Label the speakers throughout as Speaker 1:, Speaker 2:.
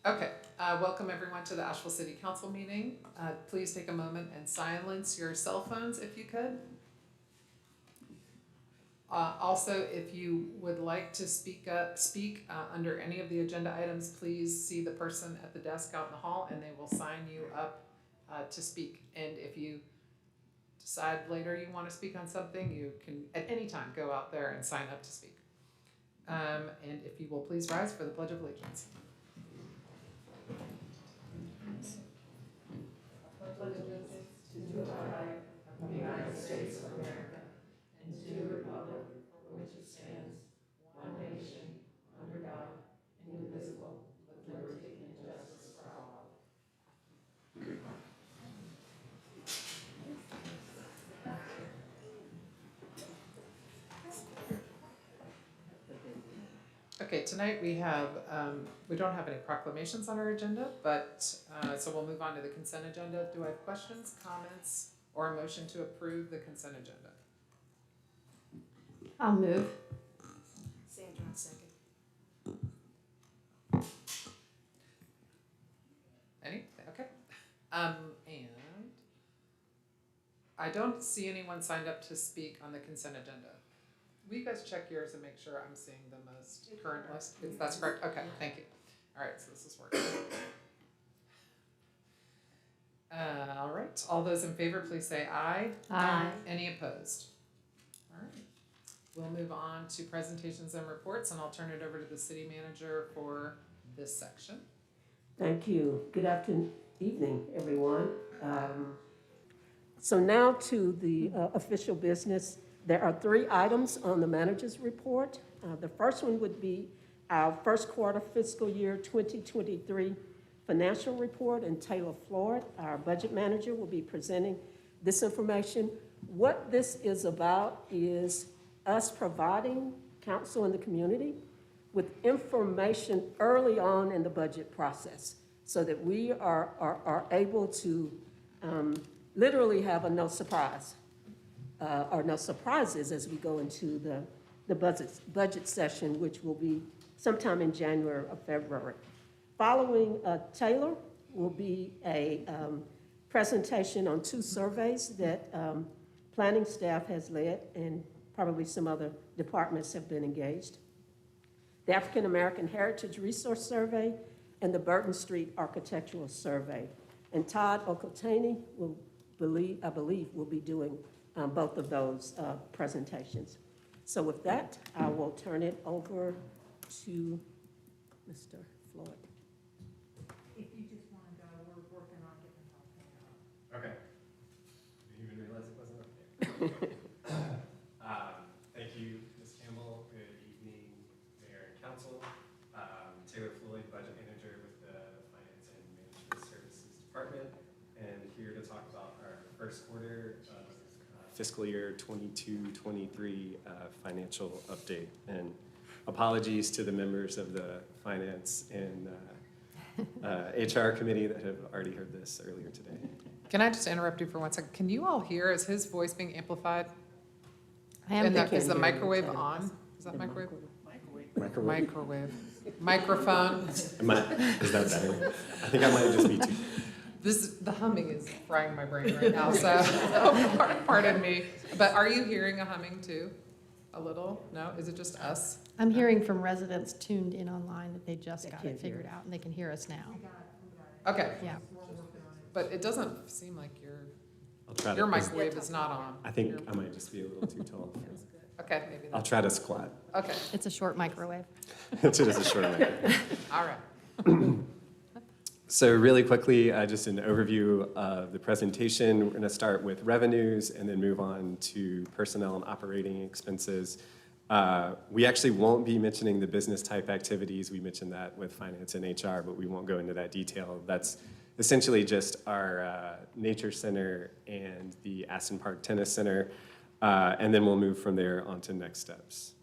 Speaker 1: Okay, welcome everyone to the Asheville City Council meeting. Please take a moment and silence your cell phones if you could. Also, if you would like to speak under any of the agenda items, please see the person at the desk out in the hall and they will sign you up to speak. And if you decide later you want to speak on something, you can at any time go out there and sign up to speak. And if you will please rise for the Pledge of Allegiance. Allegiance to the flag of the United States of America and to the republic for which it stands, one nation, under God, indivisible, with liberty and justice for all. Okay, tonight we have, we don't have any proclamations on our agenda, but, so we'll move on to the consent agenda. Do I have questions, comments, or a motion to approve the consent agenda?
Speaker 2: I'll move.
Speaker 3: Sandra, second.
Speaker 1: Any? Okay. And I don't see anyone signed up to speak on the consent agenda. Will you guys check yours and make sure I'm seeing the most current list? That's correct? Okay, thank you. All right, so this is working. All right, all those in favor, please say aye.
Speaker 2: Aye.
Speaker 1: Any opposed? All right, we'll move on to presentations and reports, and I'll turn it over to the city manager for this section.
Speaker 4: Thank you. Good evening, everyone. So now to the official business. There are 3 items on the manager's report. The first one would be our first quarter fiscal year 2023 financial report, and Taylor Floyd, our budget manager, will be presenting this information. What this is about is us providing council and the community with information early on in the budget process so that we are able to literally have a no surprise. Or no surprises as we go into the budget session, which will be sometime in January or February. Following Taylor will be a presentation on 2 surveys that planning staff has led, and probably some other departments have been engaged. The African American Heritage Resource Survey and the Burton Street Architectural Survey. And Todd Okotani I believe, will be doing both of those presentations. So with that, I will turn it over to Mr. Floyd.
Speaker 3: If you just want to go, we're working on getting something.
Speaker 5: Okay. Didn't even realize it wasn't up there. Thank you, Ms. Campbell. Good evening, Mayor and Council. Taylor Floyd, Budget Manager with the Finance and Management Services Department, and here to talk about our first quarter of fiscal year 22-23 financial update. And apologies to the members of the Finance and HR committee that have already heard this earlier today.
Speaker 1: Can I just interrupt you for 1 second? Can you all hear, is his voice being amplified?
Speaker 2: I am.
Speaker 1: Is the microwave on? Is that microwave? Microwave. Microphone.
Speaker 5: Is that better? I think I might just be too.
Speaker 1: The humming is frying my brain right now, so pardon me. But are you hearing a humming too? A little? No? Is it just us?
Speaker 2: I'm hearing from residents tuned in online that they just got
Speaker 4: can't
Speaker 2: it figured out and they can hear us now.
Speaker 1: Okay.
Speaker 2: Yeah.
Speaker 1: But it doesn't seem like
Speaker 5: I'll try
Speaker 1: your
Speaker 5: to,
Speaker 1: microwave is not on.
Speaker 5: I think I might just be a little too tall.
Speaker 1: Okay, maybe
Speaker 5: I'll
Speaker 1: that's,
Speaker 5: try to squat.
Speaker 1: okay,
Speaker 2: It's a short microwave.
Speaker 5: It's just a short minute.
Speaker 1: all right.
Speaker 5: So really quickly, just an overview of the presentation. We're going to start with revenues and then move on to personnel and operating expenses. We actually won't be mentioning the business type activities. We mentioned that with finance and HR, but we won't go into that detail. That's essentially just our nature center and the Aston Park Tennis Center. And then we'll move from there on to next steps.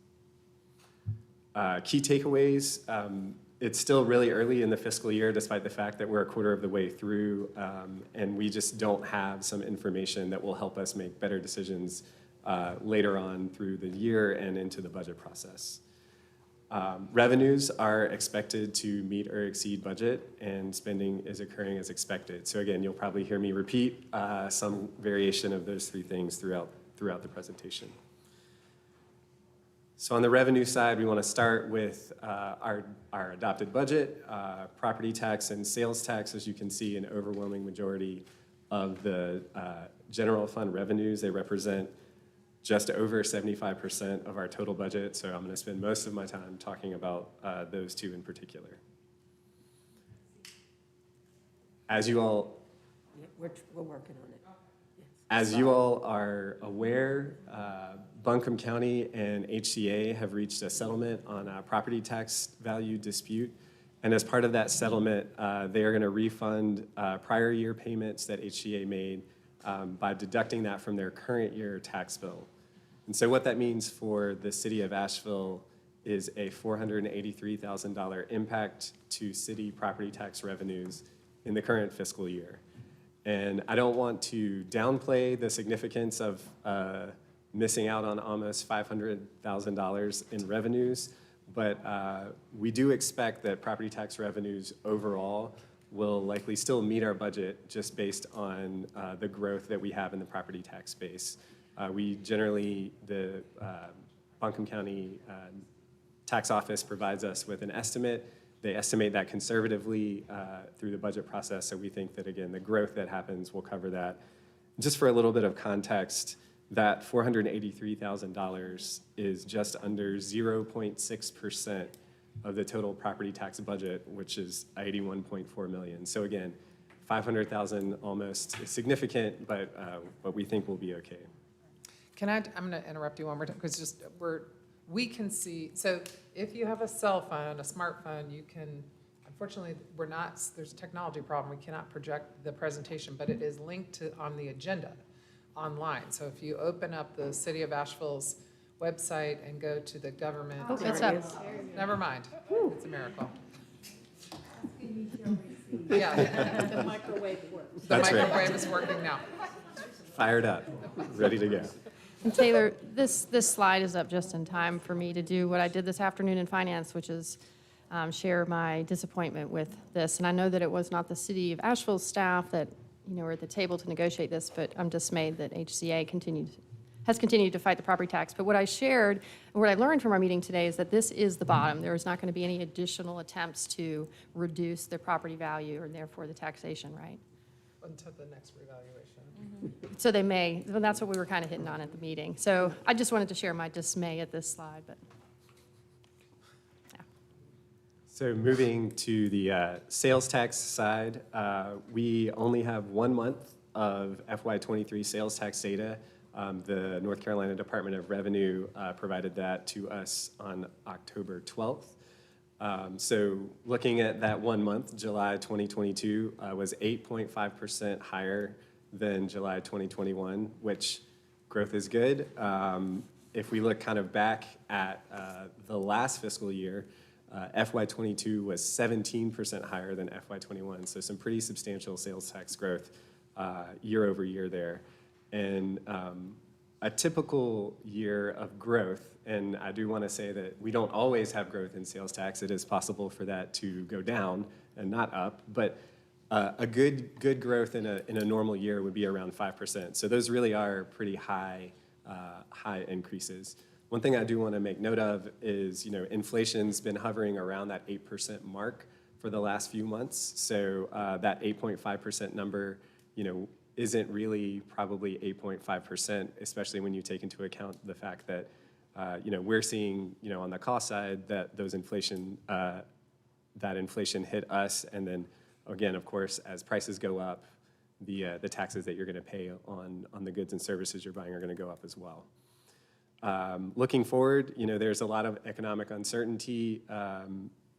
Speaker 5: Key takeaways. It's still really early in the fiscal year, despite the fact that we're a quarter of the way through, and we just don't have some information that will help us make better decisions later on through the year and into the budget process. Revenues are expected to meet or exceed budget, and spending is occurring as expected. So again, you'll probably hear me repeat some variation of those three things throughout the presentation. So on the revenue side, we want to start with our adopted budget, property tax and sales tax. As you can see, an overwhelming majority of the general fund revenues, they represent just over 75% of our total budget. So I'm going to spend most of my time talking about those two in particular. As you all
Speaker 4: Yeah, we're working on it.
Speaker 5: As you all are aware, Buncombe County and HCA have reached a settlement on a property tax value dispute. And as part of that settlement, they are going to refund prior year payments that HCA made by deducting that from their current year tax bill. And so what that means for the city of Asheville is a $483,000 impact to city property tax revenues in the current fiscal year. And I don't want to downplay the significance of missing out on almost $500,000 in revenues, but we do expect that property tax revenues overall will likely still meet our budget just based on the growth that we have in the property tax space. We generally, the Buncombe County Tax Office provides us with an estimate. They estimate that conservatively through the budget process, so we think that, again, the growth that happens will cover that. Just for a little bit of context, that $483,000 is just under 0.6% of the total property tax budget, which is $81.4 million. So again, $500,000 almost is significant, but we think we'll be okay.
Speaker 1: I'm going to interrupt you one more time, because we can see, so if you have a cell phone, a smartphone, you can, unfortunately, there's a technology problem, we cannot project the presentation, but it is linked on the agenda online. So if you open up the City of Asheville's website and go to the government.
Speaker 2: Oh, it's up.
Speaker 1: Never mind, it's a miracle.
Speaker 3: You shall receive.
Speaker 1: Yeah,
Speaker 3: The microwave works.
Speaker 1: the
Speaker 5: That's right.
Speaker 1: microwave is working now.
Speaker 5: Fired up, ready to go.
Speaker 2: And Taylor, this slide is up just in time for me to do what I did this afternoon in finance, which is share my disappointment with this. And I know that it was not the City of Asheville's staff that, were at the table to negotiate this, but I'm dismayed that HCA has continued to fight the property tax. But what I shared, and what I learned from our meeting today, is that this is the bottom. There is not going to be any additional attempts to reduce the property value and therefore the taxation, right?
Speaker 1: Until the next revaluation.
Speaker 2: So they may, well, that's what we were kind of hitting on at the meeting. So I just wanted to share my dismay at this slide, but.
Speaker 5: So moving to the sales tax side, we only have 1 month of FY23 sales tax data. The North Carolina Department of Revenue provided that to us on October 12th. So looking at that 1 month, July 2022 was 8.5% higher than July 2021, which growth is good. If we look kind of back at the last fiscal year, FY22 was 17% higher than FY21, so some pretty substantial sales tax growth year over year there. And a typical year of growth, and I do want to say that we don't always have growth in sales tax. It is possible for that to go down and not up, but a good growth in a normal year would be around 5%. So those really are pretty high increases. One thing I do want to make note of is, inflation's been hovering around that 8% mark for the last few months. So that 8.5% number, isn't really probably 8.5%, especially when you take into account the fact that, we're seeing, on the cost side that that inflation hit us, and then again, of course, as prices go up, the taxes that you're going to pay on the goods and services you're buying are going to go up as well. Looking forward, there's a lot of economic uncertainty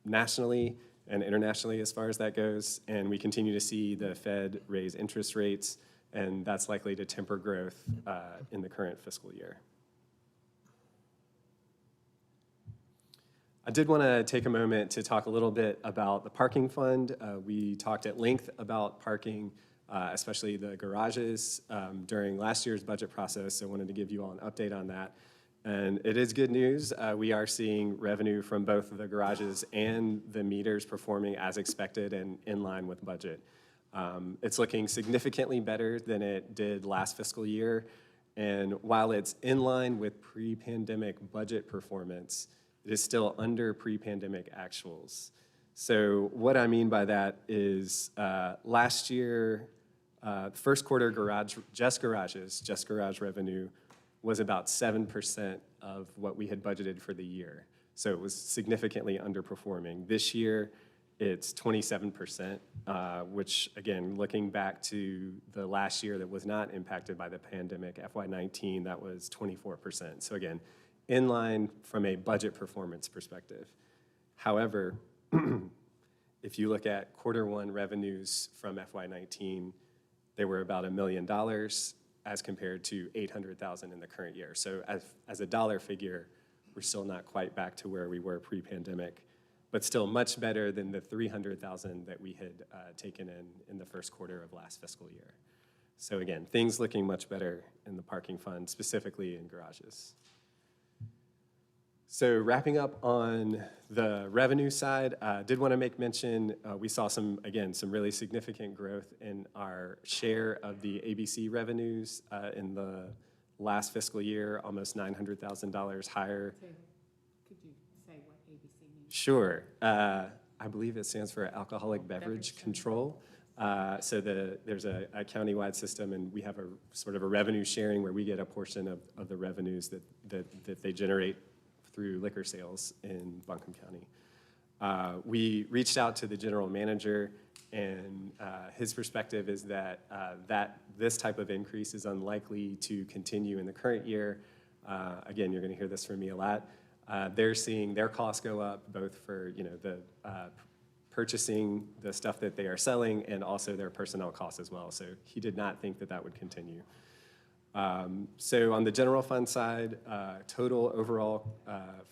Speaker 5: nationally and internationally as far as that goes, and we continue to see the Fed raise interest rates, and that's likely to temper growth in the current fiscal year. I did want to take a moment to talk a little bit about the parking fund. We talked at length about parking, especially the garages, during last year's budget process, so I wanted to give you all an update on that. And it is good news. We are seeing revenue from both the garages and the meters performing as expected and in line with budget. It's looking significantly better than it did last fiscal year. And while it's in line with pre-pandemic budget performance, it is still under pre-pandemic actuals. So what I mean by that is last year, first quarter garage revenue was about 7% of what we had budgeted for the year. So it was significantly underperforming. This year, it's 27%, which again, looking back to the last year that was not impacted by the pandemic, FY19, that was 24%. So again, in line from a budget performance perspective. However, if you look at quarter one revenues from FY19, they were about $1 million as compared to $800,000 in the current year. So as a dollar figure, we're still not quite back to where we were pre-pandemic, but still much better than the $300,000 that we had taken in the first quarter of last fiscal year. So again, things looking much better in the parking fund, specifically in garages. So wrapping up on the revenue side, did want to make mention, we saw some really significant growth in our share of the ABC revenues in the last fiscal year, almost $900,000 higher.
Speaker 3: Could you say what ABC means?
Speaker 5: Sure. I believe it stands for Alcoholic Beverage Control. So there's a countywide system, and we have a sort of a revenue sharing where we get a portion of the revenues that they generate through liquor sales in Buncombe County. We reached out to the general manager, and his perspective is that this type of increase is unlikely to continue in the current year. Again, you're going to hear this from me a lot. They're seeing their costs go up, both for the purchasing the stuff that they are selling and also their personnel costs as well. So he did not think that would continue. So on the general fund side, total overall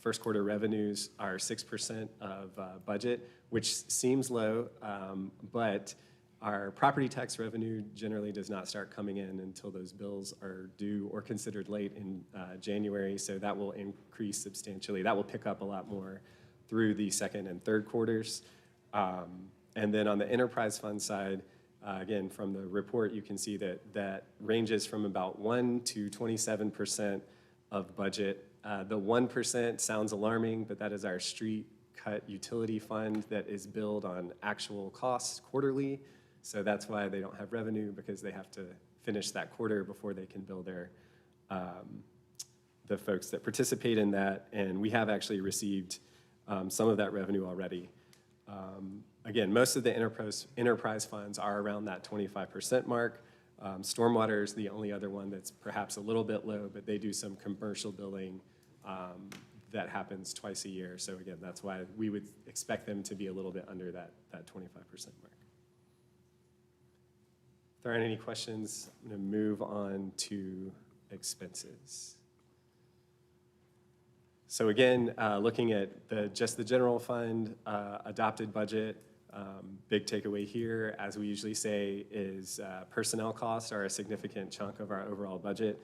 Speaker 5: first quarter revenues are 6% of budget, which seems low, but our property tax revenue generally does not start coming in until those bills are due or considered late in January, so that will increase substantially. That will pick up a lot more through the second and third quarters. And then on the enterprise fund side, again, from the report, you can see that ranges from about 1 to 27% of budget. The 1% sounds alarming, but that is our street cut utility fund that is billed on actual costs quarterly. So that's why they don't have revenue, because they have to finish that quarter before they can bill the folks that participate in that. And we have actually received some of that revenue already. Again, most of the enterprise funds are around that 25% mark. Stormwater is the only other one that's perhaps a little bit low, but they do some commercial billing that happens twice a year. So again, that's why we would expect them to be a little bit under that 25% mark. If there aren't any questions, I'm going to move on to expenses. So again, looking at just the general fund adopted budget, big takeaway here, as we usually say, is personnel costs are a significant chunk of our overall budget.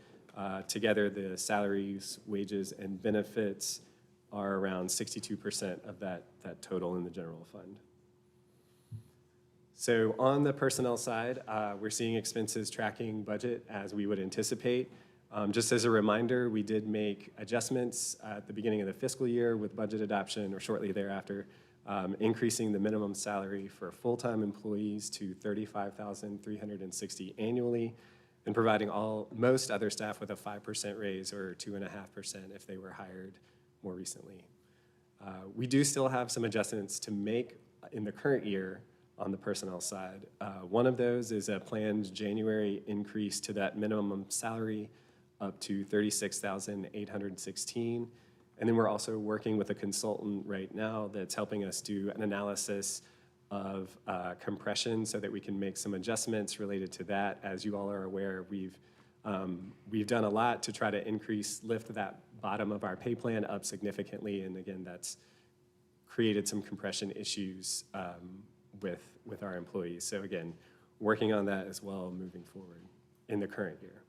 Speaker 5: Together, the salaries, wages, and benefits are around 62% of that total in the general fund. So on the personnel side, we're seeing expenses tracking budget as we would anticipate. Just as a reminder, we did make adjustments at the beginning of the fiscal year with budget adoption or shortly thereafter, increasing the minimum salary for full-time employees to $35,360 annually, and providing most other staff with a 5% raise or 2.5% if they were hired more recently. We do still have some adjustments to make in the current year on the personnel side. One of those is a planned January increase to that minimum salary up to $36,816. And then we're also working with a consultant right now that's helping us do an analysis of compression so that we can make some adjustments related to that. As you all are aware, we've done a lot to try to lift that bottom of our pay plan up significantly. And again, that's created some compression issues with our employees. So again, working on that as well moving forward in the current year.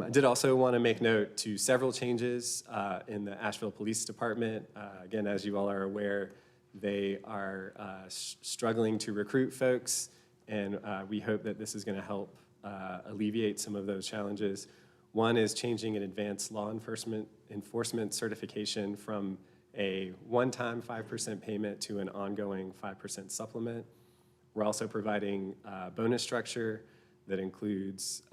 Speaker 5: I did also want to make note to several changes in the Asheville Police Department. Again, as you all are aware, they are struggling to recruit folks, and we hope that this is going to help alleviate some of those challenges. One is changing an advanced law enforcement certification from a one-time 5% payment to an ongoing 5% supplement. We're also providing a bonus structure that includes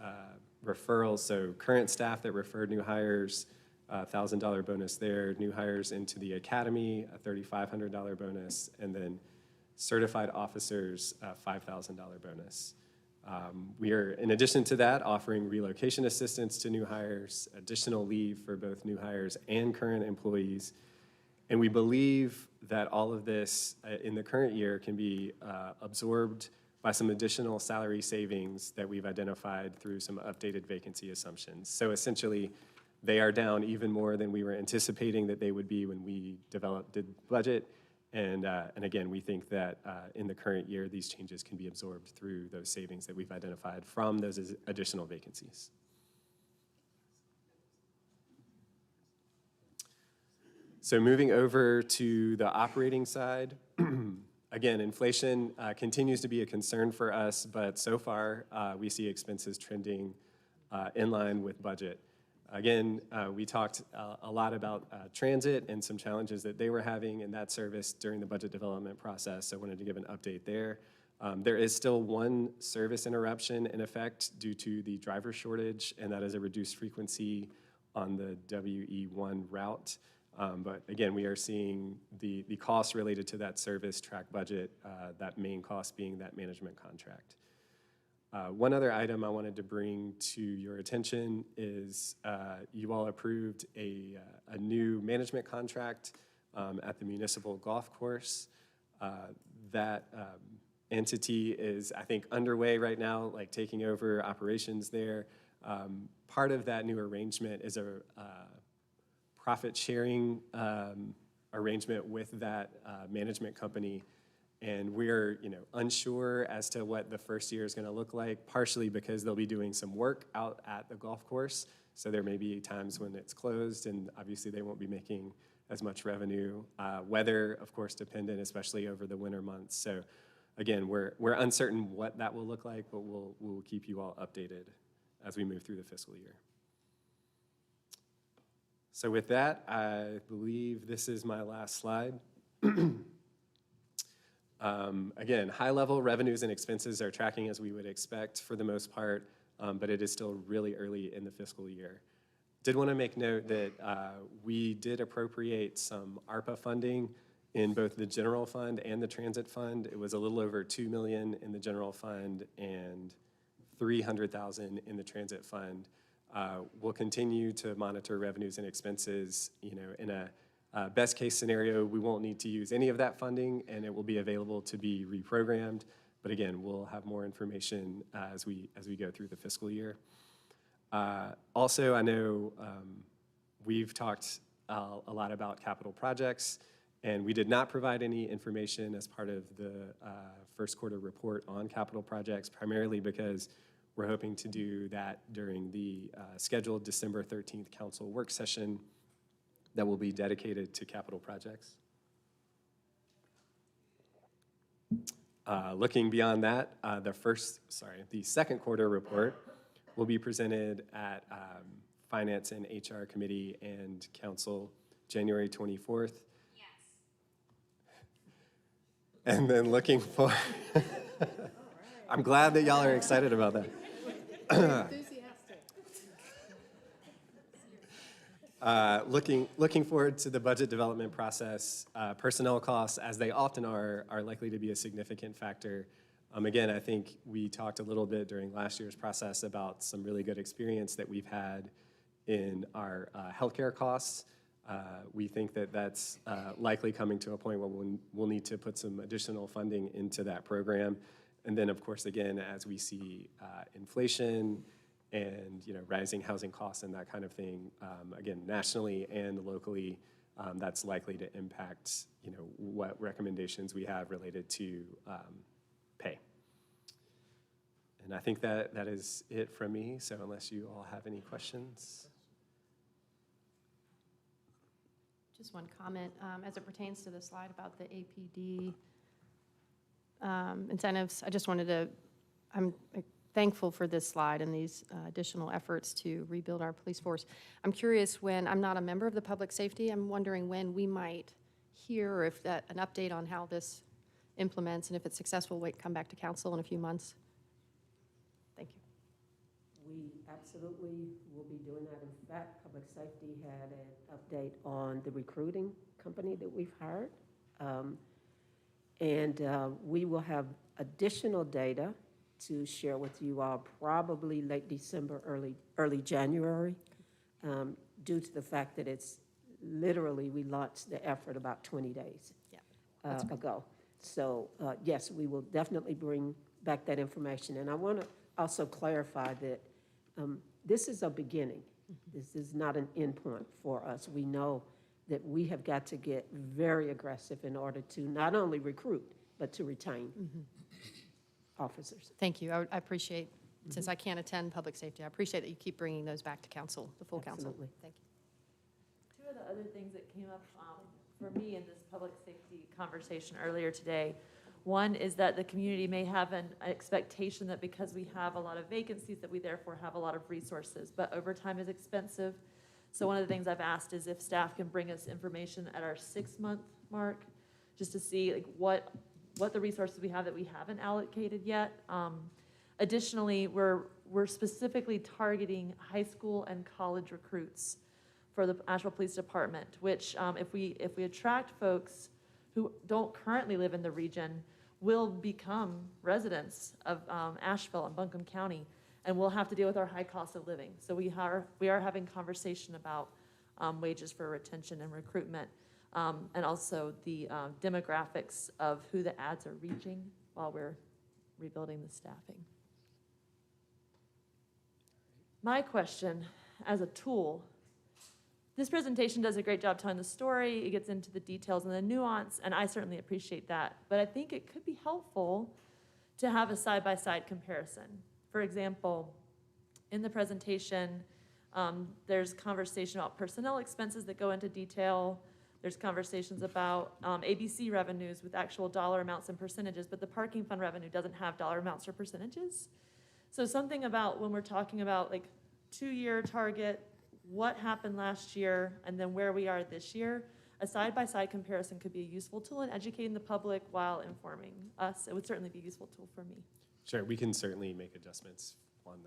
Speaker 5: referrals, so current staff that referred new hires, $1,000 bonus there, new hires into the academy, a $3,500 bonus, and then certified officers, $5,000 bonus. We are, in addition to that, offering relocation assistance to new hires, additional leave for both new hires and current employees. And we believe that all of this in the current year can be absorbed by some additional salary savings that we've identified through some updated vacancy assumptions. So essentially, they are down even more than we were anticipating that they would be when we did the budget. And again, we think that in the current year, these changes can be absorbed through those savings that we've identified from those additional vacancies. So moving over to the operating side, again, inflation continues to be a concern for us, but so far we see expenses trending in line with budget. Again, we talked a lot about transit and some challenges that they were having in that service during the budget development process, so I wanted to give an update there. There is still one service interruption in effect due to the driver shortage, and that is a reduced frequency on the WE1 route. But again, we are seeing the costs related to that service track budget, that main cost being that management contract. One other item I wanted to bring to your attention is you all approved a new management contract at the municipal golf course. That entity is, I think, underway right now, like taking over operations there. Part of that new arrangement is a profit-sharing arrangement with that management company, and we're unsure as to what the first year is going to look like, partially because they'll be doing some work out at the golf course, so there may be times when it's closed, and obviously they won't be making as much revenue. Weather, of course, dependent, especially over the winter months. So again, we're uncertain what that will look like, but we'll keep you all updated as we move through the fiscal year. So with that, I believe this is my last slide. Again, high-level revenues and expenses are tracking as we would expect for the most part, but it is still really early in the fiscal year. Did want to make note that we did appropriate some ARPA funding in both the general fund and the transit fund. It was a little over $2 million in the general fund and $300,000 in the transit fund. We'll continue to monitor revenues and expenses. In a best case scenario, we won't need to use any of that funding, and it will be available to be reprogrammed. But again, we'll have more information as we go through the fiscal year. Also, I know we've talked a lot about capital projects, and we did not provide any information as part of the first quarter report on capital projects, primarily because we're hoping to do that during the scheduled December 13th council work session that will be dedicated to capital projects. Looking beyond that, the second quarter report will be presented at Finance and HR Committee and Council January 24th. Yes. And then looking for, I'm glad that y'all are excited about that. Looking forward to the budget development process. Personnel costs, as they often are likely to be a significant factor. Again, I think we talked a little bit during last year's process about some really good experience that we've had in our healthcare costs. We think that that's likely coming to a point where we'll need to put some additional funding into that program. And then, of course, again, as we see inflation and rising housing costs and that kind of thing, again, nationally and locally, that's likely to impact what recommendations we have related to pay. And I think that is it from me, so unless you all have any questions.
Speaker 2: Just one comment, as it pertains to the slide about the APD incentives, I just wanted to, I'm thankful for this slide and these additional efforts to rebuild our police force. I'm curious when, I'm not a member of the public safety, I'm wondering when we might hear, or if that, an update on how this implements, and if it's successful, wait, come back to council in a few months. Thank you.
Speaker 4: We absolutely will be doing that. In fact, Public Safety had an update on the recruiting company that we've hired. We will have additional data to share with you all probably late December, early January, due to the fact that it's literally, we launched the effort about 20 days ago. So, yes, we will definitely bring back that information. And I want to also clarify that this is a beginning. This is not an endpoint for us. We know that we have got to get very aggressive in order to not only recruit, but to retain officers.
Speaker 2: Thank you. I appreciate, since I can't attend public safety, I appreciate that you keep bringing those back to council, the full council.
Speaker 4: Absolutely.
Speaker 2: Thank you.
Speaker 6: Two of the other things that came up for me in this public safety conversation earlier today, one is that the community may have an expectation that because we have a lot of vacancies, that we therefore have a lot of resources, but overtime is expensive. So one of the things I've asked is if staff can bring us information at our 6-month mark, just to see like what the resources we have that we haven't allocated yet. Additionally, we're specifically targeting high school and college recruits for the Asheville Police Department, which if we attract folks who don't currently live in the region, will become residents of Asheville and Buncombe County, and we'll have to deal with our high cost of living. So we are having conversation about wages for retention and recruitment, and also the demographics of who the ads are reaching while we're rebuilding the staffing. My question, as a tool, this presentation does a great job telling the story. It gets into the details and the nuance, and I certainly appreciate that. But I think it could be helpful to have a side-by-side comparison. For example, in the presentation, there's conversation about personnel expenses that go into detail. There's conversations about ABC revenues with actual dollar amounts and percentages, but the parking fund revenue doesn't have dollar amounts or percentages. So something about when we're talking about like 2-year target, what happened last year, and then where we are this year, a side-by-side comparison could be a useful tool in educating the public while informing us. It would certainly be a useful tool for me.
Speaker 5: Sure, we can certainly make adjustments on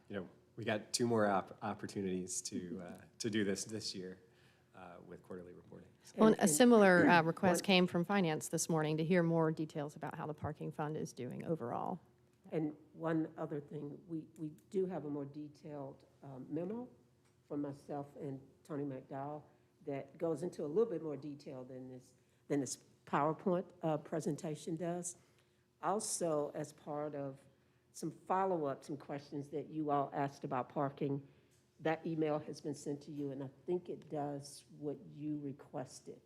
Speaker 5: the, we got 2 more opportunities to do this year with quarterly reporting.
Speaker 2: Well, a similar request came from finance this morning to hear more details about how the parking fund is doing overall.
Speaker 4: And one other thing, we do have a more detailed memo from myself and Tony McDowell that goes into a little bit more detail than this PowerPoint presentation does. Also, as part of some follow-up, some questions that you all asked about parking, that email has been sent to you, and I think it does what you requested,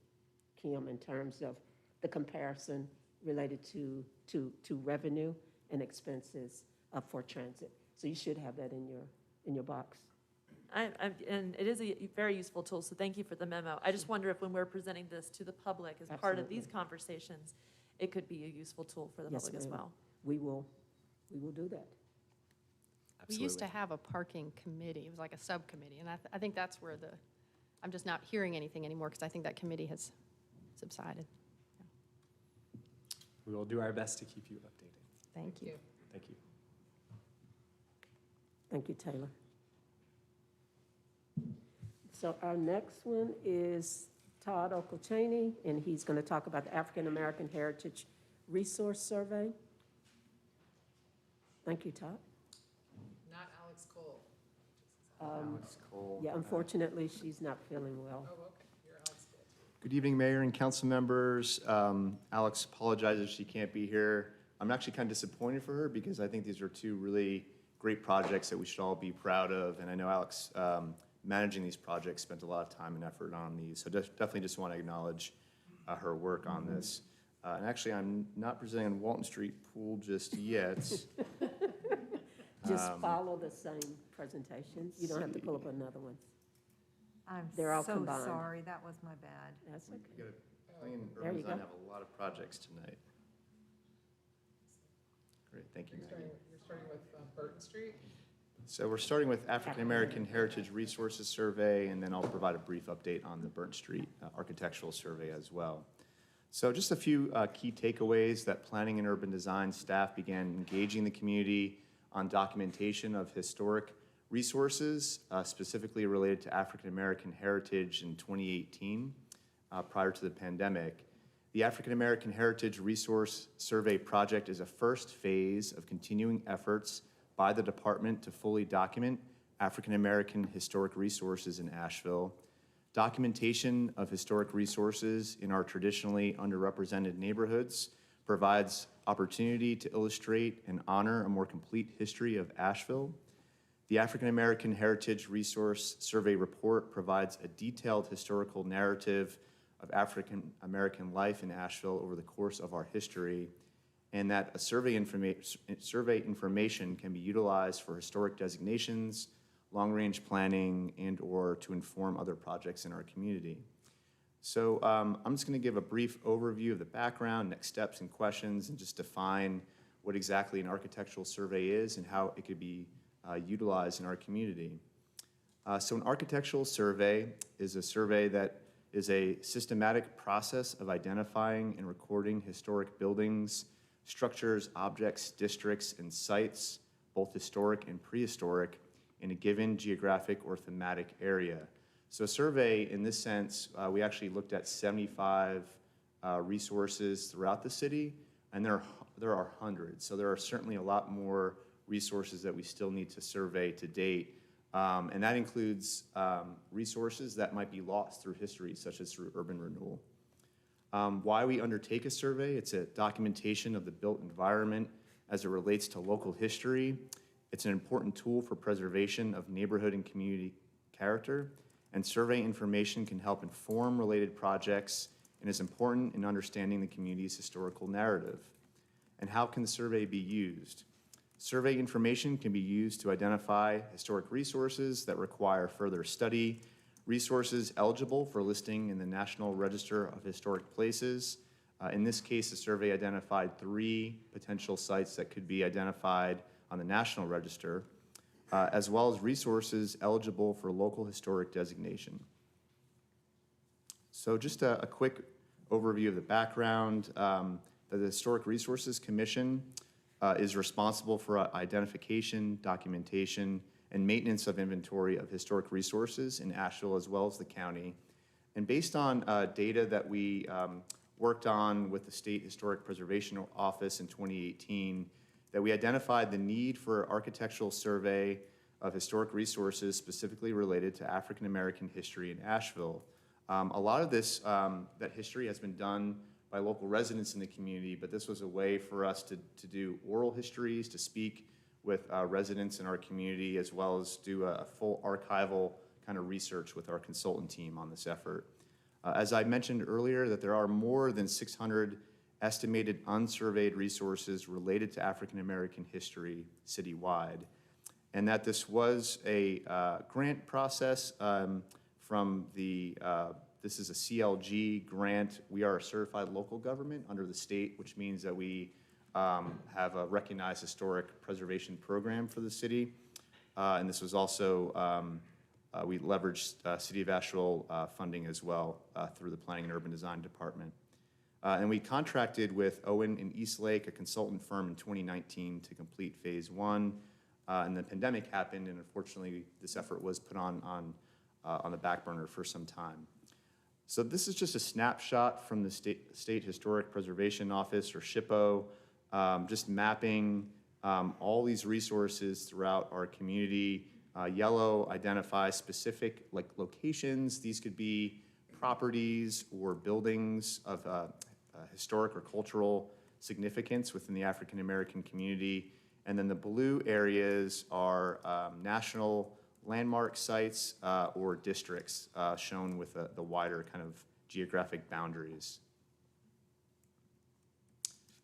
Speaker 4: Kim, in terms of the comparison related to revenue and expenses for transit. So you should have that in your box.
Speaker 6: And it is a very useful tool, so thank you for the memo. I just wonder if when we're presenting this to the public as part of these conversations, it could be a useful tool for the public as well.
Speaker 4: We will do that.
Speaker 2: We used to have a parking committee. It was like a subcommittee, and I think that's where I'm just not hearing anything anymore because I think that committee has subsided. Yeah.
Speaker 5: We will do our best to keep you updated.
Speaker 2: Thank you.
Speaker 5: Thank you.
Speaker 4: Thank you, Taylor. So our next one is Todd Okolchaney, and he's going to talk about the African American Heritage Resource Survey. Thank you, Todd.
Speaker 1: Not Alex Cole.
Speaker 7: Alex Cole.
Speaker 4: Yeah, unfortunately, she's not feeling well.
Speaker 1: Oh, okay, you're Alex Cole.
Speaker 7: Good evening, Mayor and council members. Alex apologizes she can't be here. I'm actually kind of disappointed for her because I think these are 2 really great projects that we should all be proud of. And I know Alex, managing these projects, spent a lot of time and effort on these. So definitely just want to acknowledge her work on this. And actually, I'm not presenting on Walton Street Pool just yet.
Speaker 4: Just follow the same presentation. You don't have to pull up another one.
Speaker 3: I'm
Speaker 4: They're all
Speaker 3: so
Speaker 4: combined.
Speaker 3: sorry, that was my bad.
Speaker 4: That's okay.
Speaker 7: We got Planning and
Speaker 4: There
Speaker 7: Urban
Speaker 4: you
Speaker 7: Design
Speaker 4: go.
Speaker 7: have a lot of projects tonight. Great, thank you, Maggie.
Speaker 1: You're starting with Burton Street?
Speaker 7: So we're starting with African American Heritage Resources Survey, and then I'll provide a brief update on the Burton Street Architectural Survey as well. So just a few key takeaways: that Planning and Urban Design staff began engaging the community on documentation of historic resources, specifically related to African American heritage in 2018, prior to the pandemic. The African American Heritage Resource Survey project is a first phase of continuing efforts by the department to fully document African American historic resources in Asheville. Documentation of historic resources in our traditionally underrepresented neighborhoods provides opportunity to illustrate and honor a more complete history of Asheville. The African American Heritage Resource Survey report provides a detailed historical narrative of African American life in Asheville over the course of our history, and that a survey information can be utilized for historic designations, long-range planning, and/or to inform other projects in our community. So I'm just going to give a brief overview of the background, next steps and questions, and just define what exactly an architectural survey is and how it could be utilized in our community. So an architectural survey is a survey that is a systematic process of identifying and recording historic buildings, structures, objects, districts, and sites, both historic and prehistoric, in a given geographic or thematic area. So a survey, in this sense, we actually looked at 75 resources throughout the city, and there are hundreds. So there are certainly a lot more resources that we still need to survey to date. And that includes resources that might be lost through history, such as through urban renewal. Why we undertake a survey: it's a documentation of the built environment as it relates to local history. It's an important tool for preservation of neighborhood and community character, and survey information can help inform related projects and is important in understanding the community's historical narrative. And how can the survey be used? Survey information can be used to identify historic resources that require further study, resources eligible for listing in the National Register of Historic Places. In this case, the survey identified 3 potential sites that could be identified on the National Register, as well as resources eligible for local historic designation. So just a quick overview of the background. The Historic Resources Commission is responsible for identification, documentation, and maintenance of inventory of historic resources in Asheville as well as the county. And based on data that we worked on with the State Historic Preservation Office in 2018, that we identified the need for architectural survey of historic resources specifically related to African American history in Asheville. A lot of this, that history has been done by local residents in the community, but this was a way for us to do oral histories, to speak with residents in our community, as well as do a full archival kind of research with our consultant team on this effort. As I mentioned earlier, that there are more than 600 estimated unsurveyed resources related to African American history citywide, and that this was a grant process from the this is a CLG grant. We are a certified local government under the state, which means that we have a recognized historic preservation program for the city. And this was also, we leveraged City of Asheville funding as well through the Planning and Urban Design Department. And we contracted with Owen and Eastlake, a consultant firm, in 2019 to complete phase 1. And the pandemic happened, and unfortunately, this effort was put on the back burner for some time. So this is just a snapshot from the State Historic Preservation Office, or SHPO, just mapping all these resources throughout our community. Yellow identifies specific locations. These could be properties or buildings of historic or cultural significance within the African American community. And then the blue areas are national landmark sites or districts shown with the wider kind of geographic boundaries.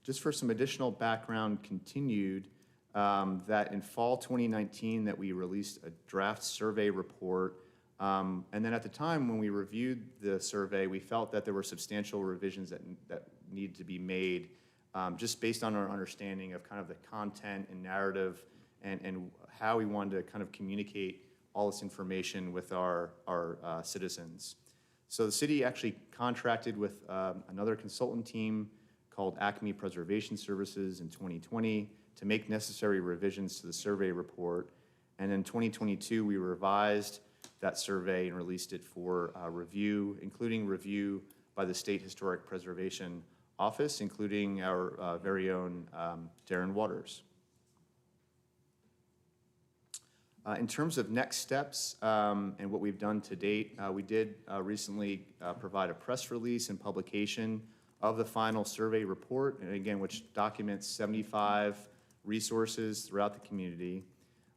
Speaker 7: Just for some additional background continued, that in fall 2019 that we released a draft survey report. And then at the time when we reviewed the survey, we felt that there were substantial revisions that needed to be made just based on our understanding of kind of the content and narrative and how we wanted to kind of communicate all this information with our citizens. So the city actually contracted with another consultant team called Acme Preservation Services in 2020 to make necessary revisions to the survey report. And in 2022, we revised that survey and released it for review, including review by the State Historic Preservation Office, including our very own Darren Waters. In terms of next steps and what we've done to date, we did recently provide a press release and publication of the final survey report, and again, which documents 75 resources throughout the community.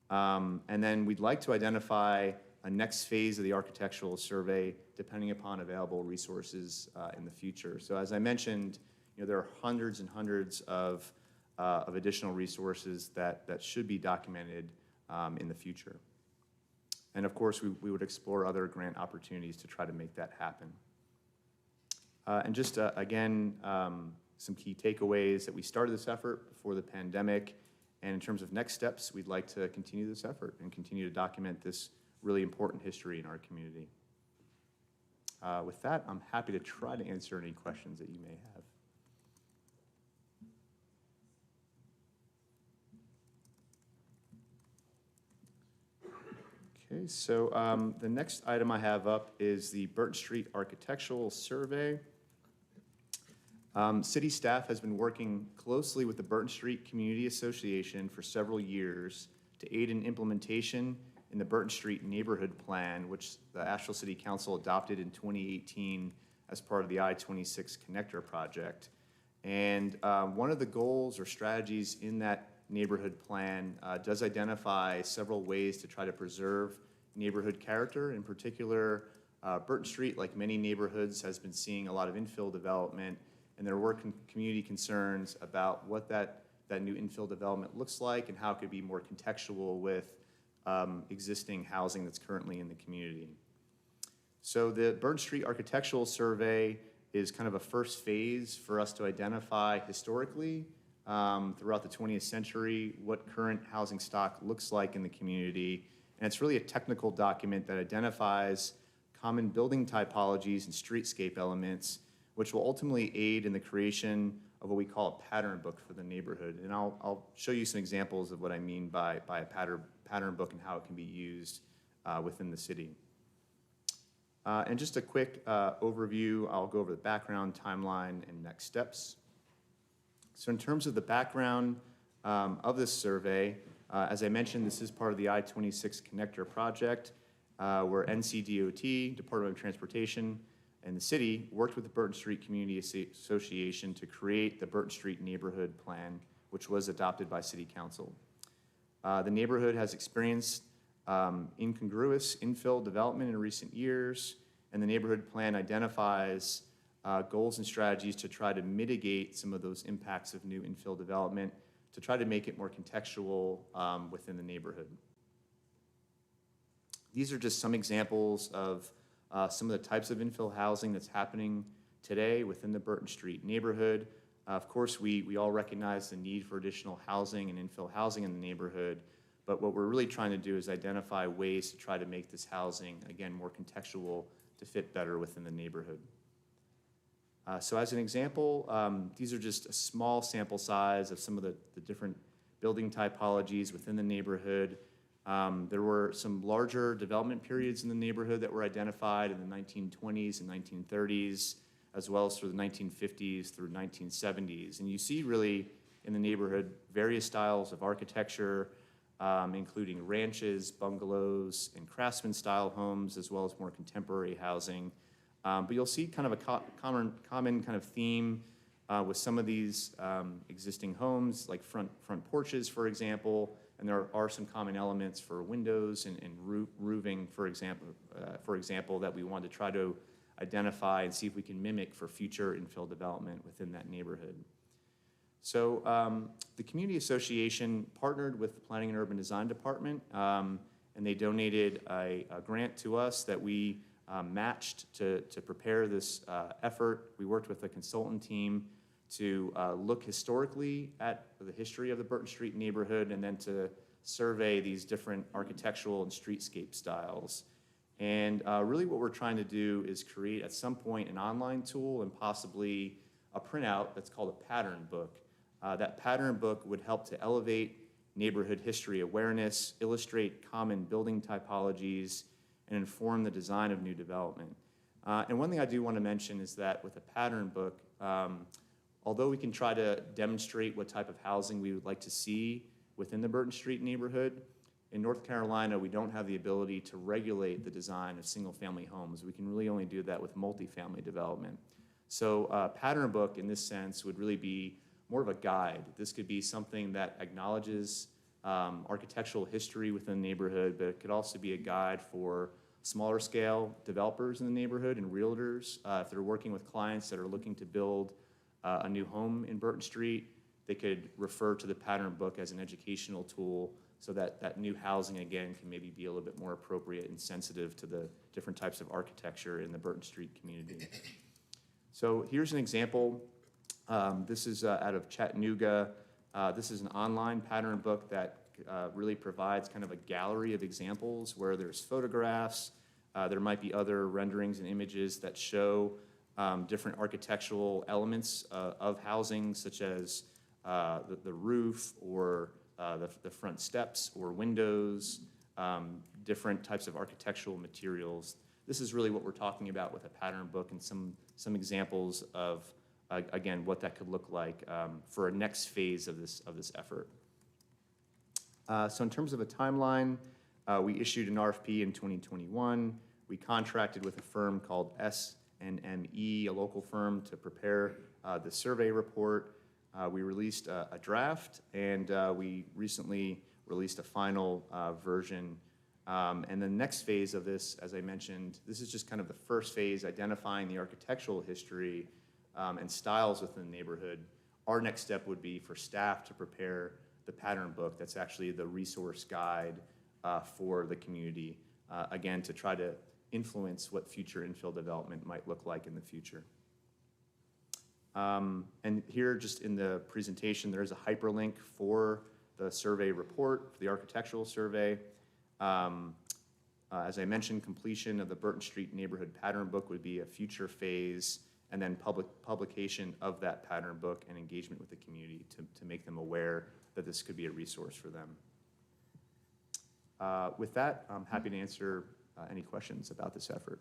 Speaker 7: And then we'd like to identify a next phase of the architectural survey depending upon available resources in the future. So as I mentioned, there are hundreds and hundreds of additional resources that should be documented in the future. And of course, we would explore other grant opportunities to try to make that happen. And just again, some key takeaways that we started this effort before the pandemic. And in terms of next steps, we'd like to continue this effort and continue to document this really important history in our community. With that, I'm happy to try to answer any questions that you may have. Okay, so the next item I have up is the Burton Street Architectural Survey. City staff has been working closely with the Burton Street Community Association for several years to aid in implementation in the Burton Street Neighborhood Plan, which the Asheville City Council adopted in 2018 as part of the I-26 Connector Project. And one of the goals or strategies in that neighborhood plan does identify several ways to try to preserve neighborhood character. In particular, Burton Street, like many neighborhoods, has been seeing a lot of infill development, and there were community concerns about what that new infill development looks like and how it could be more contextual with existing housing that's currently in the community. So the Burton Street Architectural Survey is kind of a first phase for us to identify historically throughout the 20th century what current housing stock looks like in the community. And it's really a technical document that identifies common building typologies and streetscape elements, which will ultimately aid in the creation of what we call a pattern book for the neighborhood. And I'll show you some examples of what I mean by a pattern book and how it can be used within the city. And just a quick overview, I'll go over the background, timeline, and next steps. So in terms of the background of this survey, as I mentioned, this is part of the I-26 Connector Project, where NCDOT, Department of Transportation, and the city worked with the Burton Street Community Association to create the Burton Street Neighborhood Plan, which was adopted by City Council. The neighborhood has experienced incongruous infill development in recent years, and the neighborhood plan identifies goals and strategies to try to mitigate some of those impacts of new infill development to try to make it more contextual within the neighborhood. These are just some examples of some of the types of infill housing that's happening today within the Burton Street neighborhood. Of course, we all recognize the need for additional housing and infill housing in the neighborhood, but what we're really trying to do is identify ways to try to make this housing, again, more contextual to fit better within the neighborhood. So as an example, these are just a small sample size of some of the different building typologies within the neighborhood. There were some larger development periods in the neighborhood that were identified in the 1920s and 1930s, as well as through the 1950s through 1970s. And you see really in the neighborhood various styles of architecture, including ranches, bungalows, and craftsman-style homes, as well as more contemporary housing. But you'll see kind of a common kind of theme with some of these existing homes, like front porches, for example, and there are some common elements for windows and roofing, for example, that we want to try to identify and see if we can mimic for future infill development within that neighborhood. So the Community Association partnered with the Planning and Urban Design Department, and they donated a grant to us that we matched to prepare this effort. We worked with a consultant team to look historically at the history of the Burton Street neighborhood and then to survey these different architectural and streetscape styles. And really what we're trying to do is create at some point an online tool and possibly a printout that's called a pattern book. That pattern book would help to elevate neighborhood history awareness, illustrate common building typologies, and inform the design of new development. And one thing I do want to mention is that with a pattern book, although we can try to demonstrate what type of housing we would like to see within the Burton Street neighborhood, in North Carolina, we don't have the ability to regulate the design of single-family homes. We can really only do that with multifamily development. So a pattern book, in this sense, would really be more of a guide. This could be something that acknowledges architectural history within the neighborhood, but it could also be a guide for smaller scale developers in the neighborhood and realtors. If they're working with clients that are looking to build a new home in Burton Street, they could refer to the pattern book as an educational tool so that that new housing, again, can maybe be a little bit more appropriate and sensitive to the different types of architecture in the Burton Street community. So here's an example. This is out of Chattanooga. This is an online pattern book that really provides kind of a gallery of examples where there's photographs. There might be other renderings and images that show different architectural elements of housing, such as the roof or the front steps or windows, different types of architectural materials. This is really what we're talking about with a pattern book and some examples of, again, what that could look like for a next phase of this effort. So in terms of a timeline, we issued an RFP in 2021. We contracted with a firm called SNME, a local firm, to prepare the survey report. We released a draft, and we recently released a final version. And the next phase of this, as I mentioned, this is just kind of the first phase, identifying the architectural history and styles within the neighborhood. Our next step would be for staff to prepare the pattern book that's actually the resource guide for the community, again, to try to influence what future infill development might look like in the future. And here, just in the presentation, there is a hyperlink for the survey report, for the architectural survey. As I mentioned, completion of the Burton Street Neighborhood Pattern Book would be a future phase, and then publication of that pattern book and engagement with the community to make them aware that this could be a resource for them. With that, I'm happy to answer any questions about this effort.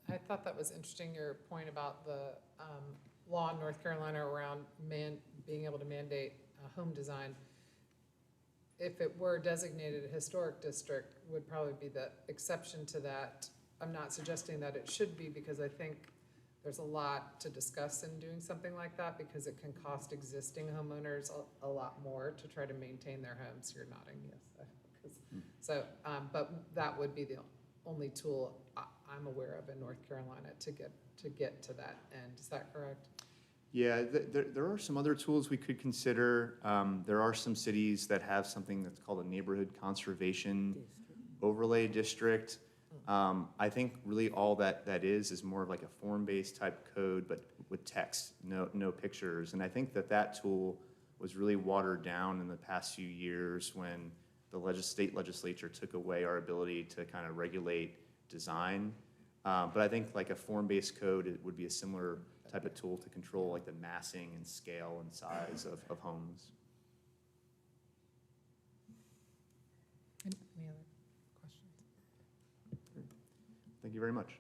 Speaker 1: I thought that was interesting, your point about the law in North Carolina around being able to mandate home design. If it were designated a historic district, would probably be the exception to that. I'm not suggesting that it should be, because I think there's a lot to discuss in doing something like that, because it can cost existing homeowners a lot more to try to maintain their homes. You're nodding, yes. So, but that would be the only tool I'm aware of in North Carolina to get to that end. Is that correct?
Speaker 7: Yeah, there are some other tools we could consider. There are some cities that have something that's called a neighborhood conservation overlay district. I think really all that is more of like a form-based type code, but with text, no pictures. And I think that tool was really watered down in the past few years when the state legislature took away our ability to kind of regulate design. But I think like a form-based code, it would be a similar type of tool to control like the massing and scale and size of homes.
Speaker 1: Any other questions?
Speaker 7: Thank you very much.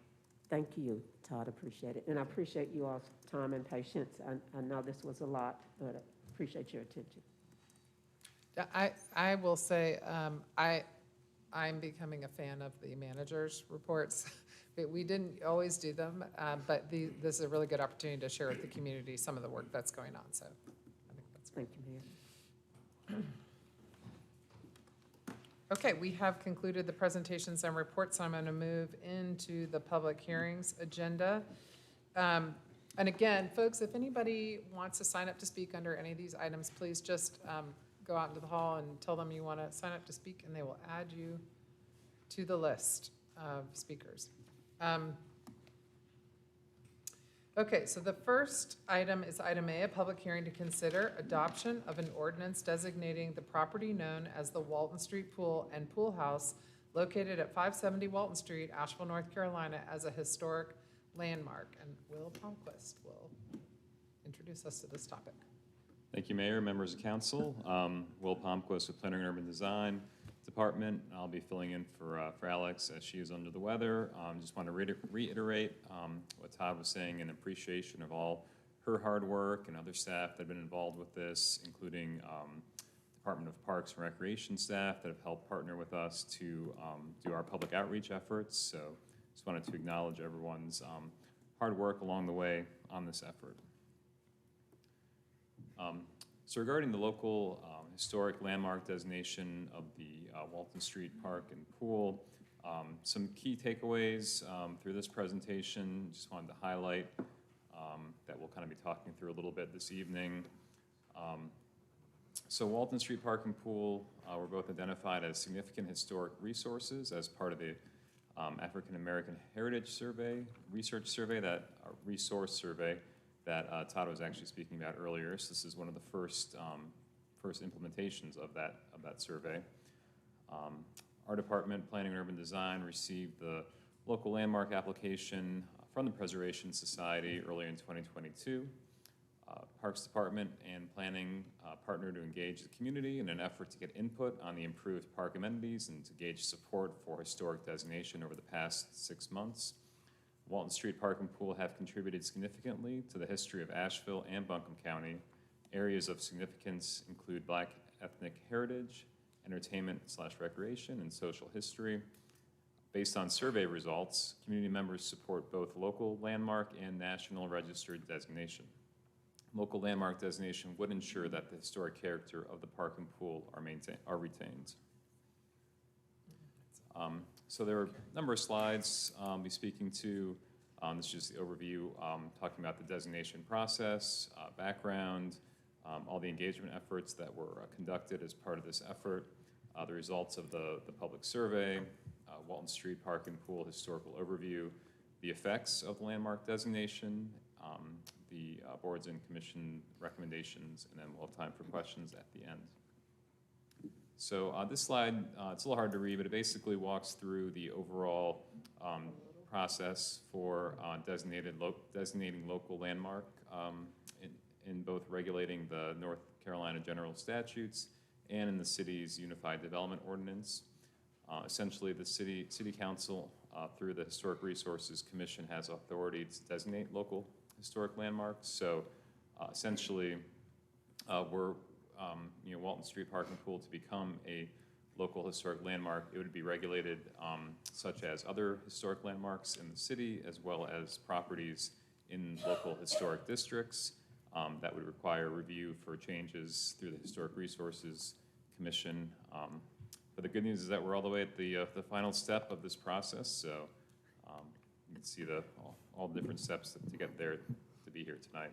Speaker 4: Thank you, Todd, appreciate it. And I appreciate you all's time and patience. I know this was a lot, but I appreciate your attention.
Speaker 1: I will say, I'm becoming a fan of the manager's reports. We didn't always do them, but this is a really good opportunity to share with the community some of the work that's going on, so I think that's great.
Speaker 4: Thank you, Mayor.
Speaker 1: Okay, we have concluded the presentations and reports, so I'm going to move into the public hearings agenda. And again, folks, if anybody wants to sign up to speak under any of these items, please just go out into the hall and tell them you want to sign up to speak, and they will add you to the list of speakers. Okay, so the first item is item A, a public hearing to consider adoption of an ordinance designating the property known as the Walton Street Pool and Pool House located at 570 Walton Street, Asheville, North Carolina, as a historic landmark. And Will Palmquist will introduce us to this topic.
Speaker 8: Thank you, Mayor, members of council. Will Palmquist with Planning and Urban Design Department. I'll be filling in for Alex as she is under the weather. Just want to reiterate what Todd was saying in appreciation of all her hard work and other staff that have been involved with this, including Department of Parks and Recreation staff that have helped partner with us to do our public outreach efforts. So just wanted to acknowledge everyone's hard work along the way on this effort. So regarding the local historic landmark designation of the Walton Street Park and Pool, some key takeaways through this presentation, just wanted to highlight that we'll kind of be talking through a little bit this evening. So Walton Street Park and Pool were both identified as significant historic resources as part of the African American Heritage Survey, research survey, resource survey that Todd was actually speaking about earlier. So this is one of the first implementations of that survey. Our department, Planning and Urban Design, received the local landmark application from the Preservation Society earlier in 2022. Parks Department and Planning partnered to engage the community in an effort to get input on the improved park amenities and to gauge support for historic designation over the past 6 months. Walton Street Park and Pool have contributed significantly to the history of Asheville and Buncombe County. Areas of significance include Black ethnic heritage, entertainment/recreation, and social history. Based on survey results, community members support both local landmark and national registered designation. Local landmark designation would ensure that the historic character of the park and pool are retained. So there are a number of slides I'll be speaking to. This is just the overview, talking about the designation process, background, all the engagement efforts that were conducted as part of this effort, the results of the public survey, Walton Street Park and Pool historical overview, the effects of the landmark designation, the boards and commission recommendations, and then we'll have time for questions at the end. So this slide, it's a little hard to read, but it basically walks through the overall process for designating local landmark in both regulating the North Carolina general statutes and in the city's Unified Development Ordinance. Essentially, the city council, through the Historic Resources Commission, has authority to designate local historic landmarks. So essentially, we're Walton Street Park and Pool to become a local historic landmark, it would be regulated such as other historic landmarks in the city, as well as properties in local historic districts that would require review for changes through the Historic Resources Commission. But the good news is that we're all the way at the final step of this process, so you can see all the different steps to get there to be here tonight.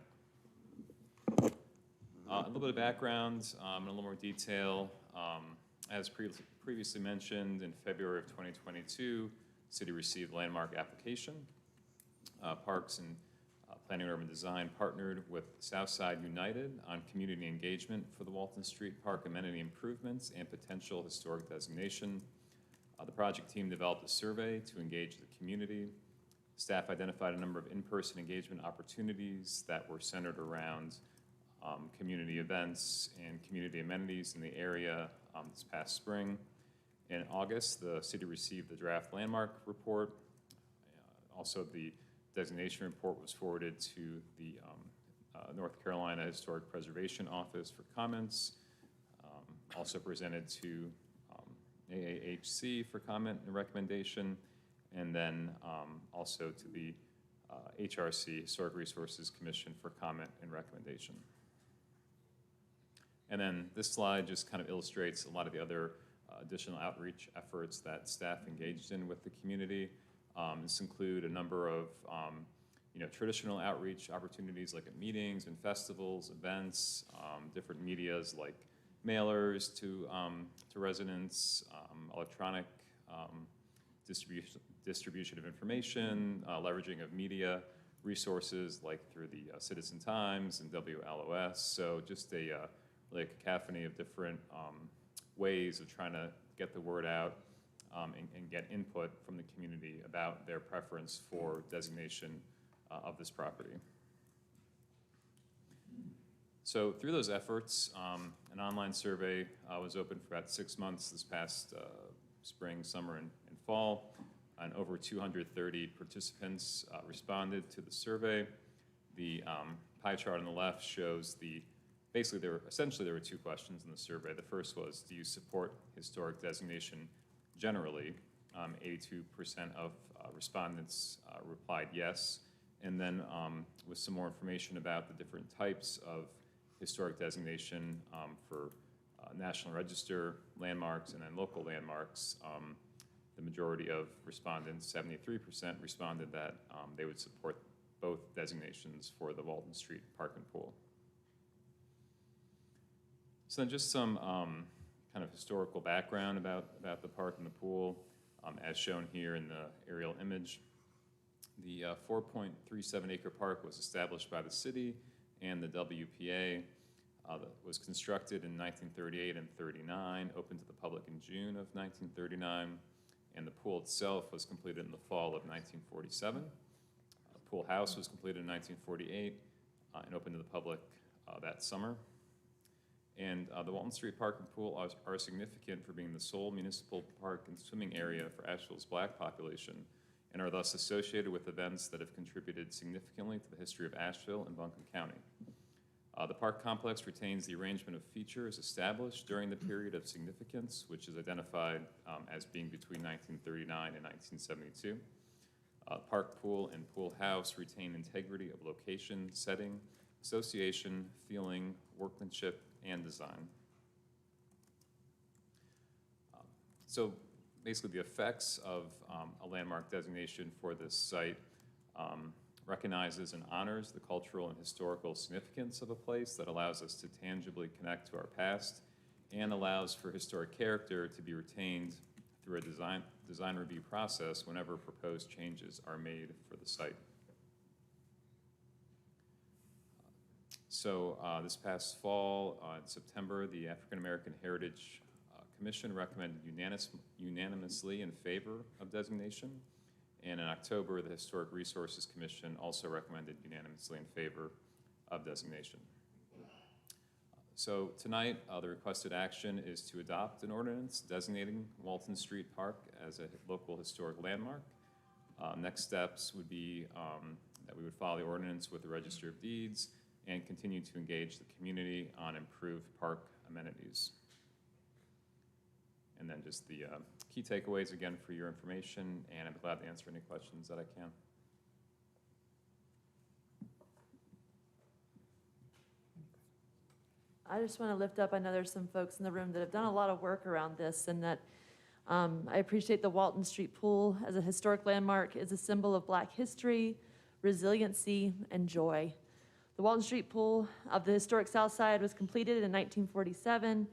Speaker 8: A little bit of background in a little more detail. As previously mentioned, in February of 2022, the city received a landmark application. Parks and Planning and Urban Design partnered with Southside United on community engagement for the Walton Street Park amenity improvements and potential historic designation. The project team developed a survey to engage the community. Staff identified a number of in-person engagement opportunities that were centered around community events and community amenities in the area this past spring. In August, the city received the draft landmark report. Also, the designation report was forwarded to the North Carolina Historic Preservation Office for comments. Also presented to AAHC for comment and recommendation, and then also to the HRC, Historic Resources Commission, for comment and recommendation. And then this slide just kind of illustrates a lot of the other additional outreach efforts that staff engaged in with the community. This include a number of traditional outreach opportunities like at meetings and festivals, events, different medias like mailers to residents, electronic distribution of information, leveraging of media resources like through the Citizen Times and WLOS. So just really a cacophony of different ways of trying to get the word out and get input from the community about their preference for designation of this property. So through those efforts, an online survey was open for about 6 months this past spring, summer, and fall, and over 230 participants responded to the survey. The pie chart on the left shows basically there were 2 questions in the survey. The first was, do you support historic designation generally? 82% of respondents replied yes. And then with some more information about the different types of historic designation for National Register landmarks and then local landmarks, the majority of respondents, 73%, responded that they would support both designations for the Walton Street Park and Pool. So then just some kind of historical background about the park and the pool, as shown here in the aerial image. The 4.37 acre park was established by the city and the WPA. That was constructed in 1938 and 39, opened to the public in June of 1939, and the pool itself was completed in the fall of 1947. The pool house was completed in 1948 and opened to the public that summer. And the Walton Street Park and Pool are significant for being the sole municipal park and swimming area for Asheville's Black population, and are thus associated with events that have contributed significantly to the history of Asheville and Buncombe County. The park complex retains the arrangement of features established during the period of significance, which is identified as being between 1939 and 1972. Park pool and pool house retain integrity of location, setting, association, feeling, workmanship, and design. So basically the effects of a landmark designation for this site recognizes and honors the cultural and historical significance of a place that allows us to tangibly connect to our past and allows for historic character to be retained through a design review process whenever proposed changes are made for the site. So this past fall, in September, the African American Heritage Commission recommended unanimously in favor of designation. And in October, the Historic Resources Commission also recommended unanimously in favor of designation. So tonight, the requested action is to adopt an ordinance designating Walton Street Park as a local historic landmark. Next steps would be that we would file the ordinance with the Register of Deeds and continue to engage the community on improved park amenities. And then just the key takeaways again for your information, and I'm glad to answer any questions that I can.
Speaker 6: I just want to lift up, I know there's some folks in the room that have done a lot of work around this, and that I appreciate the Walton Street Pool as a historic landmark is a symbol of Black history, resiliency, and joy. The Walton Street Pool of the historic South Side was completed in 1947.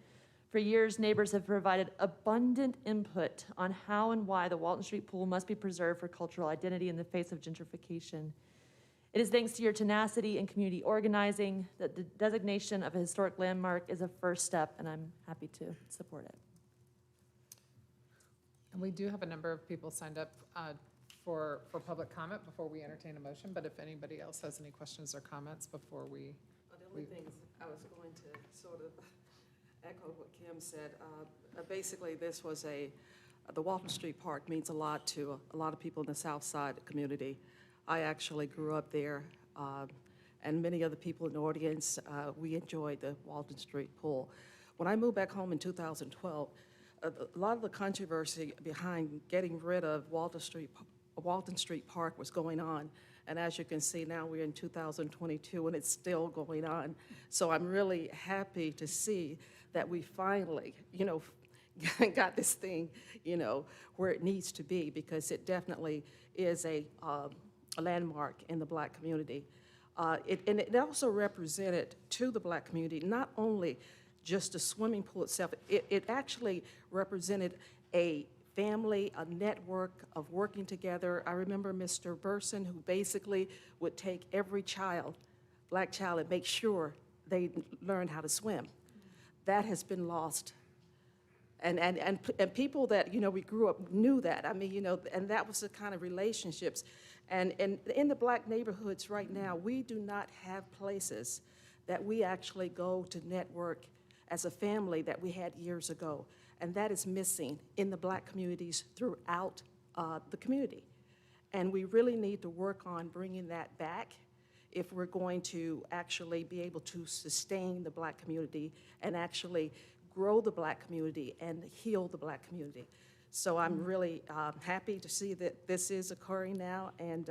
Speaker 6: For years, neighbors have provided abundant input on how and why the Walton Street Pool must be preserved for cultural identity in the face of gentrification. It is thanks to your tenacity and community organizing that the designation of a historic landmark is a first step, and I'm happy to support it.
Speaker 1: And we do have a number of people signed up for public comment before we entertain a motion, but if anybody else has any questions or comments before we...
Speaker 9: The only thing I was going to sort of echo what Kim said. Basically, this was the Walton Street Park means a lot to a lot of people in the South Side community. I actually grew up there, and many other people in the audience, we enjoyed the Walton Street Pool. When I moved back home in 2012, a lot of the controversy behind getting rid of Walton Street Park was going on. And as you can see, now we're in 2022 and it's still going on. So I'm really happy to see that we finally, got this thing, where it needs to be, because it definitely is a a landmark in the Black community. And it also represented to the Black community not only just the swimming pool itself, it actually represented a family, a network of working together. I remember Mr. Burson, who basically would take every child, Black child, and make sure they learned how to swim. That has been lost. And people that, we grew up knew that. I mean, and that was the kind of relationships. And in the Black neighborhoods right now, we do not have places that we actually go to network as a family that we had years ago. And that is missing in the Black communities throughout the community. And we really need to work on bringing that back if we're going to actually be able to sustain the Black community and actually grow the Black community and heal the Black community. So I'm really happy to see that this is occurring now, and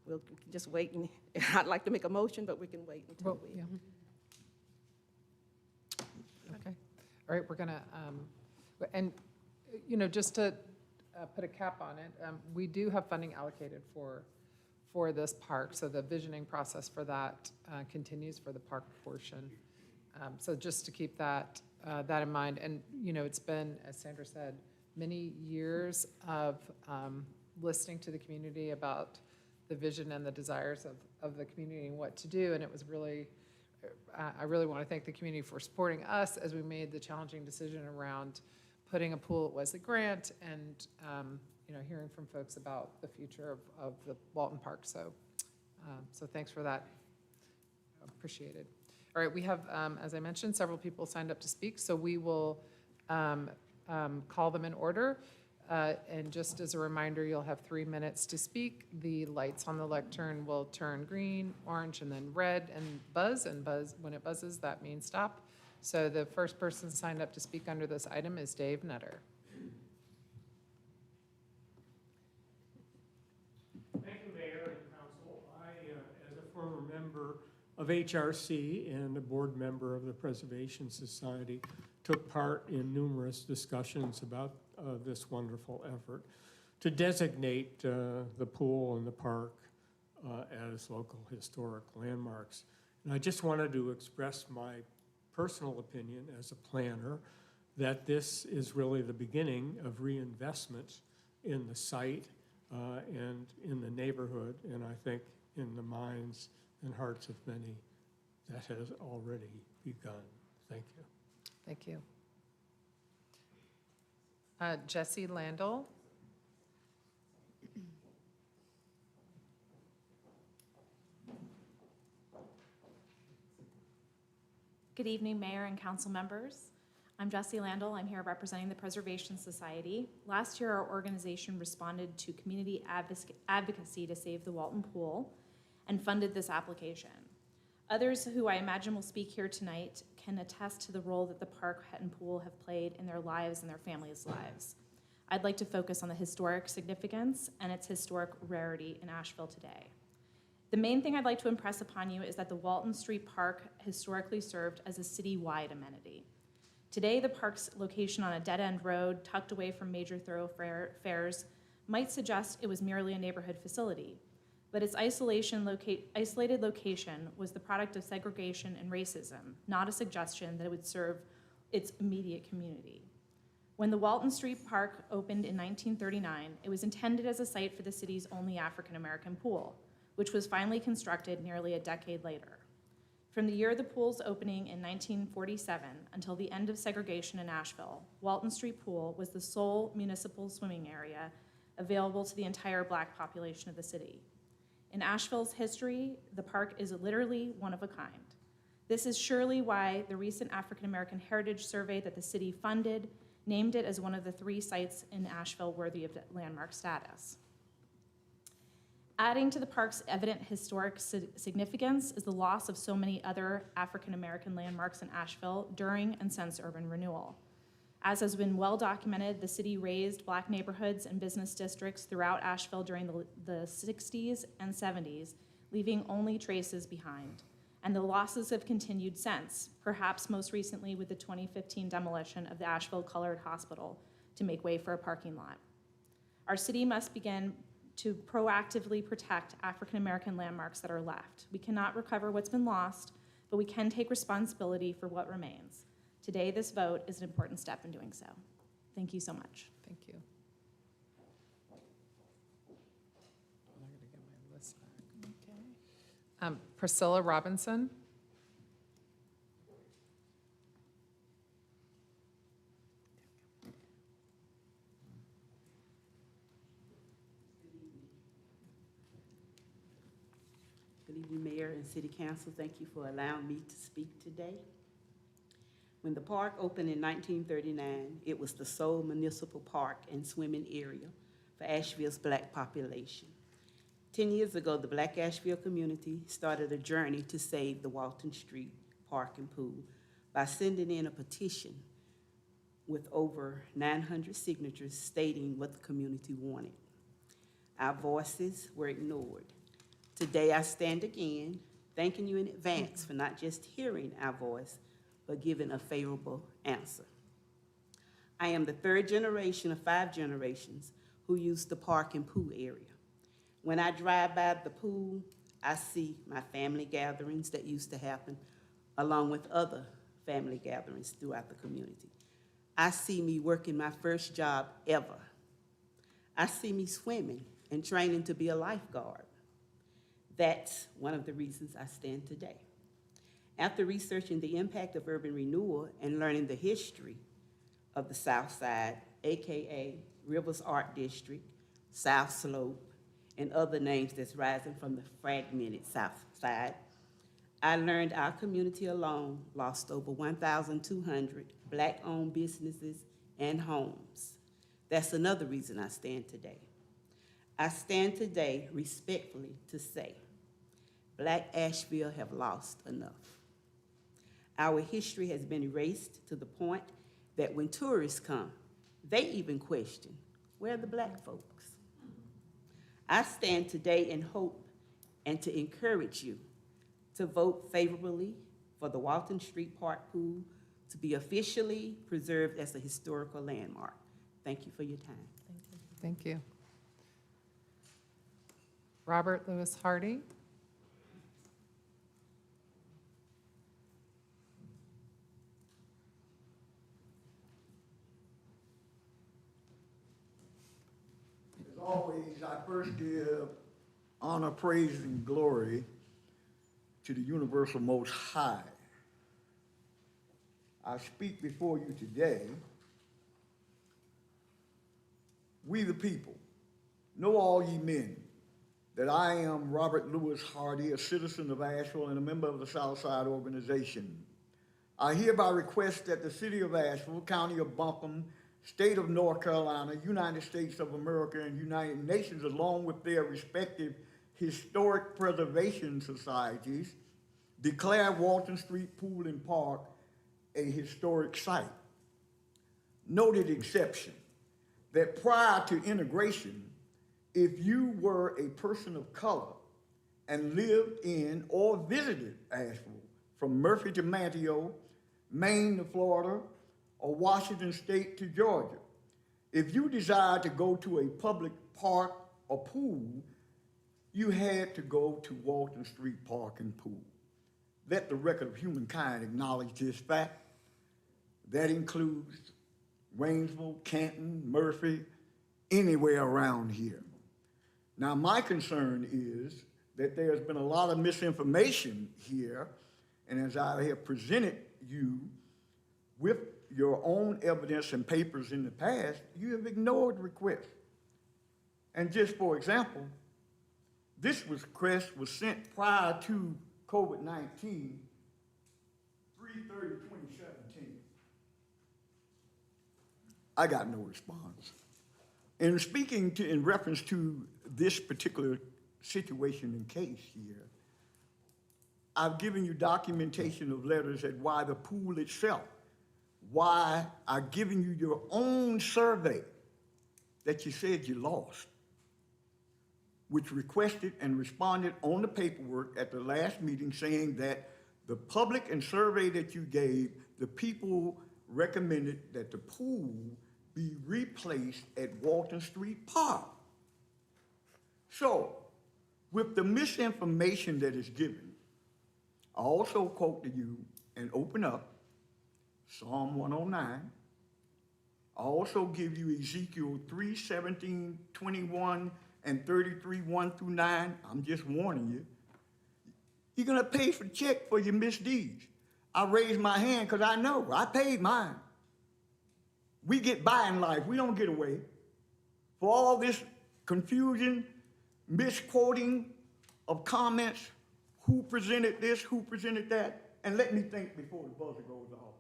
Speaker 9: we can just wait. And I'd like to make a motion, but we can wait until we.
Speaker 1: Yeah. Okay. All right, we're gonna, and, just to put a cap on it, we do have funding allocated for this park, so the visioning process for that continues for the park portion. So just to keep that in mind, and it's been, as Sandra said, many years of listening to the community about the vision and the desires of the community and what to do, and it was really, I really want to thank the community for supporting us as we made the challenging decision around putting a pool at Wesley Grant and hearing from folks about the future of the Walton Park. So thanks for that. Appreciated. All right, we have, as I mentioned, several people signed up to speak, so we will call them in order. And just as a reminder, you'll have 3 minutes to speak. The lights on the lectern will turn green, orange, and then red, and buzz. When it buzzes, that means stop. So the first person signed up to speak under this item is Dave Nutter.
Speaker 10: Thank you, Mayor and Council. As a former member of HRC and a board member of the Preservation Society, took part in numerous discussions about this wonderful effort to designate the pool and the park as local historic landmarks. And I just wanted to express my personal opinion as a planner that this is really the beginning of reinvestment in the site and in the neighborhood, and I think in the minds and hearts of many that has already begun. Thank you.
Speaker 1: Thank you. Jesse Landell.
Speaker 11: Good evening, Mayor and Council members. I'm Jessie Landell. I'm here representing the Preservation Society. Last year, our organization responded to community advocacy to save the Walton Pool and funded this application. Others who I imagine will speak here tonight can attest to the role that the park and pool have played in their lives and their families' lives. I'd like to focus on the historic significance and its historic rarity in Asheville today. The main thing I'd like to impress upon you is that the Walton Street Park historically served as a city-wide amenity. Today, the park's location on a dead-end road tucked away from major thoroughfares might suggest it was merely a neighborhood facility, but its isolated location was the product of segregation and racism, not a suggestion that it would serve its immediate community. When the Walton Street Park opened in 1939, it was intended as a site for the city's only African-American pool, which was finally constructed nearly a decade later. From the year of the pool's opening in 1947 until the end of segregation in Asheville, Walton Street Pool was the sole municipal swimming area available to the entire Black population of the city. In Asheville's history, the park is literally one of a kind. This is surely why the recent African American Heritage Survey that the city funded named it as one of the 3 sites in Asheville worthy of landmark status. Adding to the park's evident historic significance is the loss of so many other African American landmarks in Asheville during and since urban renewal. As has been well documented, the city razed Black neighborhoods and business districts throughout Asheville during the 60s and 70s, leaving only traces behind. And the losses have continued since, perhaps most recently with the 2015 demolition of the Asheville Colored Hospital to make way for a parking lot. Our city must begin to proactively protect African American landmarks that are left. We cannot recover what's been lost, but we can take responsibility for what remains. Today, this vote is an important step in doing so. Thank you so much.
Speaker 1: Thank you. I gotta get my list back. Okay. Priscilla Robinson.
Speaker 12: Good evening, Mayor and City Council. Thank you for allowing me to speak today. When the park opened in 1939, it was the sole municipal park and swimming area for Asheville's Black population. 10 years ago, the Black Asheville community started a journey to save the Walton Street Park and Pool by sending in a petition with over 900 signatures stating what the community wanted. Our voices were ignored. Today, I stand again, thanking you in advance for not just hearing our voice, but giving a favorable answer. I am the third generation of 5 generations who use the park and pool area. When I drive by the pool, I see my family gatherings that used to happen, along with other family gatherings throughout the community. I see me working my first job ever. I see me swimming and training to be a lifeguard. That's one of the reasons I stand today. After researching the impact of urban renewal and learning the history of the South Side, AKA Rivers Art District, South Slope, and other names that's rising from the fragmented South Side, I learned our community alone lost over 1,200 Black-owned businesses and homes. That's another reason I stand today. I stand today respectfully to say, Black Asheville have lost enough. Our history has been erased to the point that when tourists come, they even question, where are the Black folks? I stand today in hope and to encourage you to vote favorably for the Walton Street Park Pool to be officially preserved as a historical landmark. Thank you for your time.
Speaker 1: Thank you. Robert Lewis Hardy.
Speaker 13: As always, I first give honor, praise, and glory to the universal Most High. I speak before you today. We the people, know all ye men, that I am Robert Lewis Hardy, a citizen of Asheville and a member of the Southside Organization. I hereby request that the city of Asheville, county of Buncombe, state of North Carolina, United States of America, and United Nations, along with their respective historic preservation societies, declare Walton Street Pool and Park a historic site. Noted exception that prior to integration, if you were a person of color and lived in or visited Asheville from Murphy to Manteo, Maine to Florida, or Washington State to Georgia, if you desired to go to a public park or pool, you had to go to Walton Street Park and Pool. Let the record of humankind acknowledge this fact. That includes Waynesville, Canton, Murphy, anywhere around here. Now, my concern is that there's been a lot of misinformation here, and as I have presented you with your own evidence and papers in the past, you have ignored requests. And just for example, this request was sent prior to COVID-19, 3/30/2017. I got no response. And speaking in reference to this particular situation and case here, I've given you documentation of letters at why the pool itself, why I've given you your own survey that you said you lost, which requested and responded on the paperwork at the last meeting saying that the public and survey that you gave, the people recommended that the pool be replaced at Walton Street Park. So, with the misinformation that is given, I also quote to you and open up Psalm 109. I also give you Ezekiel 3:17, 21, and 33, 1 through 9. I'm just warning you. You're gonna pay for the check for your misdeeds. I raised my hand because I know I paid mine. We get by in life, we don't get away. For all this confusion, misquoting of comments, who presented this, who presented that, and let me think before the buzzer goes off.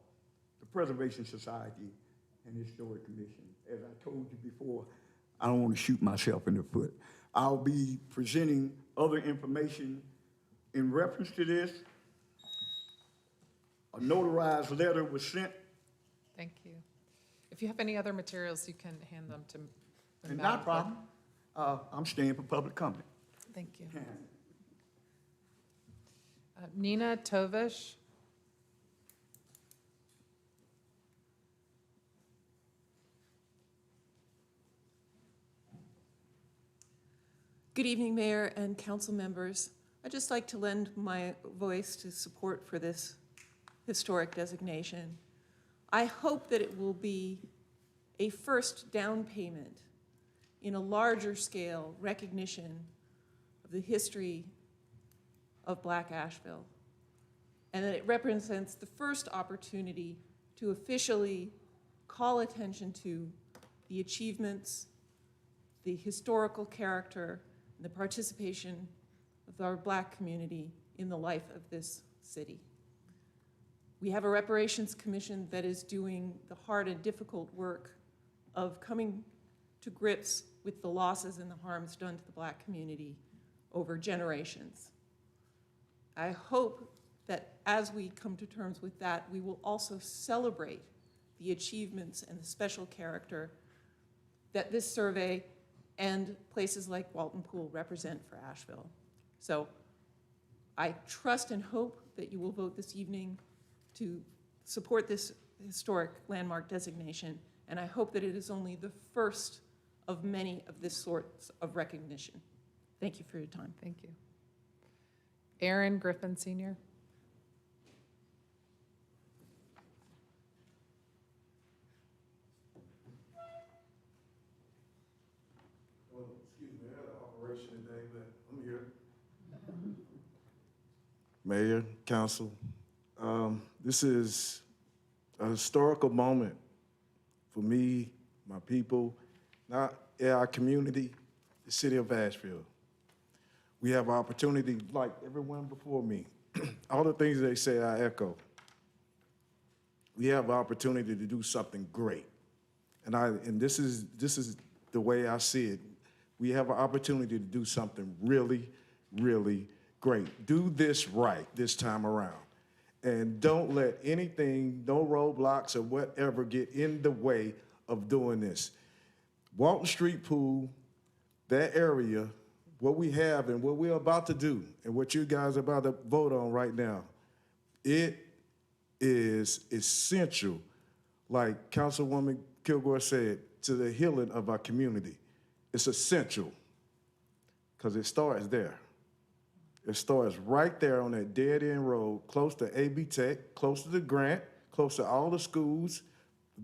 Speaker 13: The Preservation Society and Historic Commission. As I told you before, I don't want to shoot myself in the foot. I'll be presenting other information in reference to this. A notarized letter was sent.
Speaker 1: Thank you. If you have any other materials, you can hand them to the
Speaker 13: And
Speaker 1: Madam
Speaker 13: not a problem. I'm staying for public comment.
Speaker 1: Clerk. Thank you. Nina Tovish.
Speaker 14: Good evening, Mayor and council members. I'd just like to lend my voice to support for this historic designation. I hope that it will be a first down payment in a larger scale recognition of the history of Black Asheville, and that it represents the first opportunity to officially call attention to the achievements, the historical character, and the participation of our Black community in the life of this city. We have a reparations commission that is doing the hard and difficult work of coming to grips with the losses and the harms done to the Black community over generations. I hope that as we come to terms with that, we will also celebrate the achievements and the special character that this survey and places like Walton Pool represent for Asheville. So I trust and hope that you will vote this evening to support this historic landmark designation, and I hope that it is only the first of many of this sorts of recognition. Thank you for your time.
Speaker 1: Thank you. Aaron Griffin Sr.
Speaker 15: Well, excuse me, I had an operation today, but I'm here. Mayor, council, this is a historical moment for me, my people, not our community, the city of Asheville. We have an opportunity, like everyone before me, all the things they say I echo. We have an opportunity to do something great. And this is the way I see it. We have an opportunity to do something really, really great. Do this right this time around. And don't let anything, no roadblocks or whatever get in the way of doing this. Walton Street Pool, that area, what we have and what we're about to do and what you guys are about to vote on right now, it is essential, like Councilwoman Kilgore said, to the healing of our community. It's essential because it starts there. It starts right there on that dead-end road, close to AB Tech, close to the grant, close to all the schools,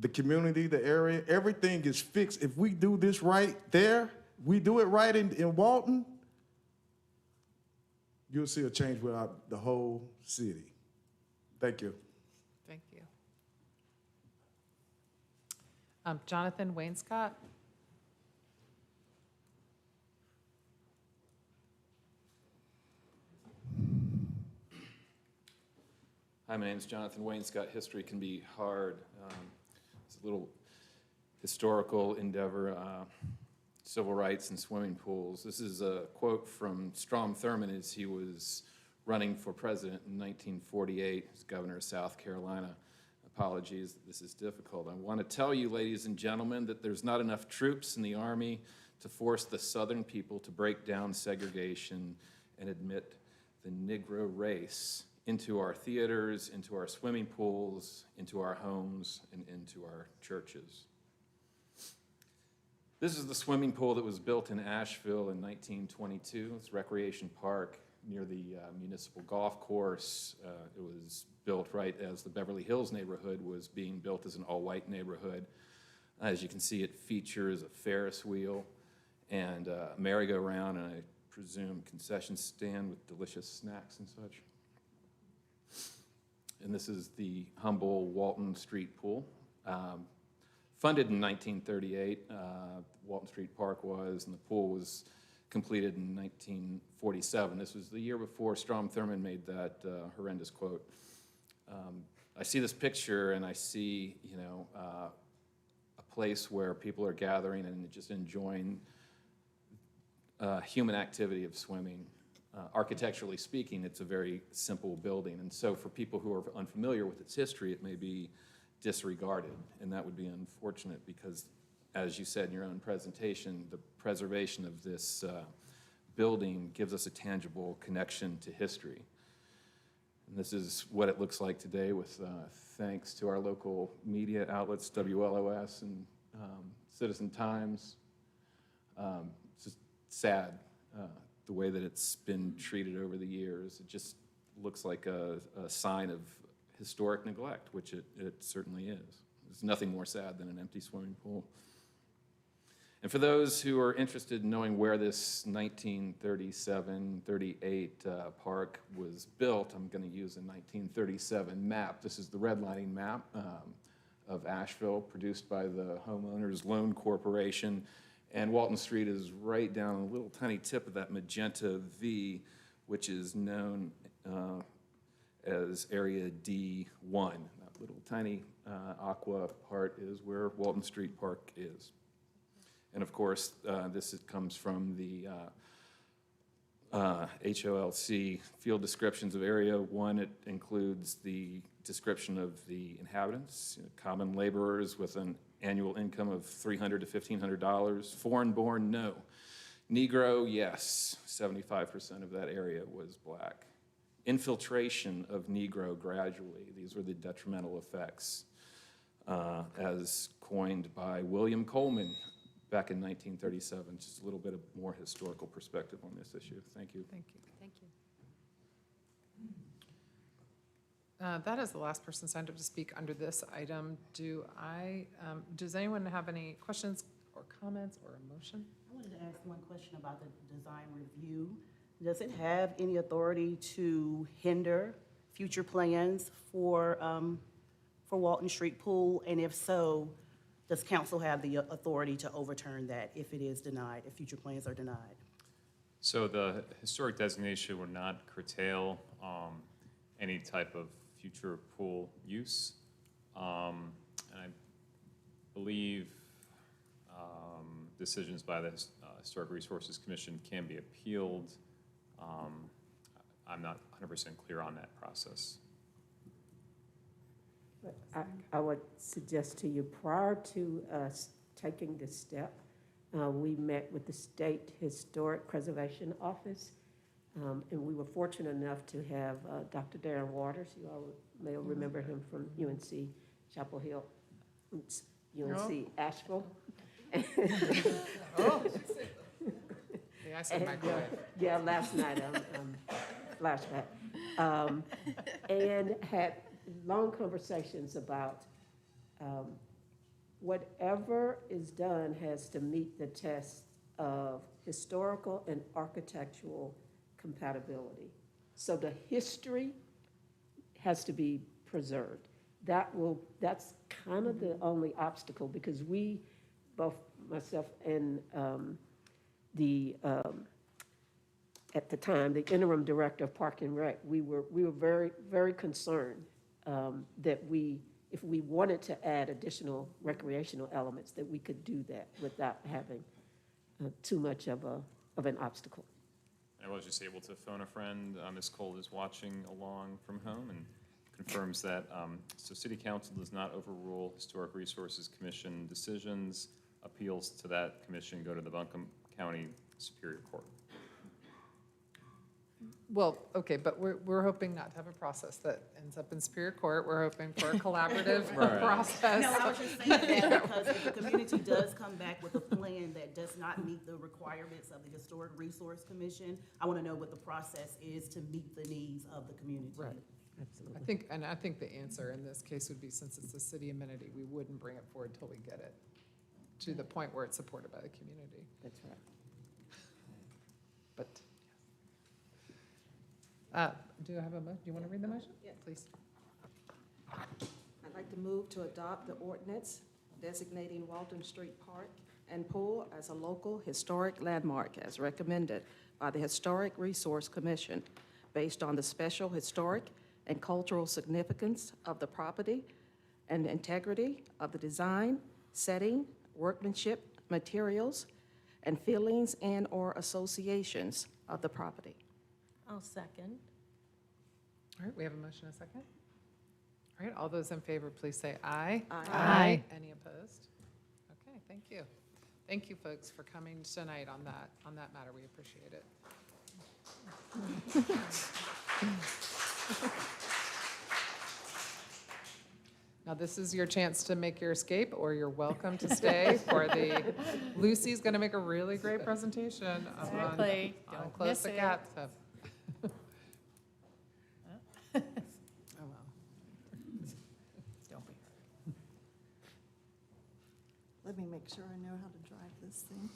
Speaker 15: the community, the area. Everything is fixed. If we do this right there, we do it right in Walton, you'll see a change without the whole city. Thank you.
Speaker 1: Thank you. Jonathan Wainscott.
Speaker 16: Hi, my name is Jonathan Wainscott. History can be hard. It's a little historical endeavor, civil rights and swimming pools. This is a quote from Strom Thurmond as he was running for president in 1948 as governor of South Carolina. Apologies that this is difficult. I want to tell you, ladies and gentlemen, that there's not enough troops in the Army to force the Southern people to break down segregation and admit the Negro race into our theaters, into our swimming pools, into our homes, and into our churches. This is the swimming pool that was built in Asheville in 1922. It's a recreation park near the municipal golf course. It was built right as the Beverly Hills neighborhood was being built as an all-white neighborhood. As you can see, it features a Ferris wheel and a merry-go-round, and I presume concession stand with delicious snacks and such. And this is the humble Walton Street pool. Funded in 1938, Walton Street Park was, and the pool was completed in 1947. This was the year before Strom Thurmond made that horrendous quote. I see this picture and I see, a place where people are gathering and just enjoying human activity of swimming. Architecturally speaking, it's a very simple building, and so for people who are unfamiliar with its history, it may be disregarded, and that would be unfortunate because, as you said in your own presentation, the preservation of this building gives us a tangible connection to history. And this is what it looks like today with thanks to our local media outlets, WLOS and Citizen Times. It's just sad the way that it's been treated over the years. It just looks like a sign of historic neglect, which it certainly is. There's nothing more sad than an empty swimming pool. And for those who are interested in knowing where this 1937-38 park was built, I'm going to use a 1937 map. This is the redlining map of Asheville, produced by the Homeowners Loan Corporation. And Walton Street is right down a little tiny tip of that magenta V, which is known as Area D1. That little tiny aqua part is where Walton Street Park is. And of course, this comes from the HOLC field descriptions of Area 1. It includes the description of the inhabitants, common laborers with an annual income of $300 to $1,500. Foreign-born, no. Negro, yes. 75% of that area was black. Infiltration of Negro gradually. These were the detrimental effects, as coined by William Coleman back in 1937. Just a little bit of more historical perspective on this issue. Thank you.
Speaker 1: Thank you.
Speaker 2: Thank you.
Speaker 1: That is the last person signed up to speak under this item. Does anyone have any questions or comments or a motion?
Speaker 12: I wanted to ask one question about the design review. Does it have any authority to hinder future plans for Walton Street Pool? And if so, does council have the authority to overturn that if it is denied, if future plans are denied?
Speaker 8: So the historic designation would not curtail any type of future pool use. And I believe decisions by the Historic Resources Commission can be appealed. I'm not 100% clear on that process.
Speaker 4: But I would suggest to you, prior to us taking this step, we met with the State Historic Preservation Office, and we were fortunate enough to have Dr. Darren Waters. You all may remember him from UNC Chapel Hill, UNC Asheville.
Speaker 1: Oh. Yeah, I said microwave.
Speaker 4: Yeah, last night, flashback. And had long conversations about whatever is done has to meet the test of historical and architectural compatibility. So the history has to be preserved. That's kind of the only obstacle, because we, both myself and at the time, the interim director of Park and Rec, we were very, very concerned that if we wanted to add additional recreational elements, that we could do that without having too much of an obstacle.
Speaker 8: I was just able to phone a friend. Ms. Cole is watching along from home and confirms that, so City Council does not overrule Historic Resources Commission decisions. Appeals to that commission go to the Buncombe County Superior Court.
Speaker 1: Well, okay, but we're hoping not to have a process that ends up in Superior Court. We're hoping for a collaborative
Speaker 8: Right.
Speaker 1: process.
Speaker 17: No, I was just saying that because if the community does come back with a plan that does not meet the requirements of the Historic Resource Commission, I want to know what the process is to meet the needs of the community.
Speaker 1: Right. I think the answer in this case would be, since it's a city amenity, we wouldn't bring it forward until we get it to the point where it's supported by the community.
Speaker 4: That's right.
Speaker 1: But, do you have a do you want to read the motion?
Speaker 9: Yeah.
Speaker 1: Please.
Speaker 9: I'd like to move to adopt the ordinance designating Walton Street Park and Pool as a local historic landmark as recommended by the Historic Resource Commission based on the special historic and cultural significance of the property and integrity of the design, setting, workmanship, materials, and feelings and/or associations of the property.
Speaker 6: I'll second.
Speaker 1: All right, we have a motion and a second. All right, all those in favor, please say aye.
Speaker 2: Aye.
Speaker 1: Any opposed? Okay, thank you. Thank you, folks, for coming tonight on that matter. We appreciate it. Now, this is your chance to make your escape, or you're welcome to stay for the, Lucy's going to make a really great presentation on
Speaker 11: Exactly.
Speaker 1: on
Speaker 11: Don't
Speaker 1: Close
Speaker 11: miss
Speaker 1: the
Speaker 11: it.
Speaker 1: Gap stuff. Oh, well.
Speaker 11: Don't be.
Speaker 18: Let me make sure I know how to drive this thing.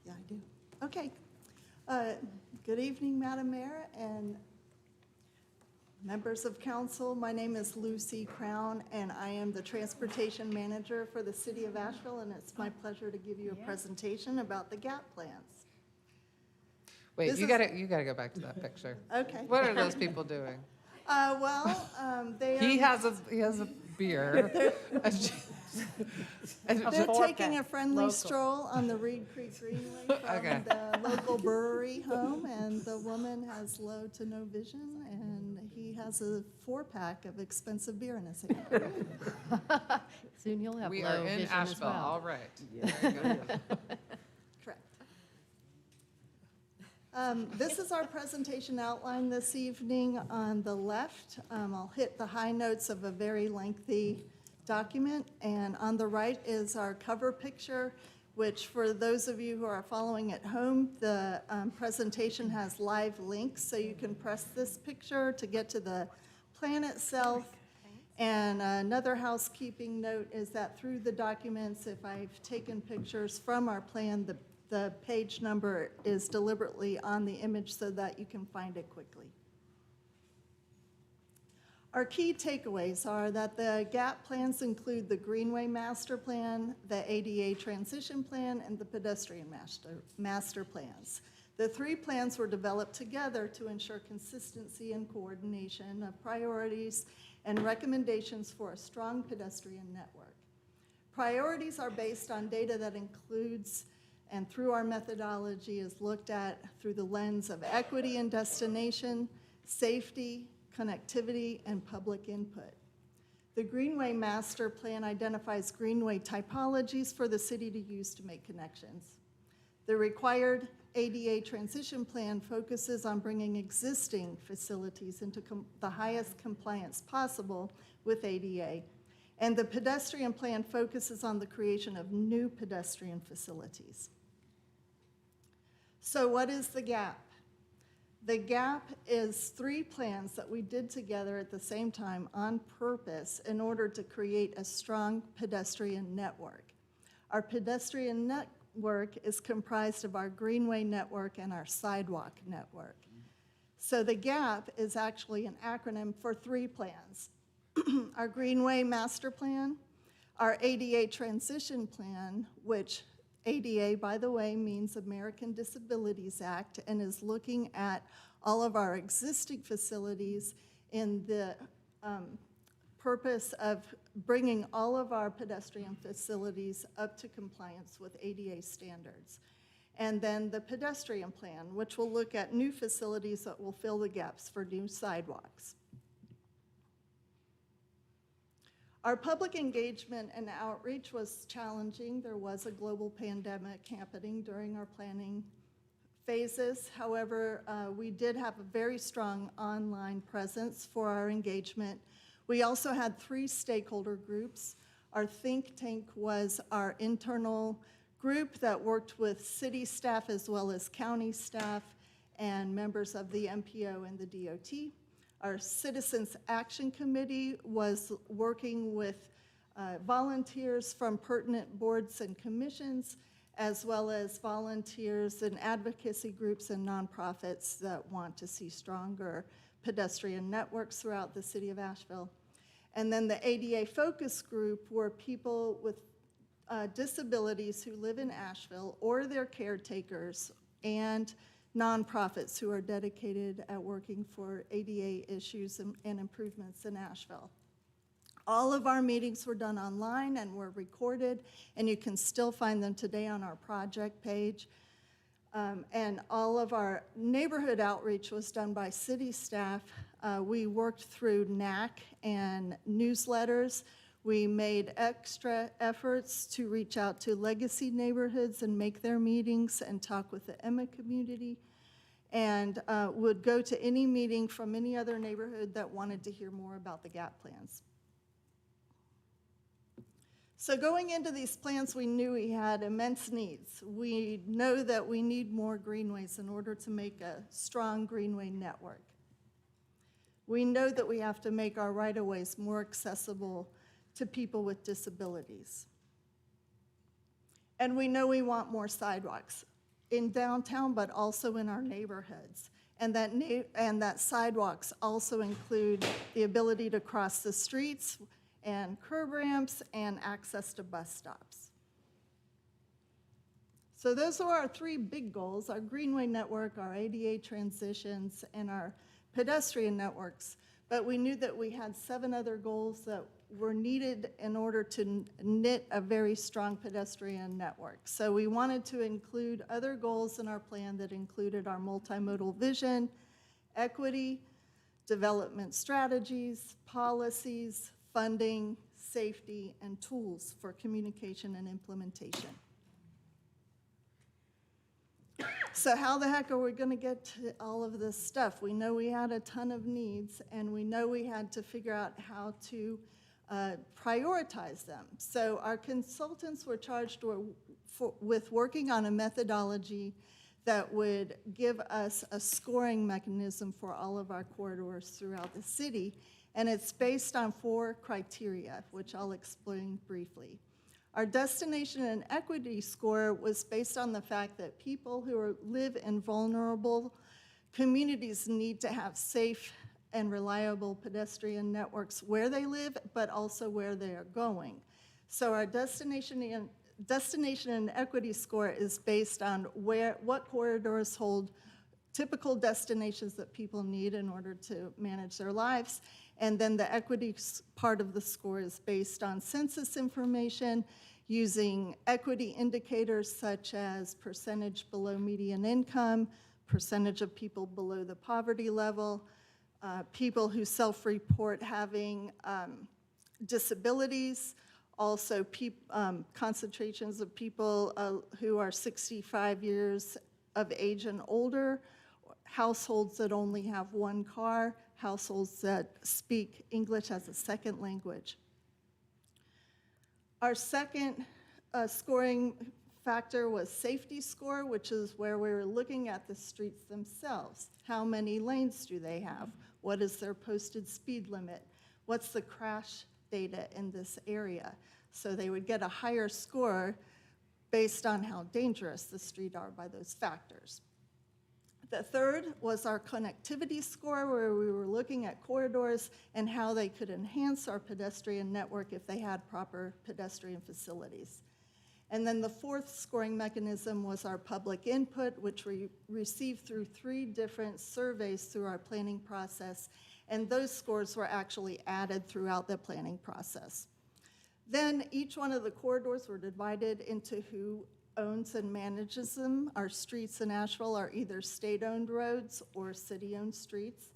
Speaker 18: Yeah, I do. Okay. Good evening, Madam Mayor and members of council. My name is Lucy Crown, and I am the Transportation Manager for the City of Asheville, and it's my pleasure to give you a presentation about the GAP plans.
Speaker 1: Wait,
Speaker 18: This
Speaker 1: you
Speaker 18: is-
Speaker 1: gotta go back to that picture.
Speaker 18: Okay.
Speaker 1: What are those people doing?
Speaker 18: They
Speaker 1: He
Speaker 18: are,
Speaker 1: has a beer.
Speaker 18: they're taking a friendly stroll on the Reed Creek Greenway
Speaker 1: Okay.
Speaker 18: from the local brewery home, and the woman has low to no vision, and he has a 4-pack of expensive beer in his hand.
Speaker 2: Soon you'll have
Speaker 1: We are
Speaker 2: low
Speaker 1: in
Speaker 2: vision as
Speaker 1: Asheville,
Speaker 2: well.
Speaker 1: all right. Very good.
Speaker 18: Correct. This is our presentation outline this evening. On the left, I'll hit the high notes of a very lengthy document, and on the right is our cover picture, which for those of you who are following at home, the presentation has live links, so you can press this picture to get to the plan itself. And another housekeeping note is that through the documents, if I've taken pictures from our plan, the page number is deliberately on the image so that you can find it quickly. Our key takeaways are that the GAP plans include the Greenway Master Plan, the ADA Transition Plan, and the Pedestrian Master Plans. The 3 plans were developed together to ensure consistency and coordination of priorities and recommendations for a strong pedestrian network. Priorities are based on data that includes, and through our methodology is looked at through the lens of equity and destination, safety, connectivity, and public input. The Greenway Master Plan identifies greenway typologies for the city to use to make connections. The required ADA Transition Plan focuses on bringing existing facilities into the highest compliance possible with ADA, and the Pedestrian Plan focuses on the creation of new pedestrian facilities. So what is the GAP? The GAP is 3 plans that we did together at the same time on purpose in order to create a strong pedestrian network. Our pedestrian network is comprised of our Greenway network and our sidewalk network. So the GAP is actually an acronym for 3 plans. Our Greenway Master Plan, our ADA Transition Plan, which ADA, by the way, means American Disabilities Act, and is looking at all of our existing facilities in the purpose of bringing all of our pedestrian facilities up to compliance with ADA standards. And then the pedestrian plan, which will look at new facilities that will fill the gaps for new sidewalks. Our public engagement and outreach was challenging. There was a global pandemic happening during our planning phases. However, we did have a very strong online presence for our engagement. We also had 3 stakeholder groups. Our think tank was our internal group that worked with city staff as well as county staff and members of the MPO and the DOT. Our Citizens Action Committee was working with volunteers from pertinent boards and commissions, as well as volunteers and advocacy groups and nonprofits that want to see stronger pedestrian networks throughout the city of Asheville. And then the ADA focus group were people with disabilities who live in Asheville or their caretakers and nonprofits who are dedicated at working for ADA issues and improvements in Asheville. All of our meetings were done online and were recorded, and you can still find them today on our project page. And all of our neighborhood outreach was done by city staff. We worked through NAC and newsletters. We made extra efforts to reach out to legacy neighborhoods and make their meetings and talk with the Emma community, and would go to any meeting from any other neighborhood that wanted to hear more about the GAP plans. So going into these plans, we knew we had immense needs. We know that we need more greenways in order to make a strong greenway network. We know that we have to make our right-of-ways more accessible to people with disabilities. And we know we want more sidewalks in downtown, but also in our neighborhoods. And that sidewalks also include the ability to cross the streets and curb ramps and access to bus stops. So those are our 3 big goals: our greenway network, our ADA transitions, and our pedestrian networks. But we knew that we had 7 other goals that were needed in order to knit a very strong pedestrian network. So we wanted to include other goals in our plan that included our multimodal vision, equity, development strategies, policies, funding, safety, and tools for communication and implementation. So how the heck are we going to get to all of this stuff? We know we had a ton of needs, and we know we had to figure out how to prioritize them. So our consultants were charged with working on a methodology that would give us a scoring mechanism for all of our corridors throughout the city. And it's based on 4 criteria, which I'll explain briefly. Our destination and equity score was based on the fact that people who live in vulnerable communities need to have safe and reliable pedestrian networks where they live, but also where they are going. So our destination and equity score is based on what corridors hold typical destinations that people need in order to manage their lives. And then the equity part of the score is based on census information using equity indicators such as percentage below median income, percentage of people below the poverty level, people who self-report having disabilities, also concentrations of people who are 65 years of age and older, households that only have 1 car, households that speak English as a second language. Our second scoring factor was safety score, which is where we were looking at the streets themselves. How many lanes do they have? What is their posted speed limit? What's the crash data in this area? So they would get a higher score based on how dangerous the streets are by those factors. The third was our connectivity score, where we were looking at corridors and how they could enhance our pedestrian network if they had proper pedestrian facilities. And then the 4th scoring mechanism was our public input, which we received through 3 different surveys through our planning process, and those scores were actually added throughout the planning process. Then each one of the corridors were divided into who owns and manages them. Our streets in Asheville are either state-owned roads or city-owned streets.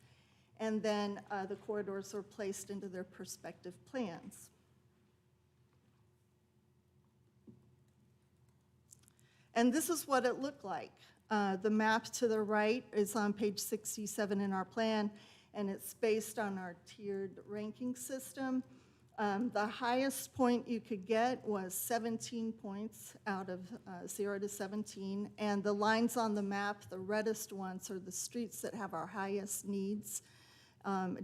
Speaker 18: And then the corridors were placed into their respective plans. And this is what it looked like. The map to the right is on page 67 in our plan, and it's based on our tiered ranking system. The highest point you could get was 17 points out of 0 to 17, and the lines on the map, the reddest ones, are the streets that have our highest needs.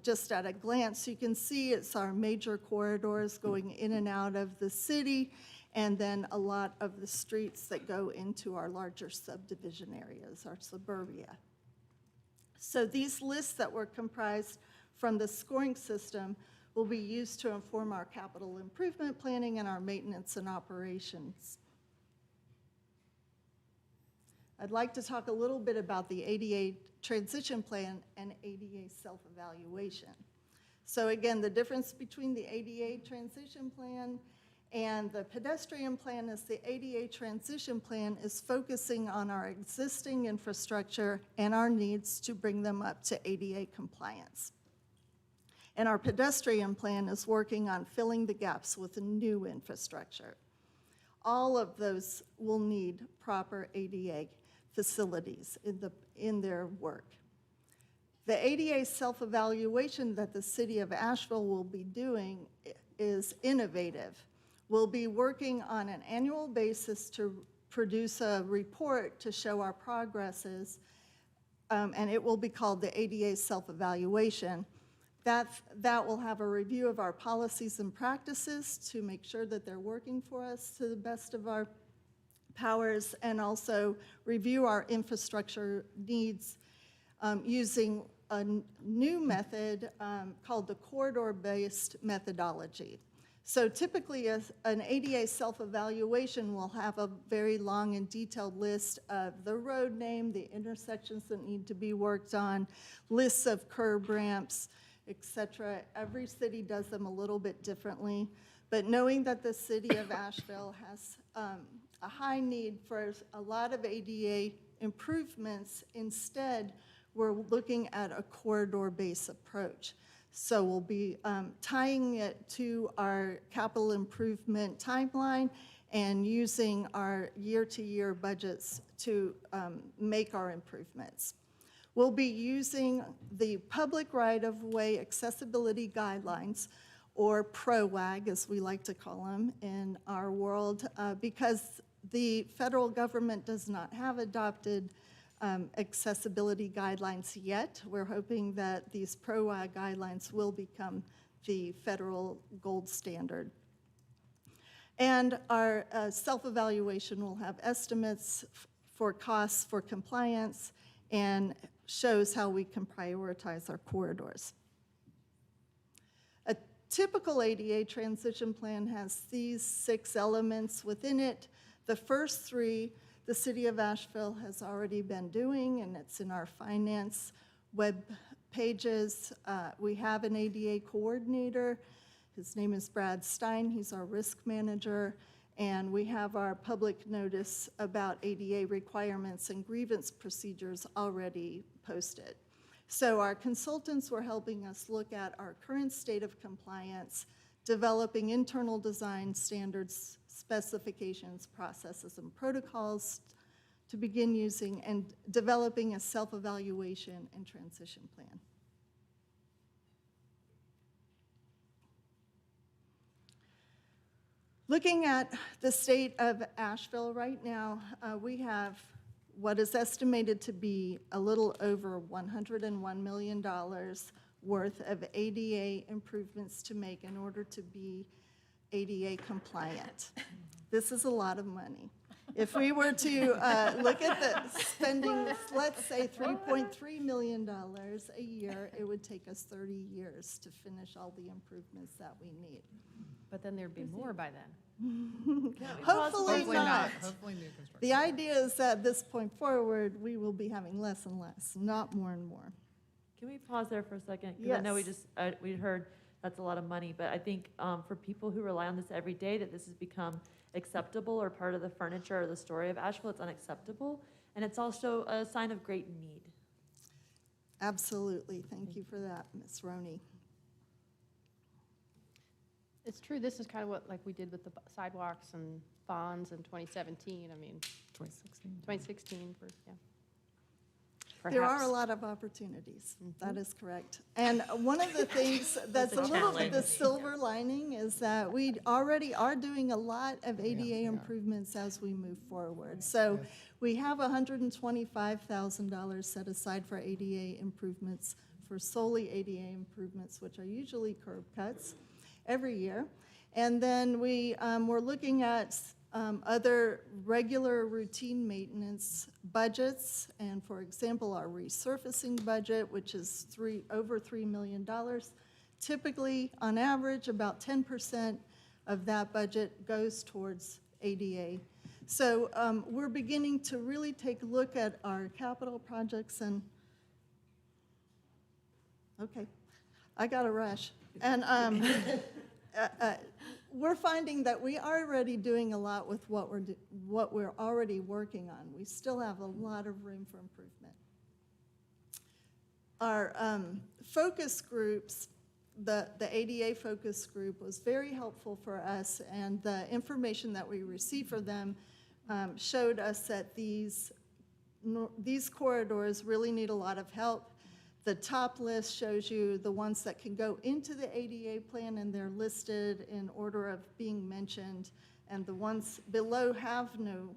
Speaker 18: Just at a glance, you can see it's our major corridors going in and out of the city, and then a lot of the streets that go into our larger subdivision areas, our suburbia. So these lists that were comprised from the scoring system will be used to inform our capital improvement planning and our maintenance and operations. I'd like to talk a little bit about the ADA transition plan and ADA self-evaluation. So again, the difference between the ADA transition plan and the pedestrian plan is the ADA transition plan is focusing on our existing infrastructure and our needs to bring them up to ADA compliance. And our pedestrian plan is working on filling the gaps with new infrastructure. All of those will need proper ADA facilities in their work. The ADA self-evaluation that the city of Asheville will be doing is innovative. We'll be working on an annual basis to produce a report to show our progresses, and it will be called the ADA self-evaluation. That will have a review of our policies and practices to make sure that they're working for us to the best of our powers, and also review our infrastructure needs using a new method called the corridor-based methodology. So typically, an ADA self-evaluation will have a very long and detailed list of the road name, the intersections that need to be worked on, lists of curb ramps, etc. Every city does them a little bit differently, but knowing that the city of Asheville has a high need for a lot of ADA improvements, instead, we're looking at a corridor-based approach. So we'll be tying it to our capital improvement timeline and using our year-to-year budgets to make our improvements. We'll be using the public right-of-way accessibility guidelines, or PROWAG, as we like to call them in our world, because the federal government does not have adopted accessibility guidelines yet. We're hoping that these PROWAG guidelines will become the federal gold standard. And our self-evaluation will have estimates for costs for compliance and shows how we can prioritize our corridors. A typical ADA transition plan has these 6 elements within it. The first 3, the City of Asheville has already been doing, and it's in our finance web pages. We have an ADA coordinator. His name is Brad Stein. He's our risk manager. And we have our public notice about ADA requirements and grievance procedures already posted. So our consultants were helping us look at our current state of compliance, developing internal design standards, specifications, processes, and protocols to begin using, and developing a self-evaluation and transition plan. Looking at the state of Asheville right now, we have what is estimated to be a little over $101 million worth of ADA improvements to make in order to be ADA compliant. This is a lot of money. If we were to look at the spending, let's say $3.3 million a year, it would take us 30 years to finish all the improvements that we need.
Speaker 2: But then there'd be more by then.
Speaker 18: Hopefully not.
Speaker 1: Hopefully new construction.
Speaker 18: The idea is that at this point forward, we will be having less and less, not more and more.
Speaker 6: Can we pause there for a second? Because I know
Speaker 18: Yes.
Speaker 6: we heard that's a lot of money, but I think for people who rely on this every day, that this has become acceptable or part of the furniture or the story of Asheville, it's unacceptable. And it's also a sign of great need.
Speaker 18: Absolutely. Thank you for that, Ms. Roney.
Speaker 2: It's true, this is kind of what, like we did with the sidewalks and bonds in 2017, I mean.
Speaker 1: 2016.
Speaker 2: 2016, yeah.
Speaker 18: There are a
Speaker 2: perhaps.
Speaker 18: lot of opportunities. That is correct. And one of the things that's a little bit the silver lining is that we already are doing a lot of ADA improvements as we move forward. So we have $125,000 set aside for ADA improvements, for solely ADA improvements, which are usually curb cuts every year. And then we're looking at other regular routine maintenance budgets, and for example, our resurfacing budget, which is over $3 million. Typically, on average, about 10% of that budget goes towards ADA. So we're beginning to really take a look at our capital projects and, okay, I got to rush. And we're finding that we are already doing a lot with what we're already working on. We still have a lot of room for improvement. Our focus groups, the ADA focus group was very helpful for us, and the information that we received for them showed us that these corridors really need a lot of help. The top list shows you the ones that can go into the ADA plan, and they're listed in order of being mentioned. And the ones below have no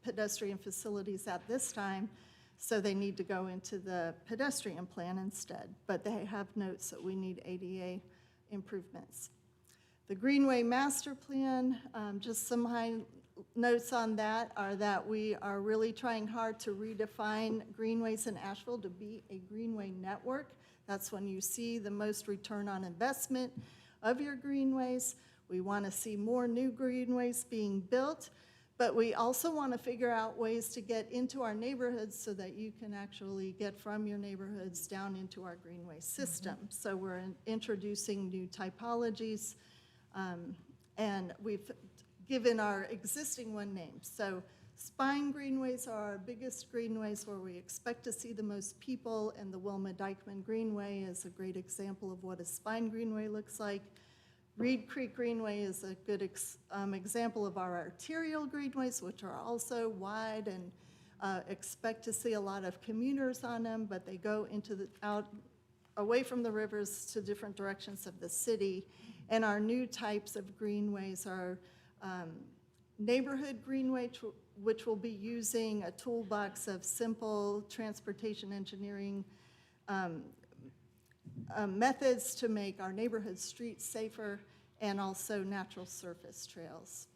Speaker 18: pedestrian facilities at this time, so they need to go into the pedestrian plan instead. But they have notes that we need ADA improvements. The Greenway Master Plan, just some high notes on that are that we are really trying hard to redefine greenways in Asheville to be a greenway network. That's when you see the most return on investment of your greenways. We want to see more new greenways being built, but we also want to figure out ways to get into our neighborhoods so that you can actually get from your neighborhoods down into our greenway system. So we're introducing new typologies, and we've given our existing one name. So spine greenways are our biggest greenways where we expect to see the most people, and the Wilma Dykeman Greenway is a great example of what a spine greenway looks like. Reed Creek Greenway is a good example of our arterial greenways, which are also wide and expect to see a lot of commuters on them, but they go into away from the rivers to different directions of the city. And our new types of greenways are neighborhood greenway, which will be using a toolbox of simple transportation engineering methods to make our neighborhood streets safer, and also natural surface trails.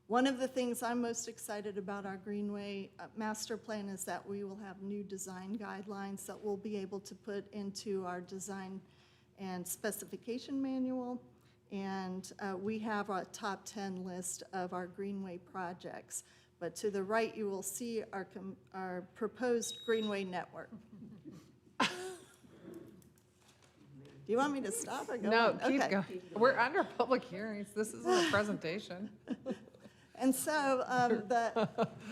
Speaker 18: One of the things I'm most excited about our Greenway Master Plan is that we will have new design guidelines that we'll be able to put into our design and specification manual. And we have a top 10 list of our Greenway projects. But to the right, you will see our proposed Greenway network. Do you want me to stop or go
Speaker 1: No,
Speaker 18: on?
Speaker 1: keep
Speaker 18: Okay.
Speaker 1: going. We're under public hearings. This isn't a presentation.
Speaker 18: And so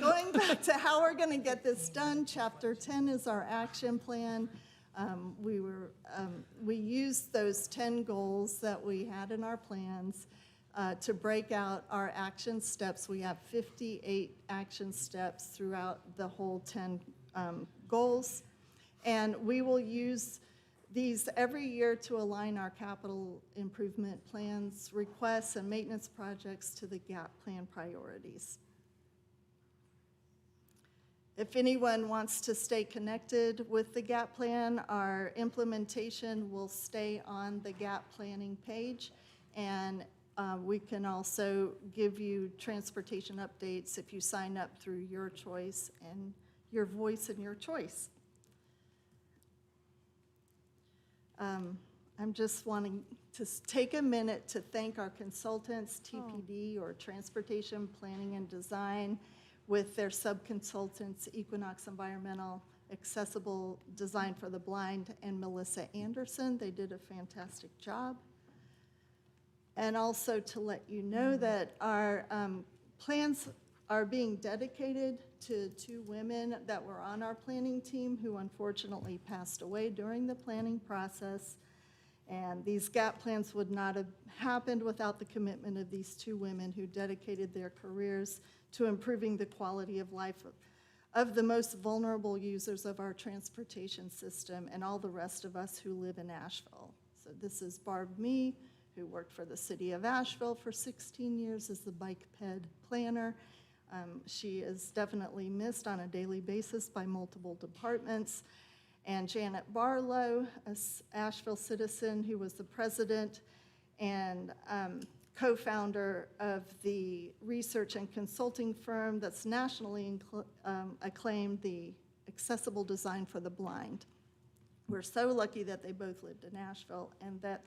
Speaker 18: going back to how we're going to get this done, Chapter 10 is our action plan. We used those 10 goals that we had in our plans to break out our action steps. We have 58 action steps throughout the whole 10 goals. And we will use these every year to align our capital improvement plans, requests, and maintenance projects to the GAP plan priorities. If anyone wants to stay connected with the GAP plan, our implementation will stay on the GAP planning page, and we can also give you transportation updates if you sign up through Your Choice and Your Voice and Your Choice. I'm just wanting to take a minute to thank our consultants, TPD, or Transportation Planning and Design, with their sub-consultants, Equinox Environmental, Accessible Design for the Blind, and Melissa Anderson. They did a fantastic job. And also to let you know that our plans are being dedicated to 2 women that were on our planning team who unfortunately passed away during the planning process. And these GAP plans would not have happened without the commitment of these 2 women who dedicated their careers to improving the quality of life of the most vulnerable users of our transportation system and all the rest of us who live in Asheville. So this is Barb Mee, who worked for the city of Asheville for 16 years as the bike ped planner. She is definitely missed on a daily basis by multiple departments. And Janet Barlow, an Asheville citizen who was the president and co-founder of the research and consulting firm that's nationally acclaimed, the Accessible Design for the Blind. We're so lucky that they both lived in Asheville and that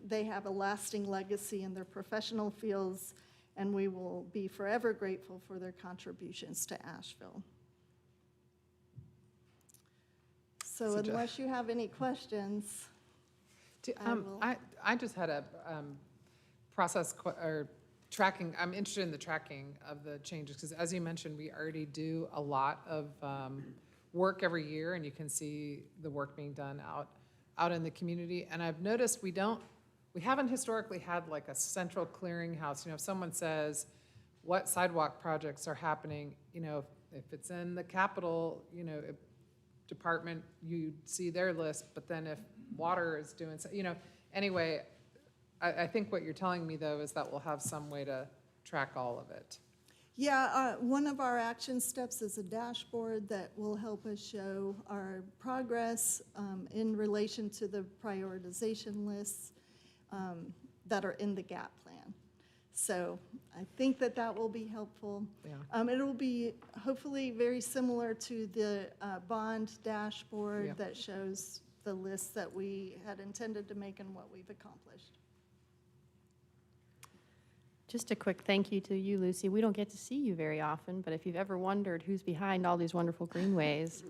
Speaker 18: they have a lasting legacy in their professional fields, and we will be forever grateful for their contributions to Asheville. So unless you have any questions,
Speaker 1: I just had a process or tracking. I'm interested in the tracking of the changes because, as you mentioned, we already do a lot of work every year, and you can see the work being done out in the community. And I've noticed we haven't historically had like a central clearinghouse. You know, if someone says what sidewalk projects are happening, you know, if it's in the Capitol, you know, department, you see their list, but then if water is doing, you know, anyway, I think what you're telling me though is that we'll have some way to track all of it.
Speaker 18: yeah, one of our action steps is a dashboard that will help us show our progress in relation to the prioritization lists that are in the GAP plan. So I think that that will be helpful.
Speaker 1: Yeah.
Speaker 18: It will be hopefully very similar to the bond dashboard that shows the lists that we had intended to make and what we've accomplished.
Speaker 2: Just a quick thank you to you, Lucy. We don't get to see you very often, but if you've ever wondered who's behind all these wonderful greenways.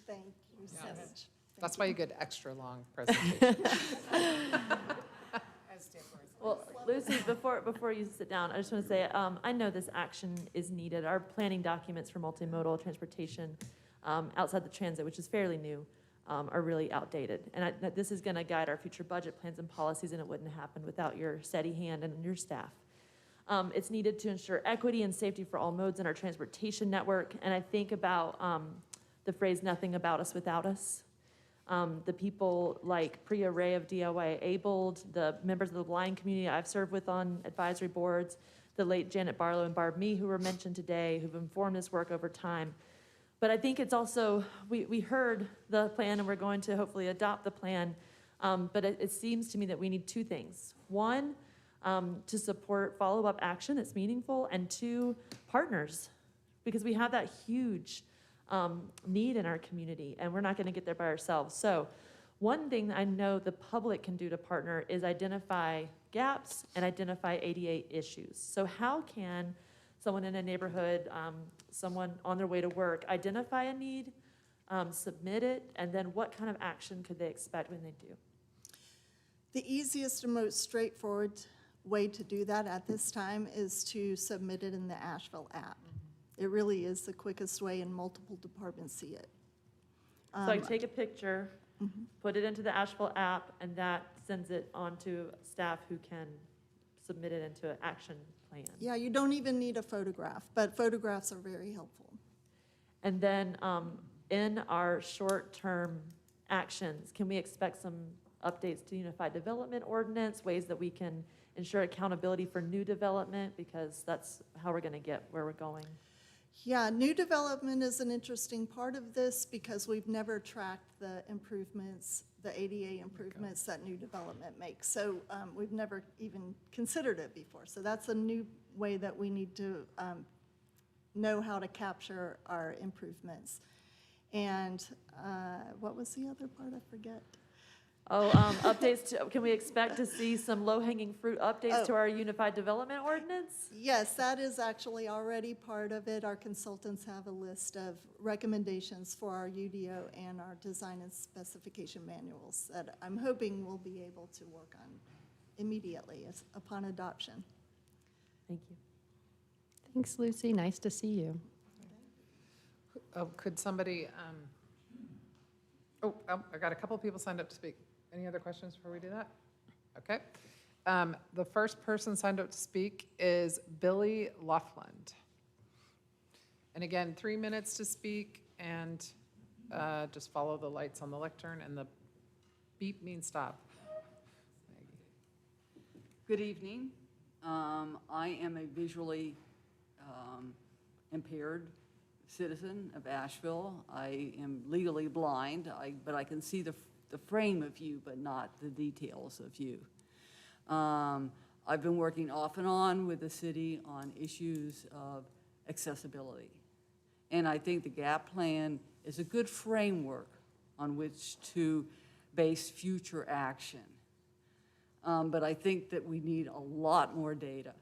Speaker 18: Thank you so much.
Speaker 1: That's why you get extra long presentations.
Speaker 6: Well, Lucy, before you sit down, I just want to say, I know this action is needed. Our planning documents for multimodal transportation outside the transit, which is fairly new, are really outdated. And this is going to guide our future budget plans and policies, and it wouldn't happen without your steady hand and your staff. It's needed to ensure equity and safety for all modes in our transportation network. And I think about the phrase, nothing about us without us. The people like Priya Ray of DIY Abled, the members of the blind community I've served with on advisory boards, the late Janet Barlow and Barb Mee, who were mentioned today, who've informed this work over time. But I think it's also, we heard the plan and we're going to hopefully adopt the plan, but it seems to me that we need two things. One, to support follow-up action that's meaningful, and two, partners, because we have that huge need in our community, and we're not going to get there by ourselves. So one thing I know the public can do to partner is identify gaps and identify ADA issues. So how can someone in a neighborhood, someone on their way to work, identify a need, submit it, and then what kind of action could they expect when they do?
Speaker 18: The easiest and most straightforward way to do that at this time is to submit it in the Asheville app. It really is the quickest way, and multiple departments see it.
Speaker 6: So I take a picture, put it into the Asheville app, and that sends it on to staff who can submit it into an action plan.
Speaker 18: Yeah, you don't even need a photograph, but photographs are very helpful.
Speaker 6: And then in our short-term actions, can we expect some updates to Unified Development Ordinance, ways that we can ensure accountability for new development, because that's how we're going to get where we're going?
Speaker 18: Yeah, new development is an interesting part of this because we've never tracked the improvements, the ADA improvements that new development makes. So we've never even considered it before. So that's a new way that we need to know how to capture our improvements. And what was the other part? I forget.
Speaker 6: Oh, updates to, can we expect to see some low-hanging fruit updates to our Unified Development Ordinance?
Speaker 18: Yes, that is actually already part of it. Our consultants have a list of recommendations for our UDO and our design and specification manuals that I'm hoping we'll be able to work on immediately upon adoption.
Speaker 6: Thank you.
Speaker 2: Thanks, Lucy. Nice to see you.
Speaker 1: Oh, could somebody, I got a couple of people signed up to speak. Any other questions before we do that? Okay. The first person signed up to speak is Billy Laughlin. And again, 3 minutes to speak, and just follow the lights on the lectern, and the beep means stop.
Speaker 19: Good evening. I am a visually impaired citizen of Asheville. I am legally blind, but I can see the frame of you, but not the details of you. I've been working off and on with the city on issues of accessibility. And I think the GAP plan is a good framework on which to base future action. But I think that we need a lot more data.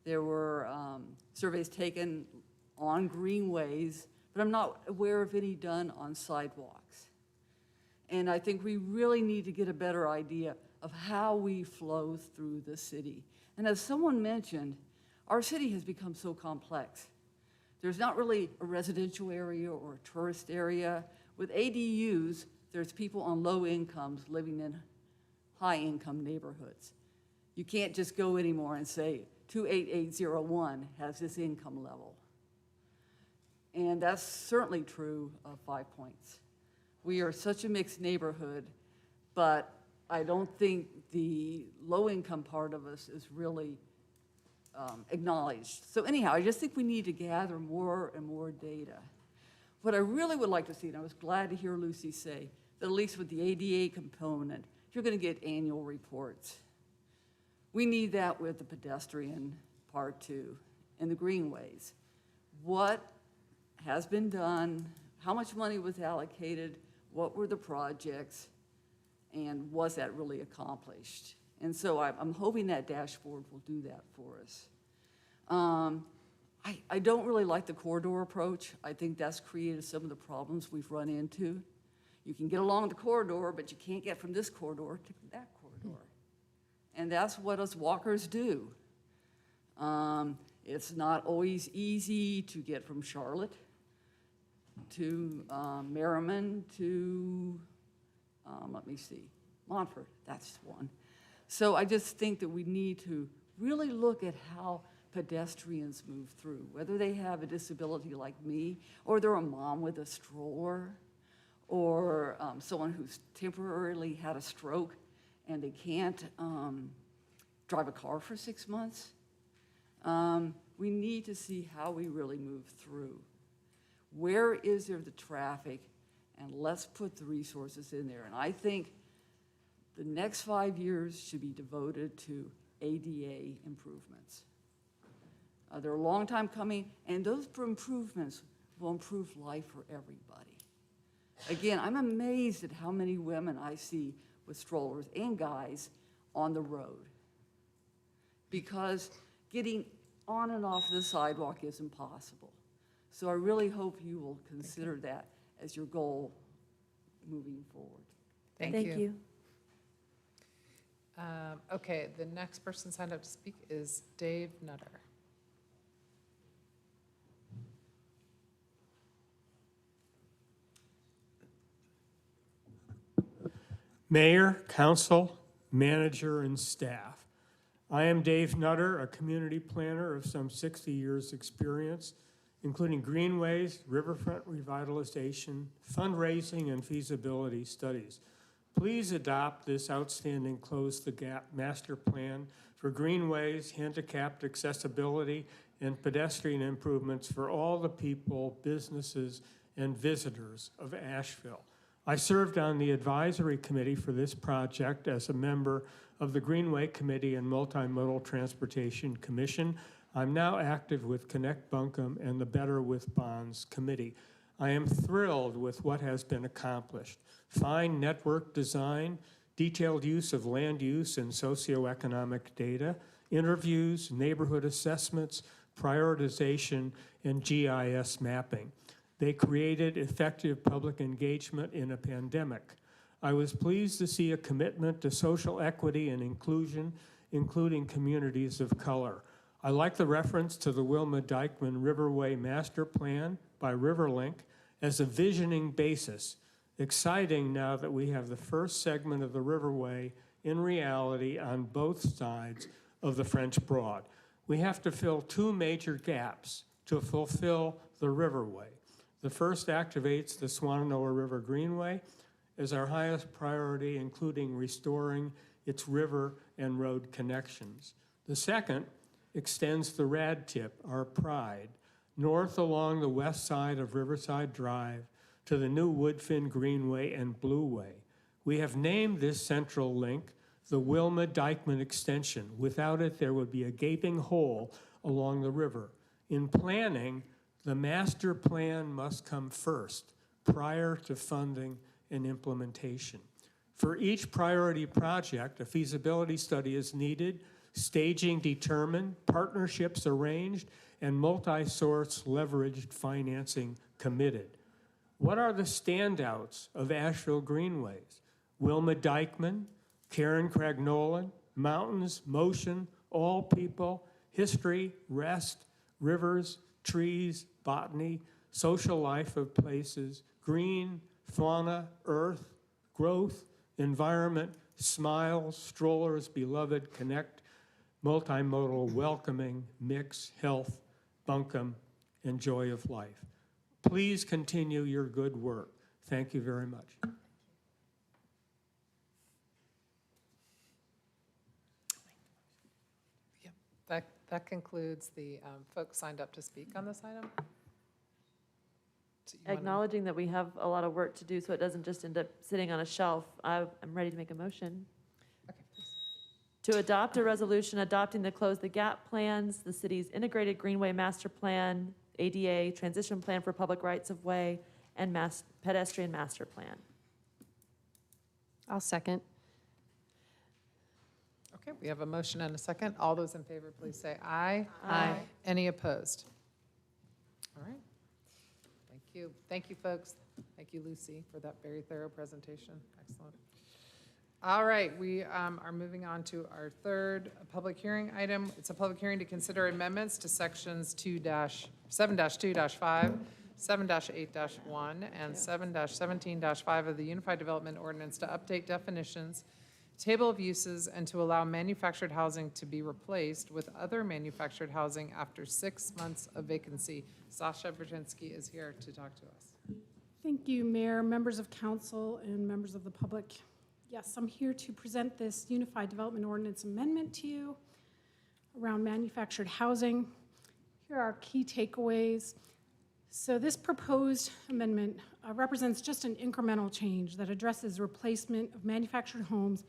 Speaker 19: There were surveys taken on greenways, but I'm not aware of any done on sidewalks. And I think we really need to get a better idea of how we flow through the city. And as someone mentioned, our city has become so complex. There's not really a residential area or a tourist area. With ADUs, there's people on low incomes living in high-income neighborhoods. You can't just go anymore and say 28801 has this income level. And that's certainly true of 5 Points. We are such a mixed neighborhood, but I don't think the low-income part of us is really acknowledged. So anyhow, I just think we need to gather more and more data. What I really would like to see, and I was glad to hear Lucy say, that at least with the ADA component, you're going to get annual reports. We need that with the pedestrian part too, and the greenways. What has been done, how much money was allocated, what were the projects, and was that really accomplished? And so I'm hoping that dashboard will do that for us. I don't really like the corridor approach. I think that's created some of the problems we've run into. You can get along the corridor, but you can't get from this corridor to that corridor. And that's what us walkers do. It's not always easy to get from Charlotte to Merriman to, let me see, Montfort, that's one. So I just think that we need to really look at how pedestrians move through, whether they have a disability like me, or they're a mom with a stroller, or someone who's temporarily had a stroke and they can't drive a car for 6 months. We need to see how we really move through. Where is there the traffic? And let's put the resources in there. And I think the next 5 years should be devoted to ADA improvements. They're a long time coming, and those improvements will improve life for everybody. Again, I'm amazed at how many women I see with strollers and guys on the road, because getting on and off the sidewalk is impossible. So I really hope you will consider that as your goal moving forward.
Speaker 1: Thank you. Okay, the next person signed up to speak is Dave Nutter.
Speaker 10: Mayor, council, manager, and staff. I am Dave Nutter, a community planner of some 60 years' experience, including greenways, riverfront revitalization, fundraising, and feasibility studies. Please adopt this outstanding Close the Gap master plan for greenways, handicapped accessibility, and pedestrian improvements for all the people, businesses, and visitors of Asheville. I served on the advisory committee for this project as a member of the Greenway Committee and Multimodal Transportation Commission. I'm now active with Connect Buncombe and the Better with Bonds Committee. I am thrilled with what has been accomplished. Fine network design, detailed use of land use and socioeconomic data, interviews, neighborhood assessments, prioritization, and GIS mapping. They created effective public engagement in a pandemic. I was pleased to see a commitment to social equity and inclusion, including communities of color. I like the reference to the Wilma Dykeman Riverway Master Plan by Riverlink as a visioning basis. Exciting now that we have the first segment of the Riverway in reality on both sides of the French Broad. We have to fill two major gaps to fulfill the Riverway. The first activates the Swannanoa River Greenway as our highest priority, including restoring its river and road connections. The second extends the rad tip, our pride, north along the west side of Riverside Drive to the new Woodfin Greenway and Blueway. We have named this central link the Wilma Dykeman Extension. Without it, there would be a gaping hole along the river. In planning, the master plan must come first, prior to funding and implementation. For each priority project, a feasibility study is needed, staging determined, partnerships arranged, and multi-source leveraged financing committed. What are the standouts of Asheville Greenways? Wilma Dykeman, Karen Craig Nolan, mountains, motion, all people, history, rest, rivers, trees, botany, social life of places, green, fauna, earth, growth, environment, smiles, strollers, beloved, connect, multimodal, welcoming, mix, health, bunkum, and joy of life. Please continue your good work. Thank you very much.
Speaker 1: That concludes the folks signed up to speak on this item. So
Speaker 6: Acknowledging that we have a lot of work to do, so it doesn't just end up sitting on a shelf, I'm ready to make a motion.
Speaker 1: Okay, please.
Speaker 6: To adopt a resolution adopting the Close the Gap plans, the city's integrated Greenway Master Plan, ADA Transition Plan for Public Rights of Way, and Pedestrian Master Plan.
Speaker 2: I'll second.
Speaker 1: Okay, we have a motion and a second. All those in favor, please say aye.
Speaker 6: Aye.
Speaker 1: Any opposed? All right. Thank you. Thank you, folks. Thank you, Lucy, for that very thorough presentation. Excellent. All right, we are moving on to our third public hearing item. It's a public hearing to consider amendments to sections 7-2-5, 7-8-1, and 7-17-5 of the Unified Development Ordinance to update definitions, table of uses, and to allow manufactured housing to be replaced with other manufactured housing after 6 months of vacancy. Sasha Brzezinski is here to talk to us.
Speaker 20: Thank you, Mayor, members of council, and members of the public. Yes, I'm here to present this Unified Development Ordinance amendment to you around manufactured housing. Here are our key takeaways. So this proposed amendment represents just an incremental change that addresses replacement of manufactured homes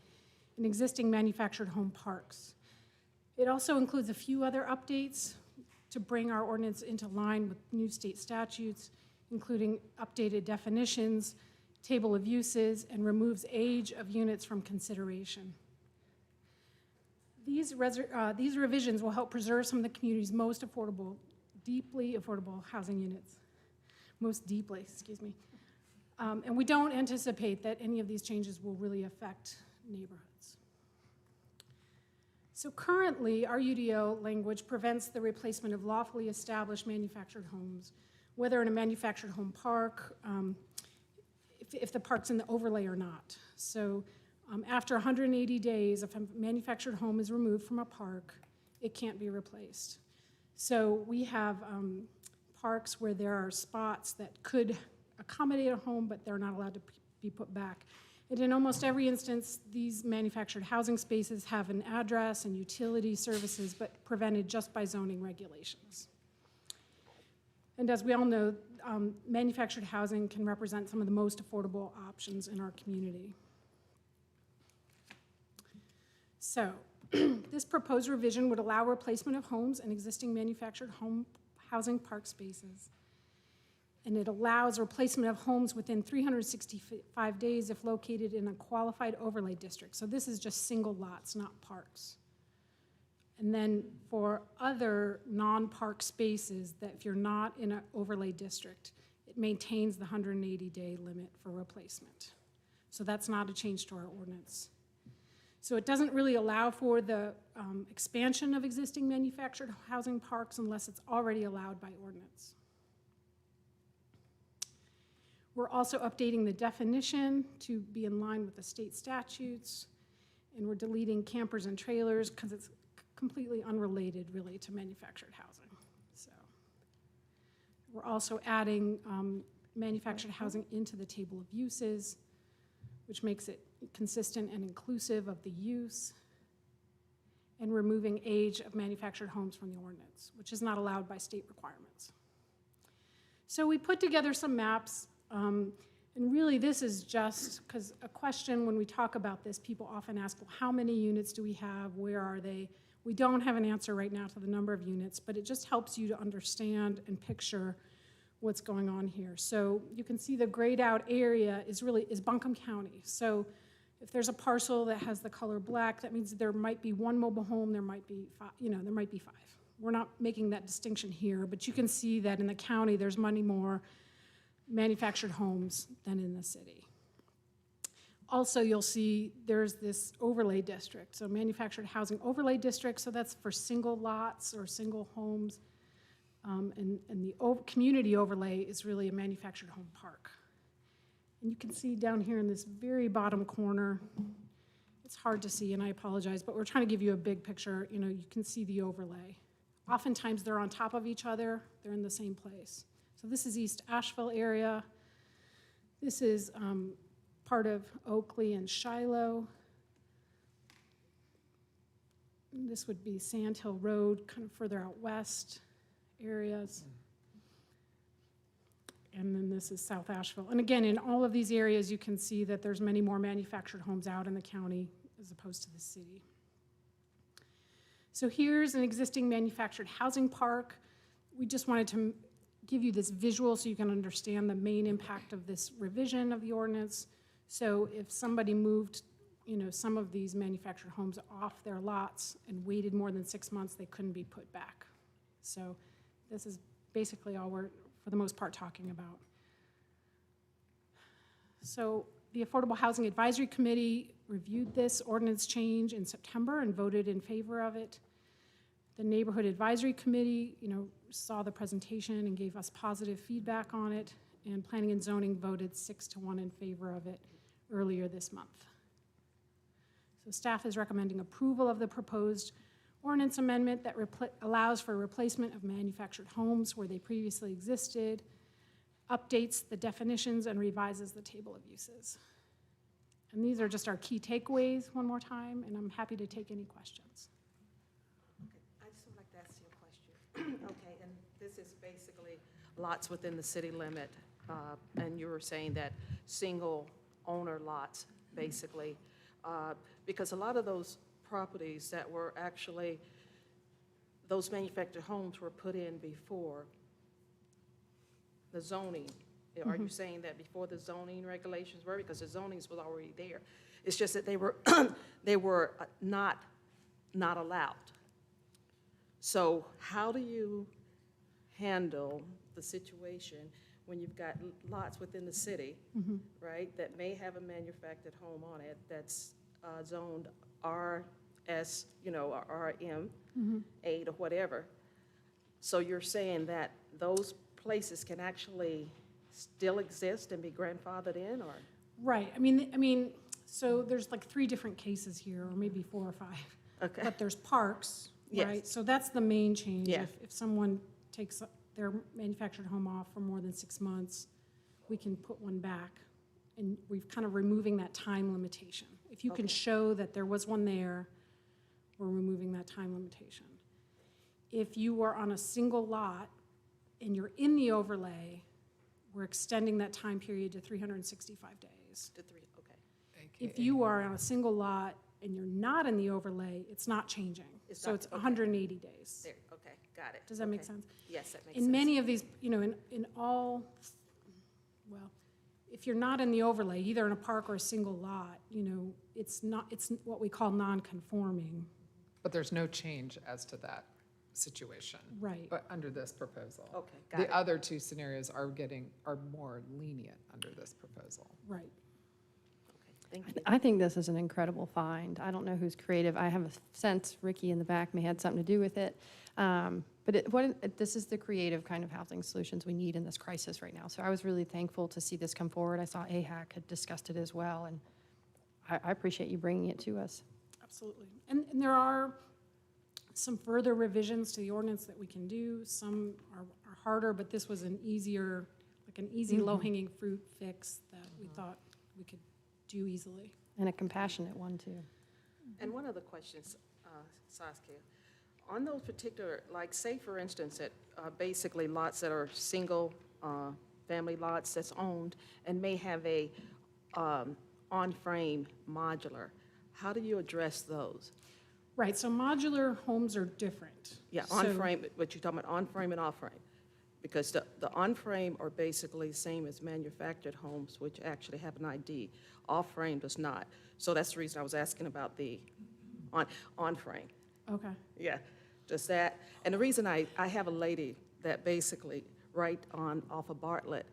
Speaker 20: in existing manufactured home parks. It also includes a few other updates to bring our ordinance into line with new state statutes, including updated definitions, table of uses, and removes age of units from consideration. These revisions will help preserve some of the community's most affordable, deeply affordable housing units. Most deeply, excuse me. And we don't anticipate that any of these changes will really affect neighborhoods. So currently, our UDO language prevents the replacement of lawfully established manufactured homes, whether in a manufactured home park, if the park's in the overlay or not. So after 180 days, if a manufactured home is removed from a park, it can't be replaced. So we have parks where there are spots that could accommodate a home, but they're not allowed to be put back. And in almost every instance, these manufactured housing spaces have an address and utility services, but prevented just by zoning regulations. And as we all know, manufactured housing can represent some of the most affordable options in our community. So this proposed revision would allow replacement of homes in existing manufactured home housing park spaces. And it allows replacement of homes within 365 days if located in a qualified overlay district. So this is just single lots, not parks. And then for other non-park spaces, that if you're not in an overlay district, it maintains the 180-day limit for replacement. So that's not a change to our ordinance. So it doesn't really allow for the expansion of existing manufactured housing parks unless it's already allowed by ordinance. We're also updating the definition to be in line with the state statutes, and we're deleting campers and trailers because it's completely unrelated really to manufactured housing. So We're also adding manufactured housing into the table of uses, which makes it consistent and inclusive of the use, and removing age of manufactured homes from the ordinance, which is not allowed by state requirements. So we put together some maps, and really this is just because a question when we talk about this, people often ask, well, how many units do we have? Where are they? We don't have an answer right now to the number of units, but it just helps you to understand and picture what's going on here. So you can see the grayed out area is Buncombe County. So if there's a parcel that has the color black, that means there might be one mobile home, there might be five, there might be 5. We're not making that distinction here, but you can see that in the county, there's many more manufactured homes than in the city. Also, you'll see there's this overlay district, so manufactured housing overlay district, so that's for single lots or single homes. And the community overlay is really a manufactured home park. And you can see down here in this very bottom corner, it's hard to see, and I apologize, but we're trying to give you a big picture. You can see the overlay. Oftentimes, they're on top of each other. They're in the same place. So this is East Asheville area. This is part of Oakley and Shiloh. And this would be Sand Hill Road, kind of further out west areas. And then this is South Asheville. And again, in all of these areas, you can see that there's many more manufactured homes out in the county as opposed to the city. So here's an existing manufactured housing park. We just wanted to give you this visual so you can understand the main impact of this revision of the ordinance. So if somebody moved, some of these manufactured homes off their lots and waited more than 6 months, they couldn't be put back. So this is basically all we're, for the most part, talking about. So the Affordable Housing Advisory Committee reviewed this ordinance change in September and voted in favor of it. The Neighborhood Advisory Committee, saw the presentation and gave us positive feedback on it, and Planning and Zoning voted 6-1 in favor of it earlier this month. So staff is recommending approval of the proposed ordinance amendment that allows for replacement of manufactured homes where they previously existed, updates the definitions, and revises the table of uses. And these are just our key takeaways one more time, and I'm happy to take any questions.
Speaker 9: I just would like to ask you a question. Okay, and this is basically lots within the city limit, and you were saying that single owner lots, basically, because a lot of those properties that were actually, those manufactured homes were put in before the zoning. Are you saying that before the zoning regulations were? Because the zonings was already there. It's just that they were they were not allowed. So how do you handle the situation when you've got lots within the city, right, that may have a manufactured home on it that's zoned RS, or RM, 8 or whatever. So you're saying that those places can actually still exist and be grandfathered in, or?
Speaker 20: Right. I mean, so there's like 3 different cases here, or maybe 4 or 5.
Speaker 9: Okay.
Speaker 20: But there's parks, right?
Speaker 9: Yes.
Speaker 20: So that's the main change.
Speaker 9: Yeah.
Speaker 20: If someone takes their manufactured home off for more than 6 months, we can put one back, and we've kind of removing that time limitation. If you can show that there was one there, we're removing that time limitation. If you are on a single lot and you're in the overlay, we're extending that time period to 365 days.
Speaker 9: To 3, okay.
Speaker 20: If you are on a single lot and you're not in the overlay, it's not changing. So it's 180 days.
Speaker 9: There, okay, got it.
Speaker 20: Does that make sense?
Speaker 9: Yes, that makes sense.
Speaker 20: In many of these, in all, well, if you're not in the overlay, either in a park or a single lot, it's what we call non-conforming.
Speaker 1: But there's no change as to that situation.
Speaker 20: Right.
Speaker 1: But under this proposal.
Speaker 9: Okay, got it.
Speaker 1: The other 2 scenarios are more lenient under this proposal.
Speaker 20: Right.
Speaker 9: Thank you.
Speaker 2: I think this is an incredible find. I don't know who's creative. I have a sense Ricky in the back may have something to do with it. But this is the creative kind of housing solutions we need in this crisis right now. So I was really thankful to see this come forward. I saw AHAC had discussed it as well, and I appreciate you bringing it to us.
Speaker 20: Absolutely. And there are some further revisions to the ordinance that we can do. Some are harder, but this was an easier, like an easy low-hanging fruit fix that we thought we could do easily.
Speaker 2: And a compassionate one, too.
Speaker 9: And one other question, Saskia. On those particular, like, say, for instance, at basically lots that are single family lots that's owned and may have a on-frame modular, how do you address those?
Speaker 20: Right, so modular homes are different.
Speaker 9: Yeah,
Speaker 20: So-
Speaker 9: on-frame, but you're talking about on-frame and off-frame. Because the on-frame are basically same as manufactured homes, which actually have an ID. Off-frame does not. So that's the reason I was asking about the on-frame.
Speaker 20: Okay.
Speaker 9: Yeah, just that. And the reason I have a lady that basically right off of Bartlett,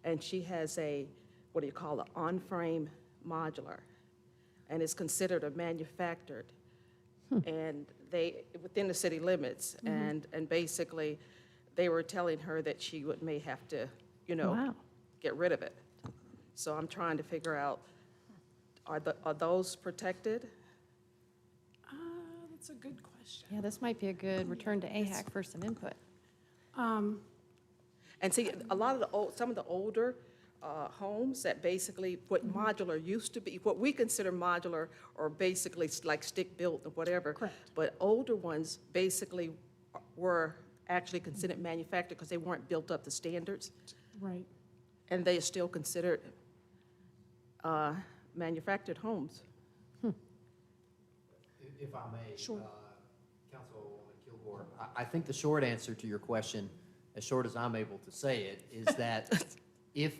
Speaker 9: and she has a, what do you call it, on-frame modular, and it's considered a manufactured, and they, within the city limits, and basically, they were telling her that she may have to, get rid of it. So I'm trying to figure out, are those protected?
Speaker 20: That's a good question.
Speaker 2: Yeah, this might be a good return to AHAC for some input.
Speaker 9: And see, a lot of some of the older homes that basically, what modular used to be, what we consider modular, or basically like stick-built or whatever.
Speaker 20: Correct.
Speaker 9: But older ones basically were actually considered manufactured because they weren't built up to standards,
Speaker 20: Right.
Speaker 9: and they are still considered manufactured homes.
Speaker 21: If I may,
Speaker 20: Sure.
Speaker 21: Councilwoman Kilgore, I think the short answer to your question, as short as I'm able to say it, is that if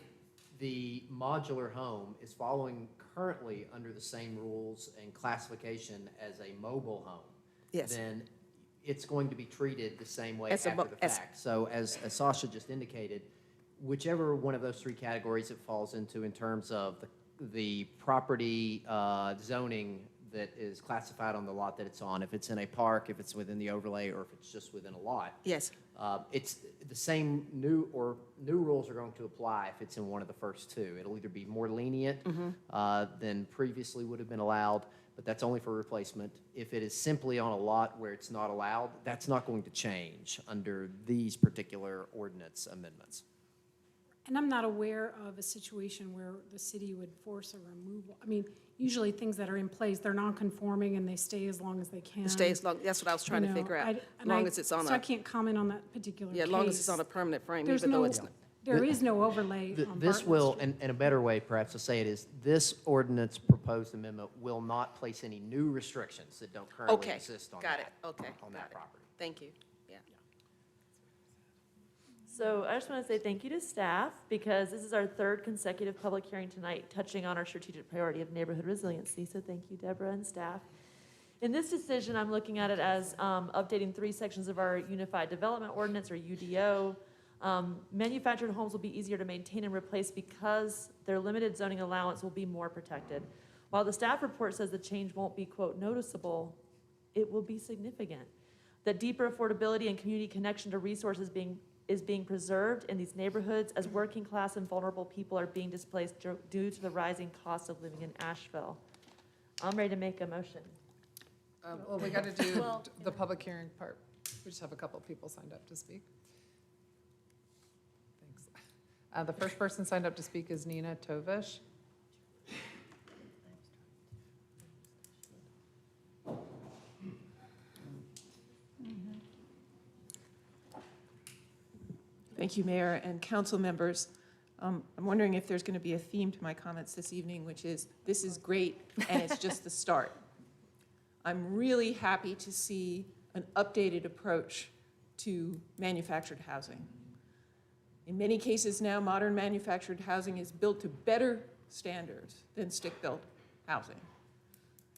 Speaker 21: the modular home is following currently under the same rules and classification as a mobile home,
Speaker 9: Yes.
Speaker 21: then it's going to be treated the same way
Speaker 9: As a
Speaker 21: after
Speaker 9: mo-
Speaker 21: the fact. So as Sasha just indicated, whichever one of those three categories it falls into in terms of the property zoning that is classified on the lot that it's on, if it's in a park, if it's within the overlay, or if it's just within a lot.
Speaker 9: Yes.
Speaker 21: It's the same new rules are going to apply if it's in one of the first two. It'll either be more lenient than previously would have been allowed, but that's only for replacement. If it is simply on a lot where it's not allowed, that's not going to change under these particular ordinance amendments.
Speaker 20: And I'm not aware of a situation where the city would force a removal. I mean, usually things that are in place, they're non-conforming and they stay as long as they can.
Speaker 9: Stay as long, that's what I was trying to figure out. As long as it's on
Speaker 20: So I can't comment on that particular case.
Speaker 9: Yeah, as long as it's on a permanent frame,
Speaker 20: There's
Speaker 9: even though
Speaker 20: no-
Speaker 9: it's not.
Speaker 20: There is no overlay on
Speaker 21: This
Speaker 20: Bartlett
Speaker 21: will,
Speaker 20: Street.
Speaker 21: and a better way perhaps to say it is, this ordinance proposed amendment will not place any new restrictions that don't currently
Speaker 9: Okay,
Speaker 21: exist on
Speaker 9: got
Speaker 21: that,
Speaker 9: it, okay,
Speaker 21: on
Speaker 9: got
Speaker 21: that
Speaker 9: it.
Speaker 21: property.
Speaker 9: Thank you, yeah.
Speaker 6: So I just want to say thank you to staff, because this is our third consecutive public hearing tonight touching on our strategic priority of neighborhood resiliency. So thank you, Deborah and staff. In this decision, I'm looking at it as updating 3 sections of our Unified Development Ordinance, or UDO. Manufactured homes will be easier to maintain and replace because their limited zoning allowance will be more protected. While the staff report says the change won't be, quote, noticeable, it will be significant. That deeper affordability and community connection to resources is being preserved in these neighborhoods as working class and vulnerable people are being displaced due to the rising cost of living in Asheville. I'm ready to make a motion.
Speaker 1: Well, we got to do
Speaker 6: Well-
Speaker 1: the public hearing part. We just have a couple of people signed up to speak. Thanks. The first person signed up to speak is Nina Tovish.
Speaker 14: Thank you, Mayor and council members. I'm wondering if there's going to be a theme to my comments this evening, which is, this is great, and it's just the start. I'm really happy to see an updated approach to manufactured housing. In many cases now, modern manufactured housing is built to better standards than stick-built housing.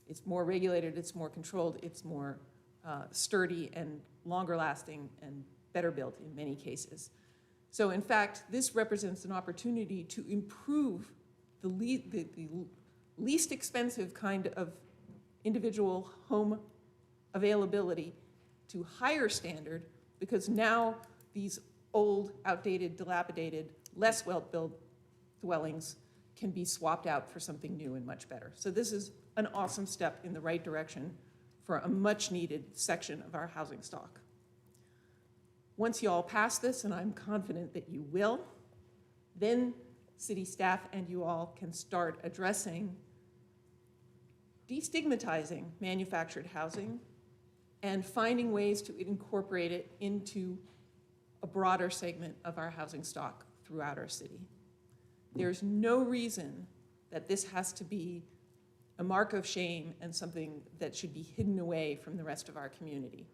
Speaker 14: It's more regulated, it's more controlled, it's more sturdy and longer lasting and better built in many cases. So in fact, this represents an opportunity to improve the least expensive kind of individual home availability to higher standard, because now these old, outdated, dilapidated, less well-built dwellings can be swapped out for something new and much better. So this is an awesome step in the right direction for a much-needed section of our housing stock. Once you all pass this, and I'm confident that you will, then city staff and you all can start addressing destigmatizing manufactured housing and finding ways to incorporate it into a broader segment of our housing stock throughout our city. There's no reason that this has to be a mark of shame and something that should be hidden away from the rest of our community.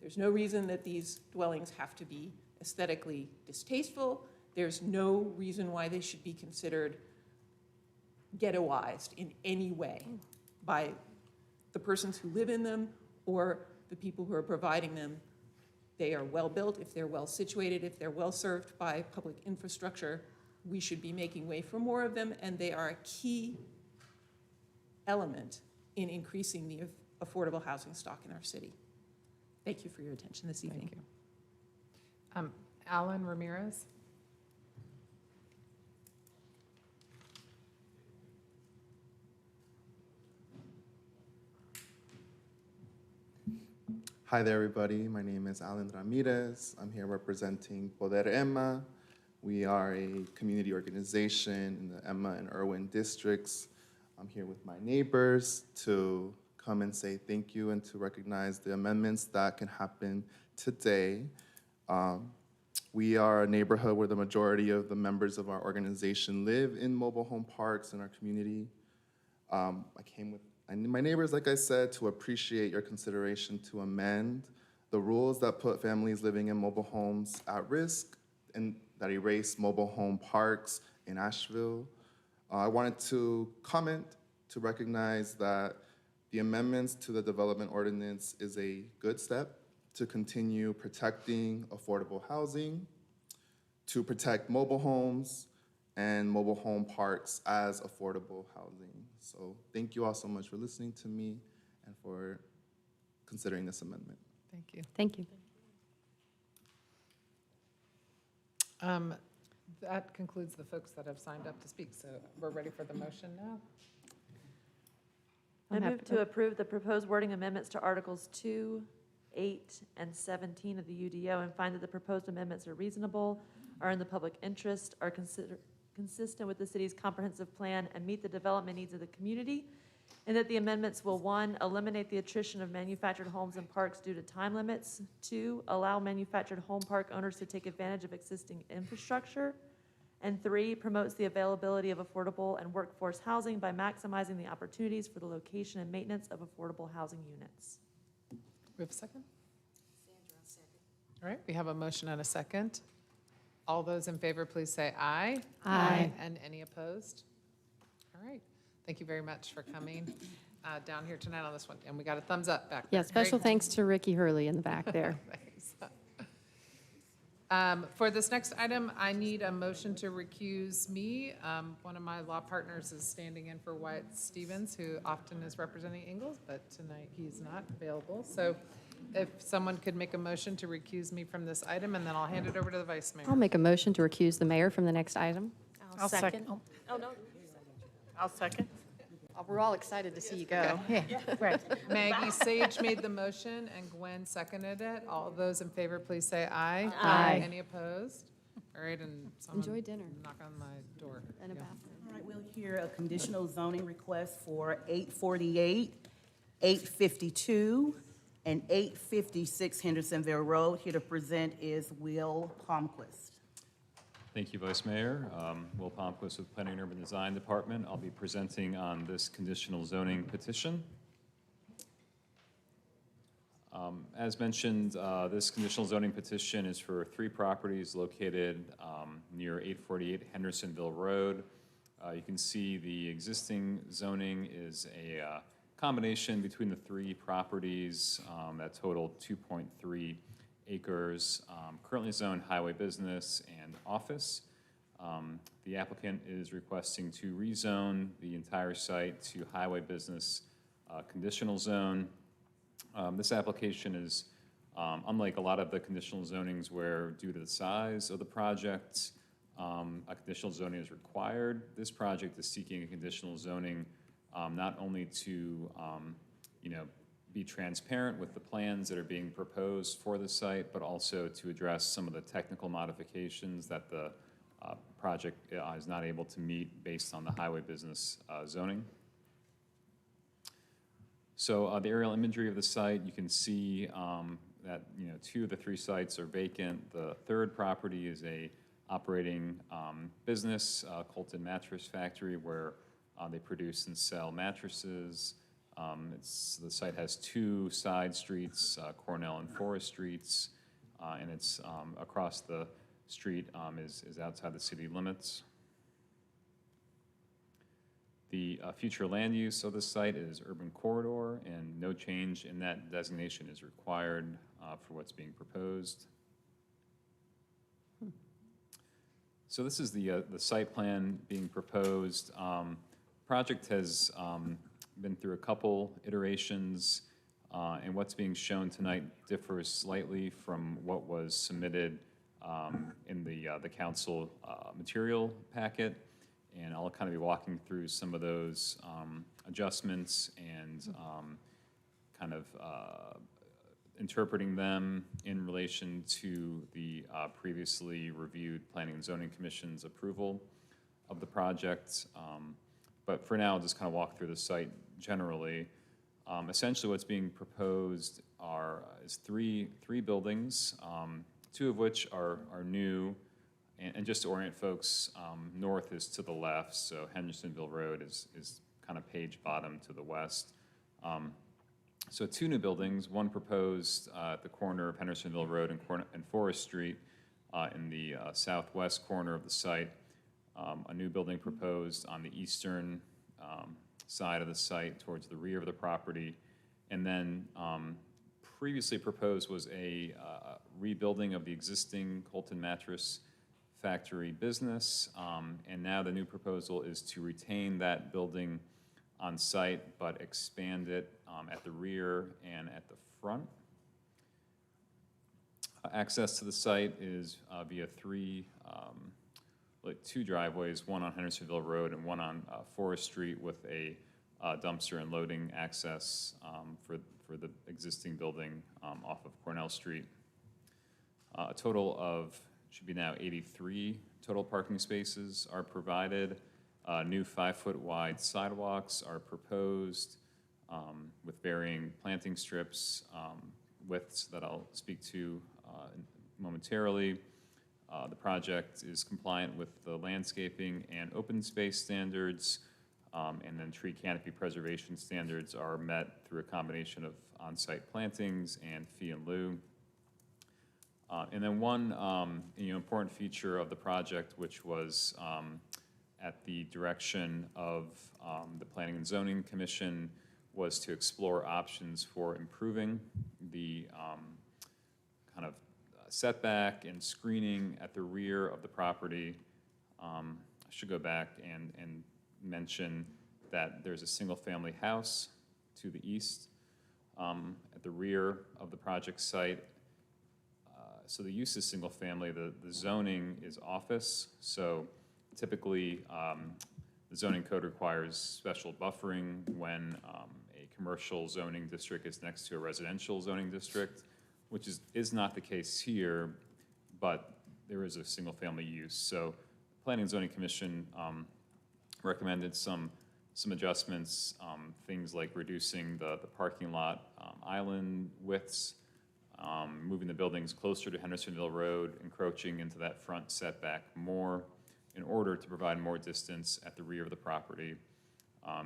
Speaker 14: There's no reason that these dwellings have to be aesthetically distasteful. There's no reason why they should be considered ghettoized in any way by the persons who live in them or the people who are providing them. They are well built, if they're well situated, if they're well served by public infrastructure, we should be making way for more of them, and they are a key element in increasing the affordable housing stock in our city. Thank you for your attention this evening.
Speaker 1: Thank you. Alan Ramirez.
Speaker 5: Hi there, everybody. My name is Alan Ramirez. I'm here representing Poder Emma. We are a community organization in the Emma and Irwin districts. I'm here with my neighbors to come and say thank you and to recognize the amendments that can happen today. We are a neighborhood where the majority of the members of our organization live in mobile home parks in our community. I came with my neighbors, like I said, to appreciate your consideration to amend the rules that put families living in mobile homes at risk and that erase mobile home parks in Asheville. I wanted to comment to recognize that the amendments to the development ordinance is a good step to continue protecting affordable housing, to protect mobile homes and mobile home parks as affordable housing. So thank you all so much for listening to me and for considering this amendment.
Speaker 1: Thank you.
Speaker 2: Thank you.
Speaker 1: That concludes the folks that have signed up to speak, so we're ready for the motion now.
Speaker 6: I move to approve the proposed wording amendments to Articles 2, 8, and 17 of the UDO and find that the proposed amendments are reasonable, are in the public interest, are consistent with the city's comprehensive plan, and meet the development needs of the community, and that the amendments will, 1, eliminate the attrition of manufactured homes and parks due to time limits, 2, allow manufactured home park owners to take advantage of existing infrastructure, and 3, promotes the availability of affordable and workforce housing by maximizing the opportunities for the location and maintenance of affordable housing units.
Speaker 1: We have a second? Sandra, second. All right, we have a motion and a second. All those in favor, please say aye.
Speaker 2: Aye.
Speaker 1: And any opposed? All right, thank you very much for coming down here tonight on this one. And we got a thumbs up back there.
Speaker 2: Yeah, special
Speaker 1: Great.
Speaker 2: thanks to Ricky Hurley in the back there.
Speaker 1: Thanks. For this next item, I need a motion to recuse me. One of my law partners is standing in for Wyatt Stevens, who often is representing Ingalls, but tonight he's not available. So if someone could make a motion to recuse me from this item, and then I'll hand it over to the vice mayor.
Speaker 2: I'll make a motion to recuse the mayor from the next item.
Speaker 3: I'll second.
Speaker 6: Oh, no.
Speaker 3: I'll second.
Speaker 2: We're all excited to see you go.
Speaker 1: Yeah, right. Maggie Sage made the motion and Gwen seconded it. All those in favor, please say aye.
Speaker 2: Aye.
Speaker 1: Any opposed? All right, and someone
Speaker 2: Enjoy dinner.
Speaker 1: knock on my door.
Speaker 2: And a
Speaker 1: Yeah.
Speaker 2: bathroom.
Speaker 17: All right, we'll hear a conditional zoning request for 848, 852, and 856 Hendersonville Road. Here to present is Will Palmquist.
Speaker 8: Thank you, Vice Mayor. Will Palmquist with Planning and Urban Design Department. I'll be presenting on this conditional zoning petition. As mentioned, this conditional zoning petition is for 3 properties located near 848 Hendersonville Road. You can see the existing zoning is a combination between the 3 properties that total 2.3 acres, currently zoned highway business and office. The applicant is requesting to rezone the entire site to highway business conditional zone. This application is unlike a lot of the conditional zonings where, due to the size of the project, a conditional zoning is required. This project is seeking a conditional zoning not only to be transparent with the plans that are being proposed for the site, but also to address some of the technical modifications that the project is not able to meet based on the highway business zoning. So the aerial imagery of the site, you can see that 2 of the 3 sites are vacant. The third property is a operating business, Colton Mattress Factory, where they produce and sell mattresses. The site has 2 side streets, Cornell and Forest Streets, and it's across the street is outside the city limits. The future land use of the site is urban corridor, and no change in that designation is required for what's being proposed. So this is the site plan being proposed. Project has been through a couple iterations, and what's being shown tonight differs slightly from what was submitted in the council material packet. And I'll kind of be walking through some of those adjustments and kind of interpreting them in relation to the previously reviewed Planning and Zoning Commission's approval of the project. But for now, I'll just kind of walk through the site generally. Essentially, what's being proposed is three buildings, 2 of which are new. And just to orient folks, north is to the left, so Hendersonville Road is kind of page bottom to the west. So 2 new buildings, one proposed at the corner of Hendersonville Road and Forest Street in the southwest corner of the site. A new building proposed on the eastern side of the site towards the rear of the property. And then previously proposed was a rebuilding of the existing Colton Mattress Factory business, and now the new proposal is to retain that building on site but expand it at the rear and at the front. Access to the site is via 2 driveways, one on Hendersonville Road and one on Forest Street, with a dumpster and loading access for the existing building off of Cornell Street. A total of should be now 83 total parking spaces are provided. New 5-foot wide sidewalks are proposed with varying planting strips, widths that I'll speak to momentarily. The project is compliant with the landscaping and open space standards, and then tree canopy preservation standards are met through a combination of on-site plantings and fee in lieu. And then one important feature of the project, which was at the direction of the Planning and Zoning Commission, was to explore options for improving the kind of setback and screening at the rear of the property. I should go back and mention that there's a single-family house to the east at the rear of the project site. So the use is single family, the zoning is office. So typically the zoning code requires special buffering when a commercial zoning district is next to a residential zoning district, which is not the case here, but there is a single family use. So Planning and Zoning Commission recommended some adjustments, things like reducing the parking lot island widths, moving the buildings closer to Hendersonville Road, encroaching into that front setback more in order to provide more distance at the rear of the property.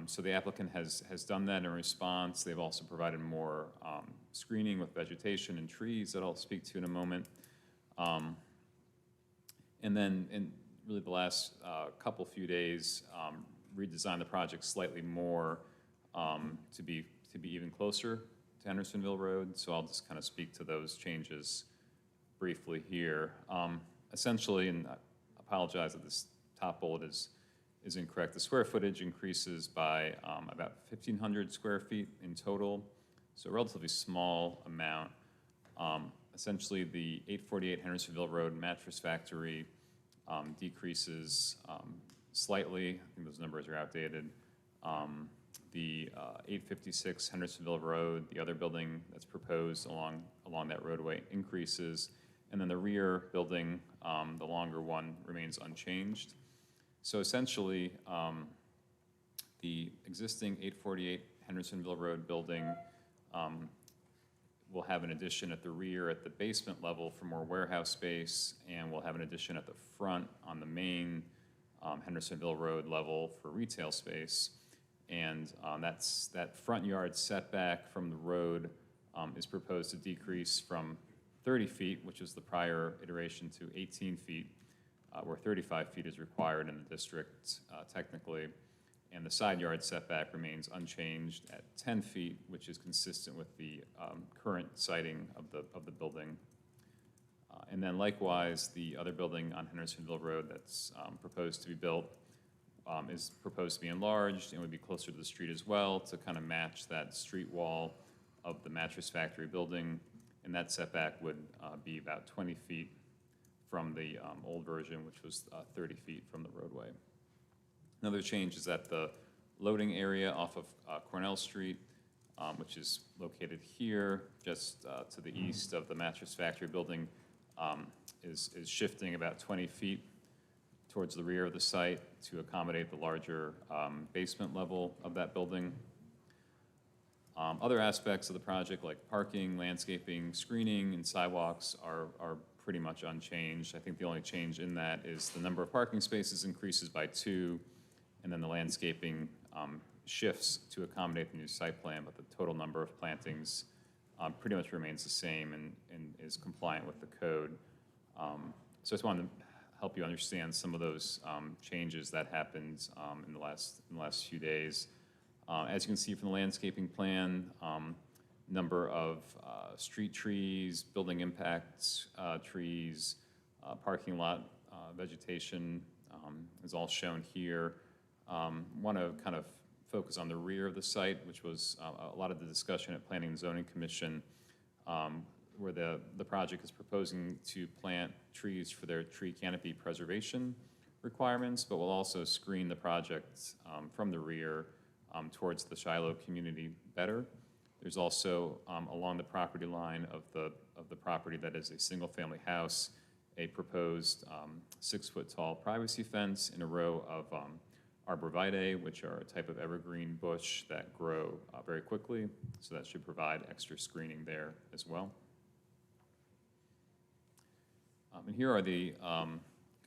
Speaker 8: So the applicant has done that in response. They've also provided more screening with vegetation and trees that I'll speak to in a moment. And then in really the last few days, redesigned the project slightly more to be even closer to Hendersonville Road, so I'll just kind of speak to those changes briefly here. Essentially, and I apologize that this top bullet is incorrect, the square footage increases by about 1,500 square feet in total, so a relatively small amount. Essentially, the 848 Hendersonville Road Mattress Factory decreases slightly. I think those numbers are outdated. the 856 Hendersonville Road. The other building that's proposed along that roadway increases. And then the rear building, the longer one, remains unchanged. So essentially, the existing 848 Hendersonville Road building will have an addition at the rear at the basement level for more warehouse space, and we'll have an addition at the front on the main Hendersonville Road level for retail space. And that front yard setback from the road is proposed to decrease from 30 feet, which is the prior iteration, to 18 feet, where 35 feet is required in the district technically. And the side yard setback remains unchanged at 10 feet, which is consistent with the current siting of the building. And then likewise, the other building on Hendersonville Road that's proposed to be built is proposed to be enlarged and would be closer to the street as well to kind of match that street wall of the mattress factory building. And that setback would be about 20 feet from the old version, which was 30 feet from the roadway. Another change is that the loading area off of Cornell Street, which is located here, just to the east of the mattress factory building, is shifting about 20 feet towards the rear of the site to accommodate the larger basement level of that building. Other aspects of the project, like parking, landscaping, screening, and sidewalks, are pretty much unchanged. I think the only change in that is the number of parking spaces increases by 2, and then the landscaping shifts to accommodate the new site plan, but the total number of plantings pretty much remains the same and is compliant with the code. So I just wanted to help you understand some of those changes that happened in the last few days. As you can see from the landscaping plan, number of street trees, building impacts trees, parking lot vegetation is all shown here. Want to kind of focus on the rear of the site, which was a lot of the discussion at Planning and Zoning Commission, where the project is proposing to plant trees for their tree canopy preservation requirements, but will also screen the project from the rear towards the Shiloh community better. There's also along the property line of the property that is a single-family house, a proposed 6-foot-tall privacy fence in a row of arborvitae, which are a type of evergreen bush that grow very quickly, so that should provide extra screening there as well. And here are the kind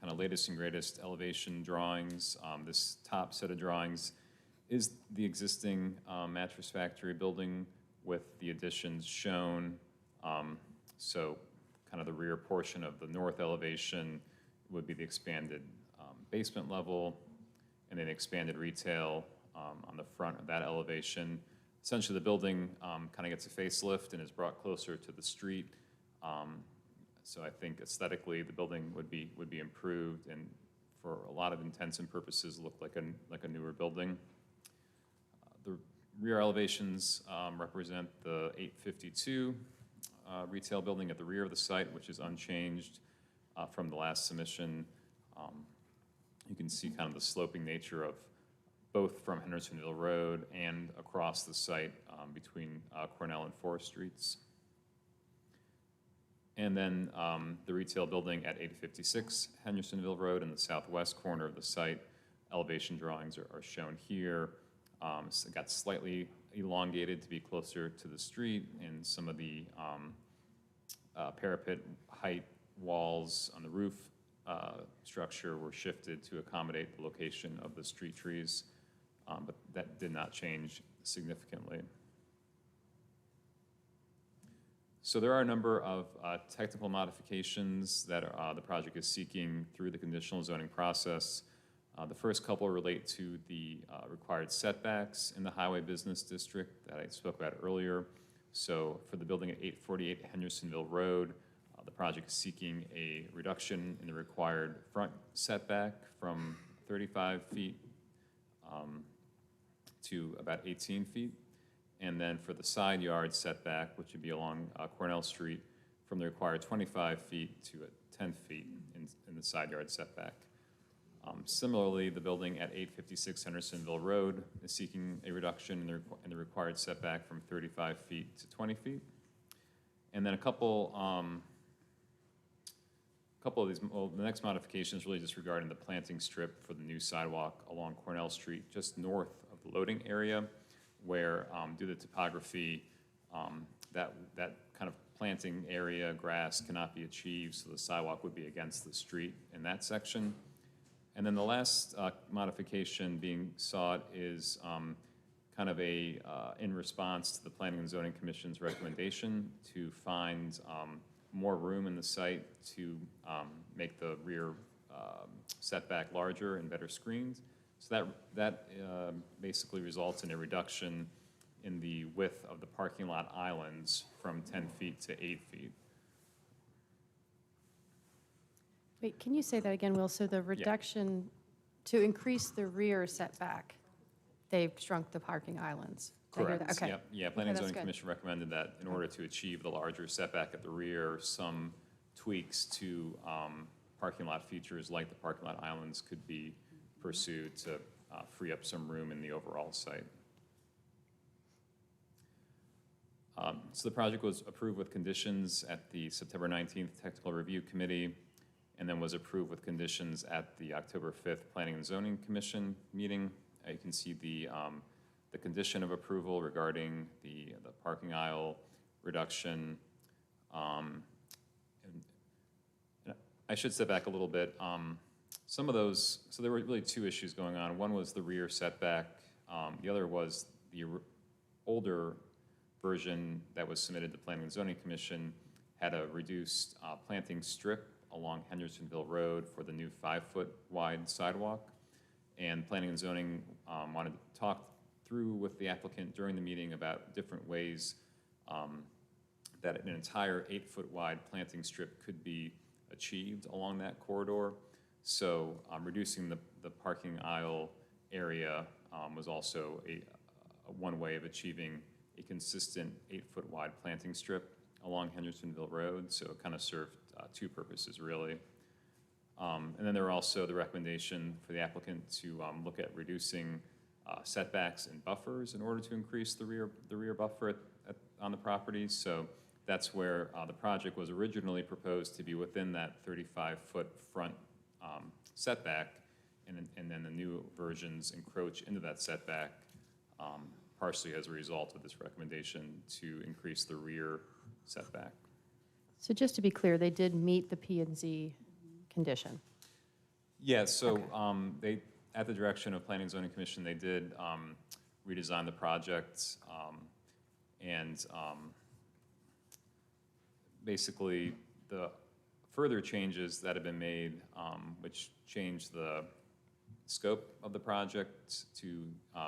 Speaker 8: of latest and greatest elevation drawings. This top set of drawings is the existing mattress factory building with the additions shown. So kind of the rear portion of the north elevation would be the expanded basement level, and then expanded retail on the front of that elevation. Essentially, the building kind of gets a facelift and is brought closer to the street. So I think aesthetically, the building would be improved, and for a lot of intents and purposes, look like a newer building. The rear elevations represent the 852 retail building at the rear of the site, which is unchanged from the last submission. You can see kind of the sloping nature of both from Hendersonville Road and across the site between Cornell and Forest Streets. And then the retail building at 856 Hendersonville Road in the southwest corner of the site. Elevation drawings are shown here. So it got slightly elongated to be closer to the street, and some of the parapet height walls on the roof structure were shifted to accommodate the location of the street trees, but that did not change significantly. So there are a number of technical modifications that the project is seeking through the conditional zoning process. The first couple relate to the required setbacks in the highway business district that I spoke about earlier. So for the building at 848 Hendersonville Road, the project is seeking a reduction in the required front setback from 35 feet to about 18 feet. And then for the side yard setback, which would be along Cornell Street, from the required 25 feet to 10 feet in the side yard setback. Similarly, the building at 856 Hendersonville Road is seeking a reduction in the required setback from 35 feet to 20 feet. And then a couple of these, well, the next modification is really just regarding the planting strip for the new sidewalk along Cornell Street, just north of the loading area, where due to topography, that kind of planting area, grass cannot be achieved, so the sidewalk would be against the street in that section. And then the last modification being sought is kind of in response to the Planning and Zoning Commission's recommendation to find more room in the site to make the rear setback larger and better screened. So that basically results in a reduction in the width of the parking lot islands from 10 feet to 8 feet.
Speaker 2: Wait, can you say that again, Will? So the reduction, to increase the rear setback, they've shrunk the parking islands? Did I hear that?
Speaker 8: Correct.
Speaker 2: Okay.
Speaker 8: Yep. Yeah, Planning and
Speaker 2: that's
Speaker 8: Zoning
Speaker 2: good.
Speaker 8: Commission recommended that in order to achieve the larger setback at the rear, some tweaks to parking lot features like the parking lot islands could be pursued to free up some room in the overall site. So the project was approved with conditions at the September 19th Technical Review Committee, and then was approved with conditions at the October 5th Planning and Zoning Commission meeting. You can see the condition of approval regarding the parking aisle reduction. And I should step back a little bit. Some of those, so there were really two issues going on. One was the rear setback. The other was the older version that was submitted to Planning and Zoning Commission had a reduced planting strip along Hendersonville Road for the new 5-foot wide sidewalk. And Planning and Zoning wanted to talk through with the applicant during the meeting about different ways that an entire 8-foot wide planting strip could be achieved along that corridor. So reducing the parking aisle area was also one way of achieving a consistent 8-foot wide planting strip along Hendersonville Road. So it kind of served two purposes, really. And then there were also the recommendation for the applicant to look at reducing setbacks and buffers in order to increase the rear buffer on the property. So that's where the project was originally proposed to be within that 35-foot front setback, and then the new versions encroach into that setback, partially as a result of this recommendation to increase the rear setback.
Speaker 2: So just to be clear, they did meet the P&Z condition?
Speaker 8: Yeah, so they, at the direction of Planning and Zoning Commission, they did redesign the project, and basically the further changes that have been made, which changed the scope of the project to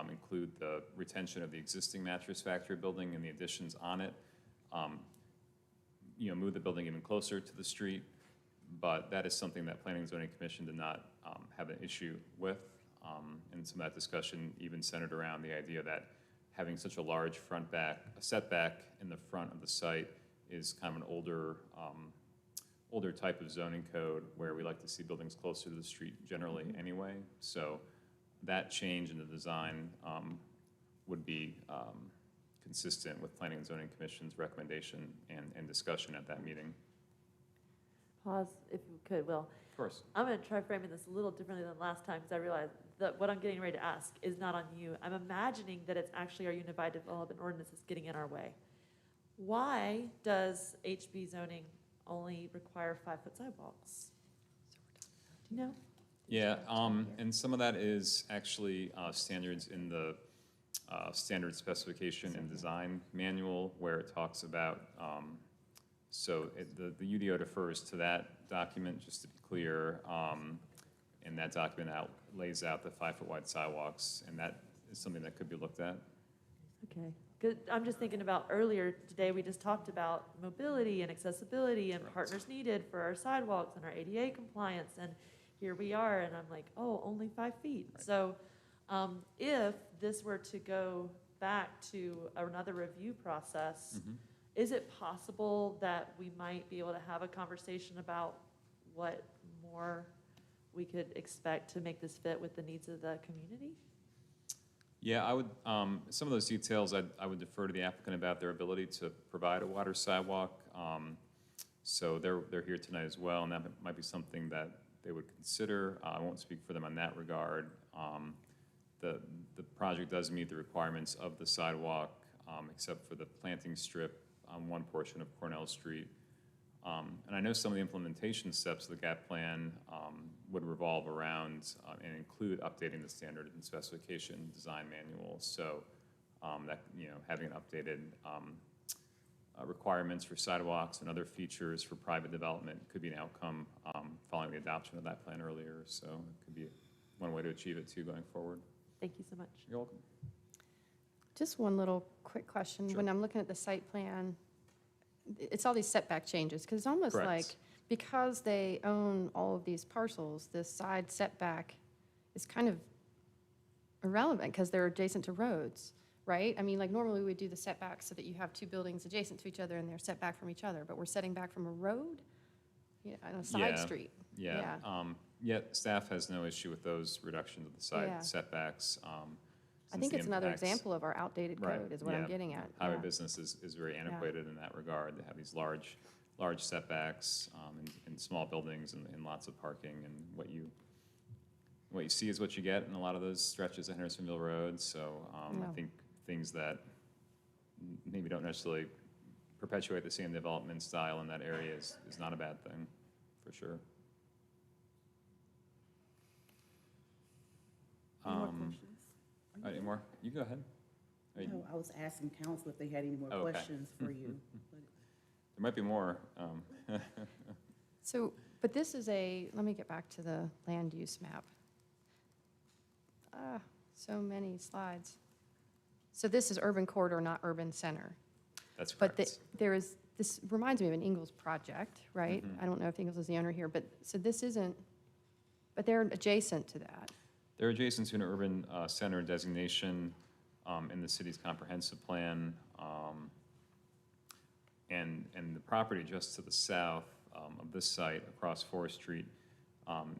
Speaker 8: include the retention of the existing mattress factory building and the additions on it, move the building even closer to the street. But that is something that Planning and Zoning Commission did not have an issue with. And some of that discussion even centered around the idea that having such a large setback in the front of the site is kind of an older type of zoning code where we like to see buildings closer to the street generally anyway. So that change in the design would be consistent with Planning and Zoning Commission's recommendation and discussion at that meeting.
Speaker 6: Pause, if you could, Will.
Speaker 8: Of course.
Speaker 6: I'm going to try framing this a little differently than last time, because I realize that what I'm getting ready to ask is not on you. I'm imagining that it's actually our Unified Development Ordinance that's getting in our way. Why does HB zoning only require 5-foot sidewalks? Do you know?
Speaker 8: Yeah, and some of that is actually standards in the standard specification and design manual, where it talks about, the UDO defers to that document, just to be clear, and that document lays out the 5-foot wide sidewalks, and that is something that could be looked at.
Speaker 6: Okay. Good. I'm just thinking about earlier today, we just talked about mobility and accessibility and partners needed for our sidewalks and our ADA compliance, and here we are, and I'm like, oh, only 5 feet. Right. So if this were to go back to another review process, is it possible that we might be able to have a conversation about what more we could expect to make this fit with the needs of the community?
Speaker 8: Yeah, I would, some of those details, I would defer to the applicant about their ability to provide a water sidewalk. So they're here tonight as well, and that might be something that they would consider. I won't speak for them on that regard. The project does meet the requirements of the sidewalk, except for the planting strip on one portion of Cornell Street. And I know some of the implementation steps of the GAP plan would revolve around and include updating the standard and specification design manual. So that, having an updated requirements for sidewalks and other features for private development could be an outcome following the adoption of that plan earlier. So it could be one way to achieve it too going forward.
Speaker 6: Thank you so much.
Speaker 8: You're welcome.
Speaker 2: Just one little quick question.
Speaker 8: Sure.
Speaker 2: When I'm looking at the site plan, it's all these setback changes, because it's almost
Speaker 8: Correct.
Speaker 2: like, because they own all of these parcels, this side setback is kind of irrelevant, because they're adjacent to roads, right? I mean, like, normally we do the setback so that you have two buildings adjacent to each other and they're set back from each other, but we're setting back from a road? Yeah, on a side street.
Speaker 8: Yeah. Yet staff has no issue with those reductions of the side
Speaker 2: Yeah.
Speaker 8: setbacks.
Speaker 2: I think
Speaker 8: since
Speaker 2: it's
Speaker 8: the
Speaker 2: another
Speaker 8: impacts-
Speaker 2: example of our outdated
Speaker 8: Right,
Speaker 2: code, is what I'm
Speaker 8: yeah.
Speaker 2: getting at.
Speaker 8: Highway
Speaker 2: Yeah.
Speaker 8: business is very antiquated in that regard. They have these large setbacks in small buildings and lots of parking. And what you see is what you get in a lot of those stretches of Hendersonville Road. So
Speaker 2: Yeah.
Speaker 8: I think things that maybe don't necessarily perpetuate the same development style in that area is not a bad thing, for sure.
Speaker 17: Any more questions?
Speaker 8: All right, any more? You go ahead. Are you-
Speaker 17: No, I was asking council if they had any more
Speaker 8: Oh, okay.
Speaker 17: questions for you.
Speaker 8: There might be more.
Speaker 2: So, but this is let me get back to the land use map. So many slides. So this is urban corridor, not urban center.
Speaker 8: That's
Speaker 2: But
Speaker 8: correct.
Speaker 2: this reminds me of an Ingalls project, right?
Speaker 8: Mhm.
Speaker 2: I don't know if Ingalls is the owner here, but, so this isn't, but they're adjacent to that.
Speaker 8: They're adjacent to an urban center designation in the city's comprehensive plan. And the property just to the south of this site, across Forest Street,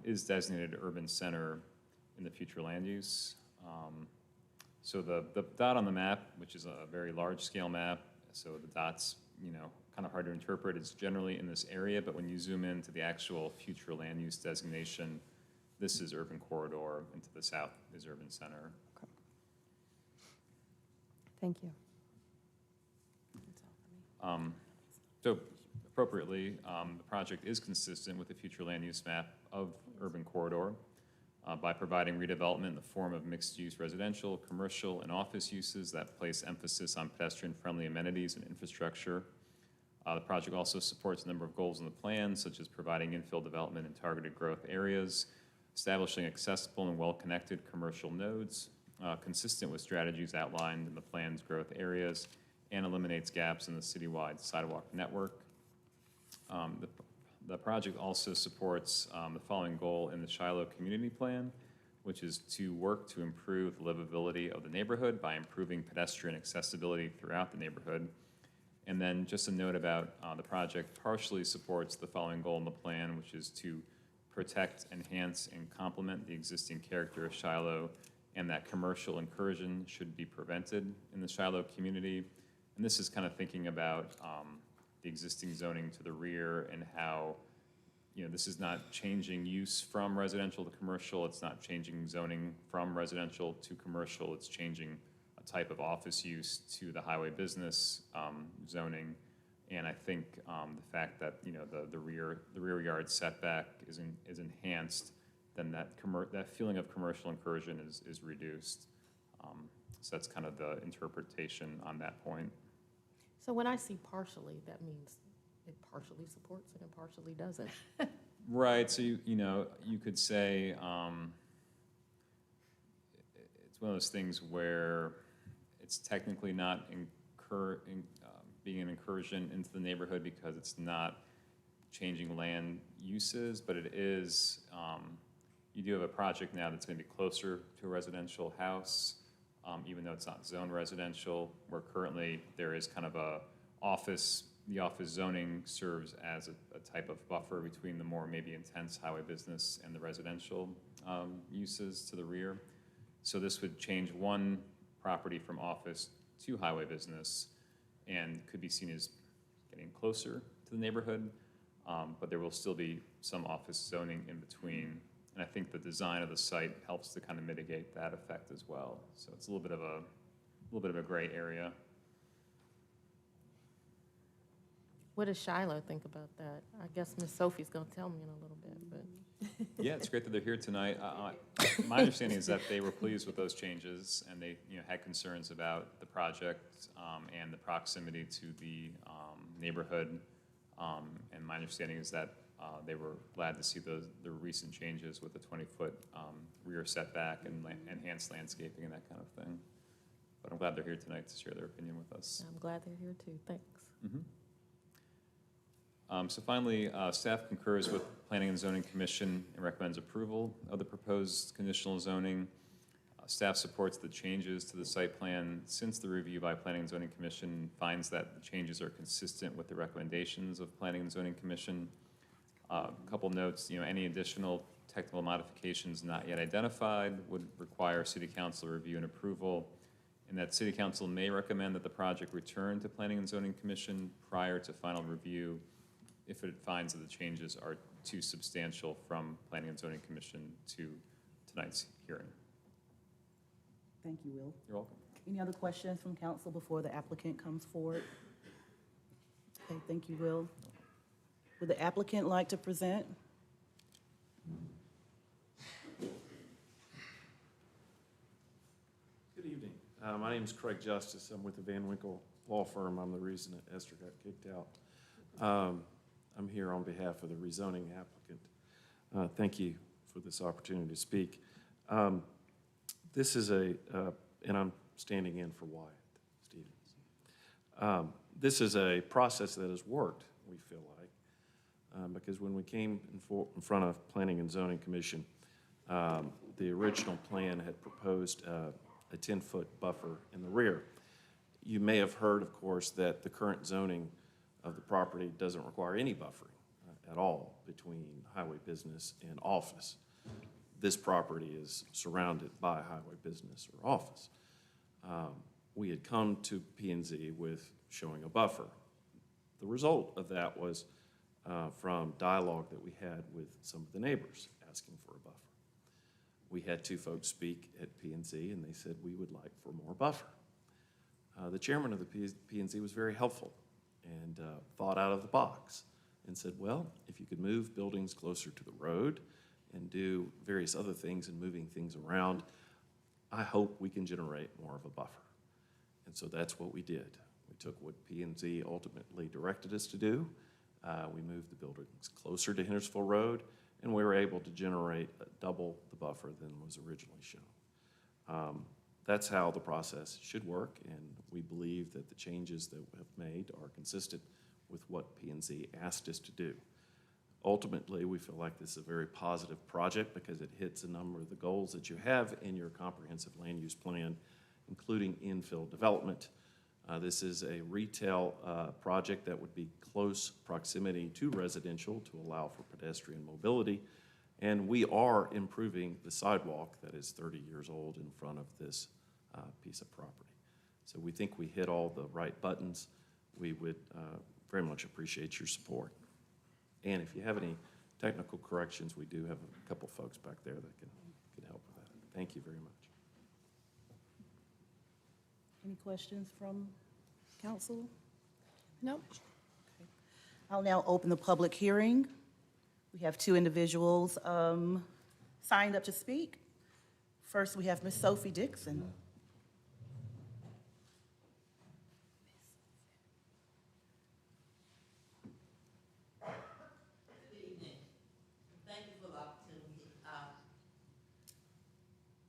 Speaker 8: is designated urban center in the future land use. So the dot on the map, which is a very large-scale map, so the dot's, kind of hard to interpret, is generally in this area, but when you zoom into the actual future land use designation, this is urban corridor, and to the south is urban center.
Speaker 2: Thank you.
Speaker 8: So appropriately, the project is consistent with the future land use map of urban corridor by providing redevelopment in the form of mixed-use residential, commercial, and office uses that place emphasis on pedestrian-friendly amenities and infrastructure. The project also supports a number of goals in the plan, such as providing infill development in targeted growth areas, establishing accessible and well-connected commercial nodes, consistent with strategies outlined in the plan's growth areas, and eliminates gaps in the citywide sidewalk network. The project also supports the following goal in the Shiloh Community Plan, which is to work to improve the livability of the neighborhood by improving pedestrian accessibility throughout the neighborhood. And then just a note about the project partially supports the following goal in the plan, which is to protect, enhance, and complement the existing character of Shiloh, and that commercial incursion should be prevented in the Shiloh community. And this is kind of thinking about the existing zoning to the rear and how, this is not changing use from residential to commercial. It's not changing zoning from residential to commercial. It's changing a type of office use to the highway business zoning. And I think the fact that, the rear yard setback is enhanced, then that feeling of commercial incursion is reduced. So that's kind of the interpretation on that point.
Speaker 7: So when I see partially, that means it partially supports it and partially doesn't.
Speaker 8: Right, so you could say, it's one of those things where it's technically not being an incursion into the neighborhood because it's not changing land uses, but it is, you do have a project now that's gonna be closer to a residential house, even though it's not zoned residential, where currently there is kind of a office the office zoning serves as a type of buffer between the more maybe intense highway business and the residential uses to the rear. So this would change one property from office to highway business and could be seen as getting closer to the neighborhood, but there will still be some office zoning in between. And I think the design of the site helps to kind of mitigate that effect as well. So it's a little bit of a gray area.
Speaker 7: What does Shiloh think about that? I guess Miss Sophie's gonna tell me in a little bit, but.
Speaker 8: Yeah, it's great that they're here tonight. My understanding is that they were pleased with those changes, and they had concerns about the project and the proximity to the neighborhood. And my understanding is that they were glad to see the recent changes with the 20-foot rear setback and enhanced landscaping and that kind of thing. But I'm glad they're here tonight to share their opinion with us.
Speaker 7: I'm glad they're here too, thanks.
Speaker 8: So finally, staff concurs with Planning and Zoning Commission and recommends approval of the proposed conditional zoning. Staff supports the changes to the site plan since the review by Planning and Zoning Commission finds that the changes are consistent with the recommendations of Planning and Zoning Commission. A couple notes, any additional technical modifications not yet identified would require City Council review and approval, and that City Council may recommend that the project return to Planning and Zoning Commission prior to final review if it finds that the changes are too substantial from Planning and Zoning Commission to tonight's hearing.
Speaker 17: Thank you, Will.
Speaker 8: You're welcome.
Speaker 17: Any other questions from council before the applicant comes forward? Okay, thank you, Will. Would the applicant like to present?
Speaker 13: Good evening. My name is Craig Justice. I'm with the Van Winkle Law Firm. I'm the reason that Esther got kicked out. I'm here on behalf of the rezoning applicant. Thank you for this opportunity to speak. This is and I'm standing in for Wyatt Stevens. This is a process that has worked, we feel like, because when we came in front of Planning and Zoning Commission, the original plan had proposed a 10-foot buffer in the rear. You may have heard, of course, that the current zoning of the property doesn't require any buffering at all between highway business and office. This property is surrounded by highway business or office. We had come to P&Z with showing a buffer. The result of that was from dialogue that we had with some of the neighbors asking for a buffer. We had two folks speak at P&Z and they said we would like for more buffer. The chairman of the P&Z was very helpful and thought out of the box and said, well, if you could move buildings closer to the road and do various other things and moving things around, I hope we can generate more of a buffer. And so that's what we did. We took what P&Z ultimately directed us to do. We moved the buildings closer to Hendersonville Road, and we were able to generate double the buffer than was originally shown. That's how the process should work, and we believe that the changes that we have made are consistent with what P&Z asked us to do. Ultimately, we feel like this is a very positive project because it hits a number of the goals that you have in your comprehensive land use plan, including infill development. This is a retail project that would be close proximity to residential to allow for pedestrian mobility. And we are improving the sidewalk that is 30 years old in front of this piece of property. So we think we hit all the right buttons. We would very much appreciate your support. And if you have any technical corrections, we do have a couple folks back there that can help with that. Thank you very much.
Speaker 17: Any questions from council?
Speaker 20: Nope.
Speaker 17: Okay. I'll now open the public hearing. We have two individuals signed up to speak. First, we have Ms. Sophie Dixon.
Speaker 22: Good evening. Thank you for the opportunity.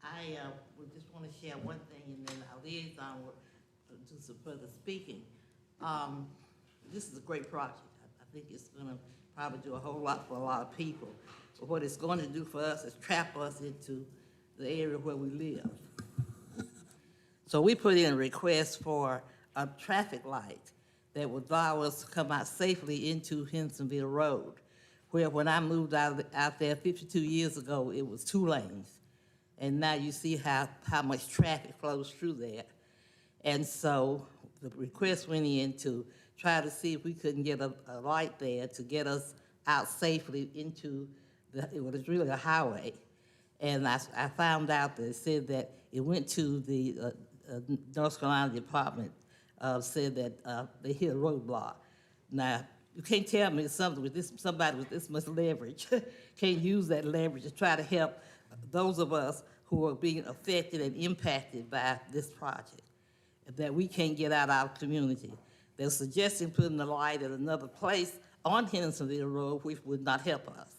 Speaker 22: I would just want to share one thing, and then our liaison will do some further speaking. This is a great project. I think it's going to probably do a whole lot for a lot of people. But what it's going to do for us is trap us into the area where we live. So we put in a request for a traffic light that would allow us to come out safely into Hendersonville Road, where when I moved out there 52 years ago, it was 2 lanes. And now you see how much traffic flows through there. And so the request went in to try to see if we couldn't get a light there to get us out safely into it was really a highway. And I found out that it said that it went to the North Carolina Department, said that they hit a roadblock. Now, you can't tell me something with somebody with this much leverage can't use that leverage to try to help those of us who are being affected and impacted by this project, that we can't get out of our community. They're suggesting putting the light at another place on Hendersonville Road, which would not help us.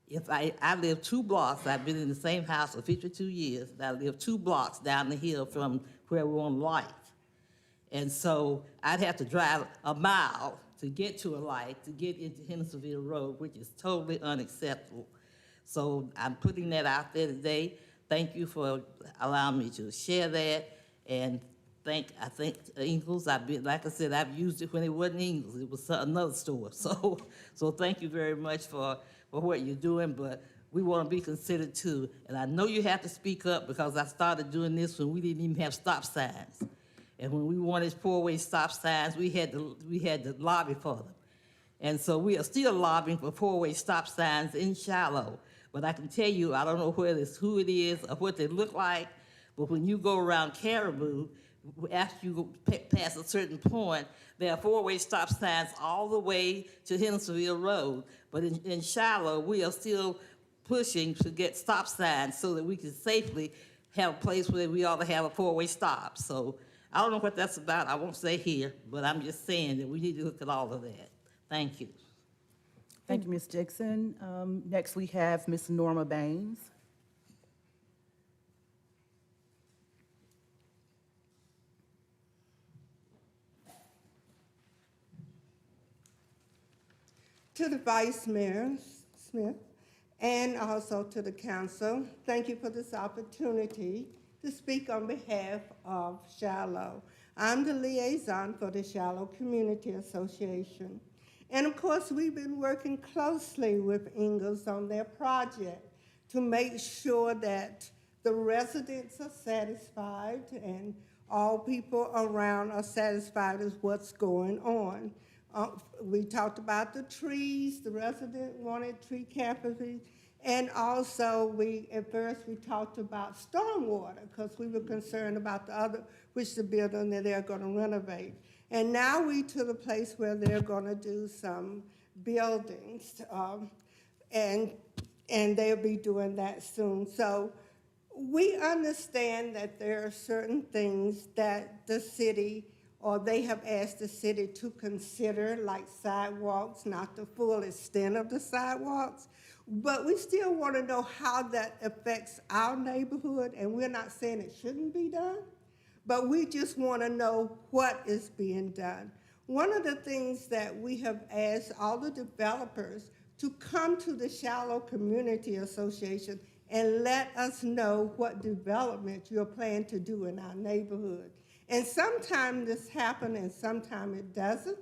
Speaker 22: If I live 2 blocks, I've been in the same house for 52 years, and I live 2 blocks down the hill from where we're on light. And so I'd have to drive a mile to get to a light, to get into Hendersonville Road, which is totally unacceptable. So I'm putting that out there today. Thank you for allowing me to share that. And I think Ingles, like I said, I've used it when it wasn't Ingles. It was another store. So thank you very much for what you're doing, but we want to be considered too. And I know you have to speak up because I started doing this when we didn't even have stop signs. And when we wanted 4-way stop signs, we had to lobby for them. And so we are still lobbying for 4-way stop signs in Shiloh. But I can tell you, I don't know who it is or what they look like, but when you go around Caribou, after you go past a certain point, there are 4-way stop signs all the way to Hendersonville Road. But in Shiloh, we are still pushing to get stop signs so that we can safely have a place where we ought to have a 4-way stop. So I don't know what that's about. I won't say here, but I'm just saying that we need to look at all of that. Thank you.
Speaker 17: Thank you, Ms. Dixon. Next, we have Ms. Norma Baines.
Speaker 15: To the Vice Mayor Smith, and also to the council, thank you for this opportunity to speak on behalf of Shiloh. I'm the liaison for the Shiloh Community Association. And of course, we've been working closely with Ingles on their project to make sure that the residents are satisfied and all people around are satisfied with what's going on. We talked about the trees, the resident wanted tree canopy, and also at first we talked about stormwater because we were concerned about the building that they're going to renovate. And now we to the place where they're going to do some buildings, and they'll be doing that soon. So we understand that there are certain things that the city or they have asked the city to consider, like sidewalks, not the full extent of the sidewalks, but we still want to know how that affects our neighborhood, and we're not saying it shouldn't be done, but we just want to know what is being done. One of the things that we have asked all the developers to come to the Shiloh Community Association and let us know what development you're planning to do in our neighborhood. And sometimes this happens and sometimes it doesn't.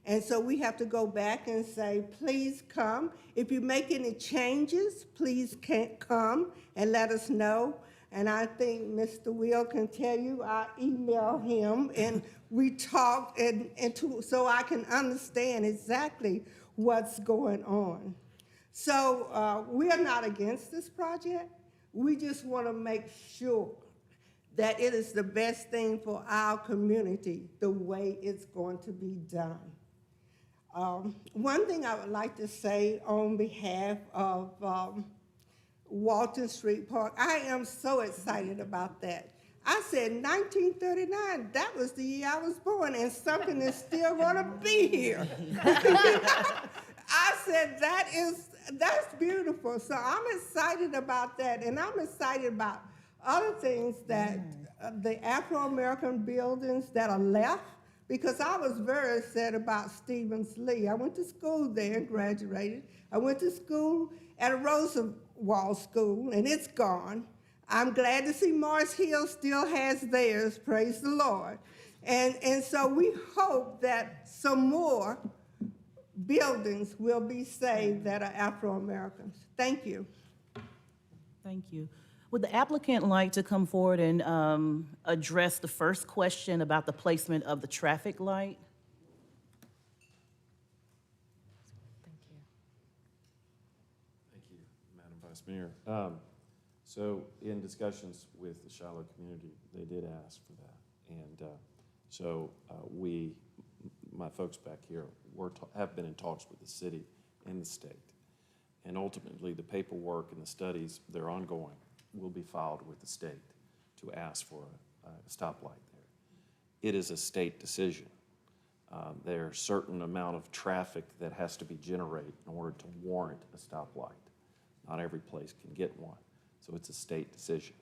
Speaker 15: And so we have to go back and say, please come. If you make any changes, please come and let us know. And I think Mr. Will can tell you, I email him and we talk so I can understand exactly what's going on. So we are not against this project. We just want to make sure that it is the best thing for our community, the way it's going to be done. One thing I would like to say on behalf of Walton Street Park, I am so excited about that. I said 1939, that was the year I was born, and something is still gonna be here. I said that's beautiful. So I'm excited about that, and I'm excited about other things that the Afro-American buildings that are left, because I was very sad about Stevens Lee. I went to school there and graduated. I went to school at a Roosevelt school, and it's gone. I'm glad to see Morris Hill still has theirs, praise the Lord. And so we hope that some more buildings will be saved that are Afro-Americans. Thank you.
Speaker 17: Thank you. Would the applicant like to come forward and address the first question about the placement of the traffic light?
Speaker 13: Thank you, Madam Vice Mayor. So in discussions with the Shiloh community, they did ask for that. And so my folks back here have been in talks with the city and the state. And ultimately, the paperwork and the studies, they're ongoing, will be filed with the state to ask for a stoplight there. It is a state decision. There's a certain amount of traffic that has to be generated in order to warrant a stoplight. Not every place can get one, so it's a state decision.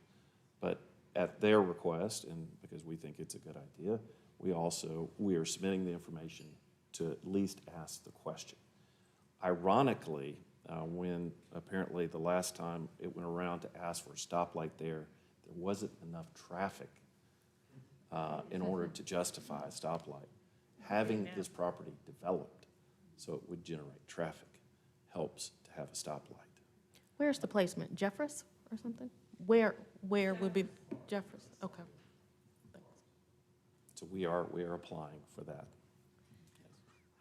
Speaker 13: But at their request, and because we think it's a good idea, we are submitting the information to at least ask the question. Ironically, when apparently the last time it went around to ask for a stoplight there wasn't enough traffic in order to justify a stoplight. Having this property developed so it would generate traffic helps to have a stoplight.
Speaker 7: Where's the placement? Jeffers or something? Where would be Jeffers? Okay.
Speaker 13: So we are applying for that.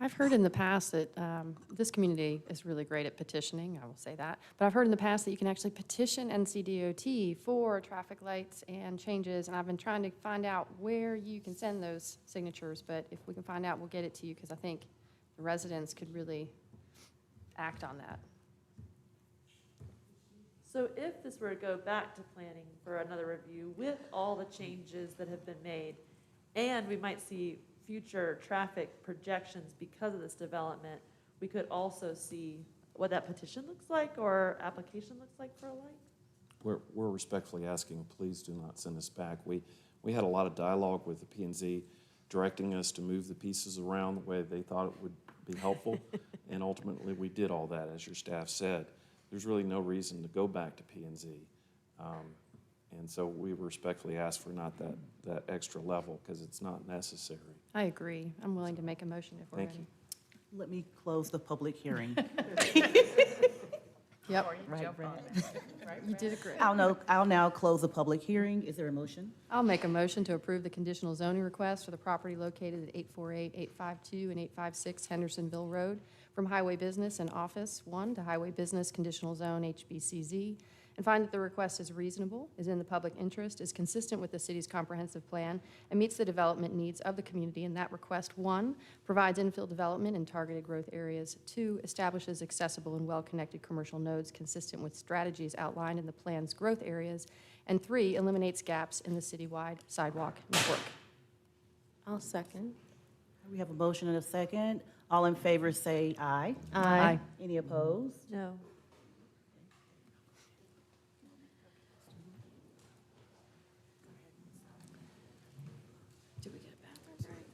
Speaker 2: I've heard in the past that this community is really great at petitioning, I will say that. But I've heard in the past that you can actually petition NCDOT for traffic lights and changes, and I've been trying to find out where you can send those signatures, but if we can find out, we'll get it to you, because I think the residents could really act on that.
Speaker 6: So if this were to go back to planning for another review with all the changes that have been made, and we might see future traffic projections because of this development, we could also see what that petition looks like or application looks like for a light?
Speaker 13: We're respectfully asking, please do not send us back. We had a lot of dialogue with the P&Z directing us to move the pieces around the way they thought it would be helpful, and ultimately we did all that, as your staff said. There's really no reason to go back to P&Z. And so we respectfully ask for not that extra level, because it's not necessary.
Speaker 2: I agree. I'm willing to make a motion if we're ready.
Speaker 13: Thank you.
Speaker 17: Let me close the public hearing.
Speaker 2: Yep.
Speaker 17: Right,
Speaker 2: You did it great.
Speaker 17: I'll now close the public hearing. Is there a motion?
Speaker 2: I'll make a motion to approve the conditional zoning request for the property located at 848, 852, and 856 Hendersonville Road from Highway Business and Office 1 to Highway Business Conditional Zone HBCZ, and find that the request is reasonable, is in the public interest, is consistent with the city's comprehensive plan, and meets the development needs of the community. And that request, 1, provides infill development in targeted growth areas. 2, establishes accessible and well-connected commercial nodes consistent with strategies outlined in the plan's growth areas. And 3, eliminates gaps in the citywide sidewalk network.
Speaker 7: I'll second.
Speaker 17: We have a motion and a second. All in favor say aye.
Speaker 2: Aye.
Speaker 17: Any opposed?
Speaker 2: No.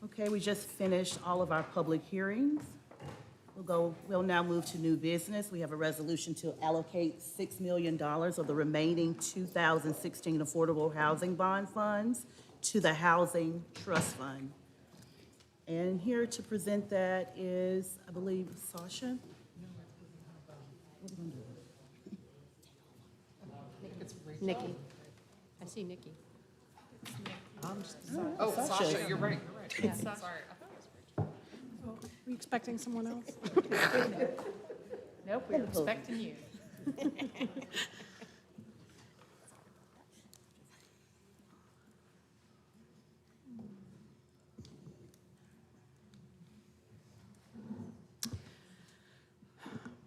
Speaker 17: Okay, we just finished all of our public hearings. We'll now move to new business. We have a resolution to allocate $6 million of the remaining 2016 Affordable Housing Bond funds to the Housing Trust Fund. And here to present that is, I believe, Sasha?
Speaker 2: Nikki. I see Nikki.
Speaker 1: Oh, Sasha, you're right.
Speaker 2: Yeah.
Speaker 1: Sorry.
Speaker 20: Are you expecting someone else?
Speaker 11: Nope, we're expecting you.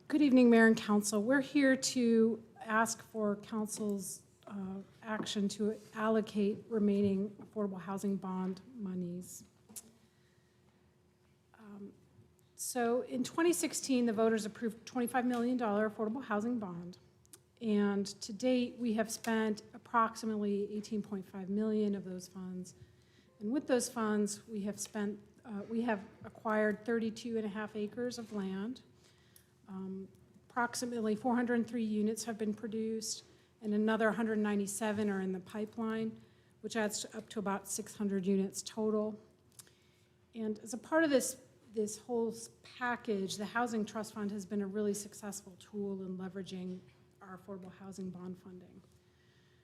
Speaker 20: Good evening, Mayor and Council. We're here to ask for Council's action to allocate remaining affordable housing bond monies. So in 2016, the voters approved $25 million affordable housing bond. And to date, we have spent approximately $18.5 million of those funds. And with those funds, we have acquired 32.5 acres of land. Approximately 403 units have been produced, and another 197 are in the pipeline, which adds up to about 600 units total. And as a part of this whole package, the Housing Trust Fund has been a really successful tool in leveraging our affordable housing bond funding.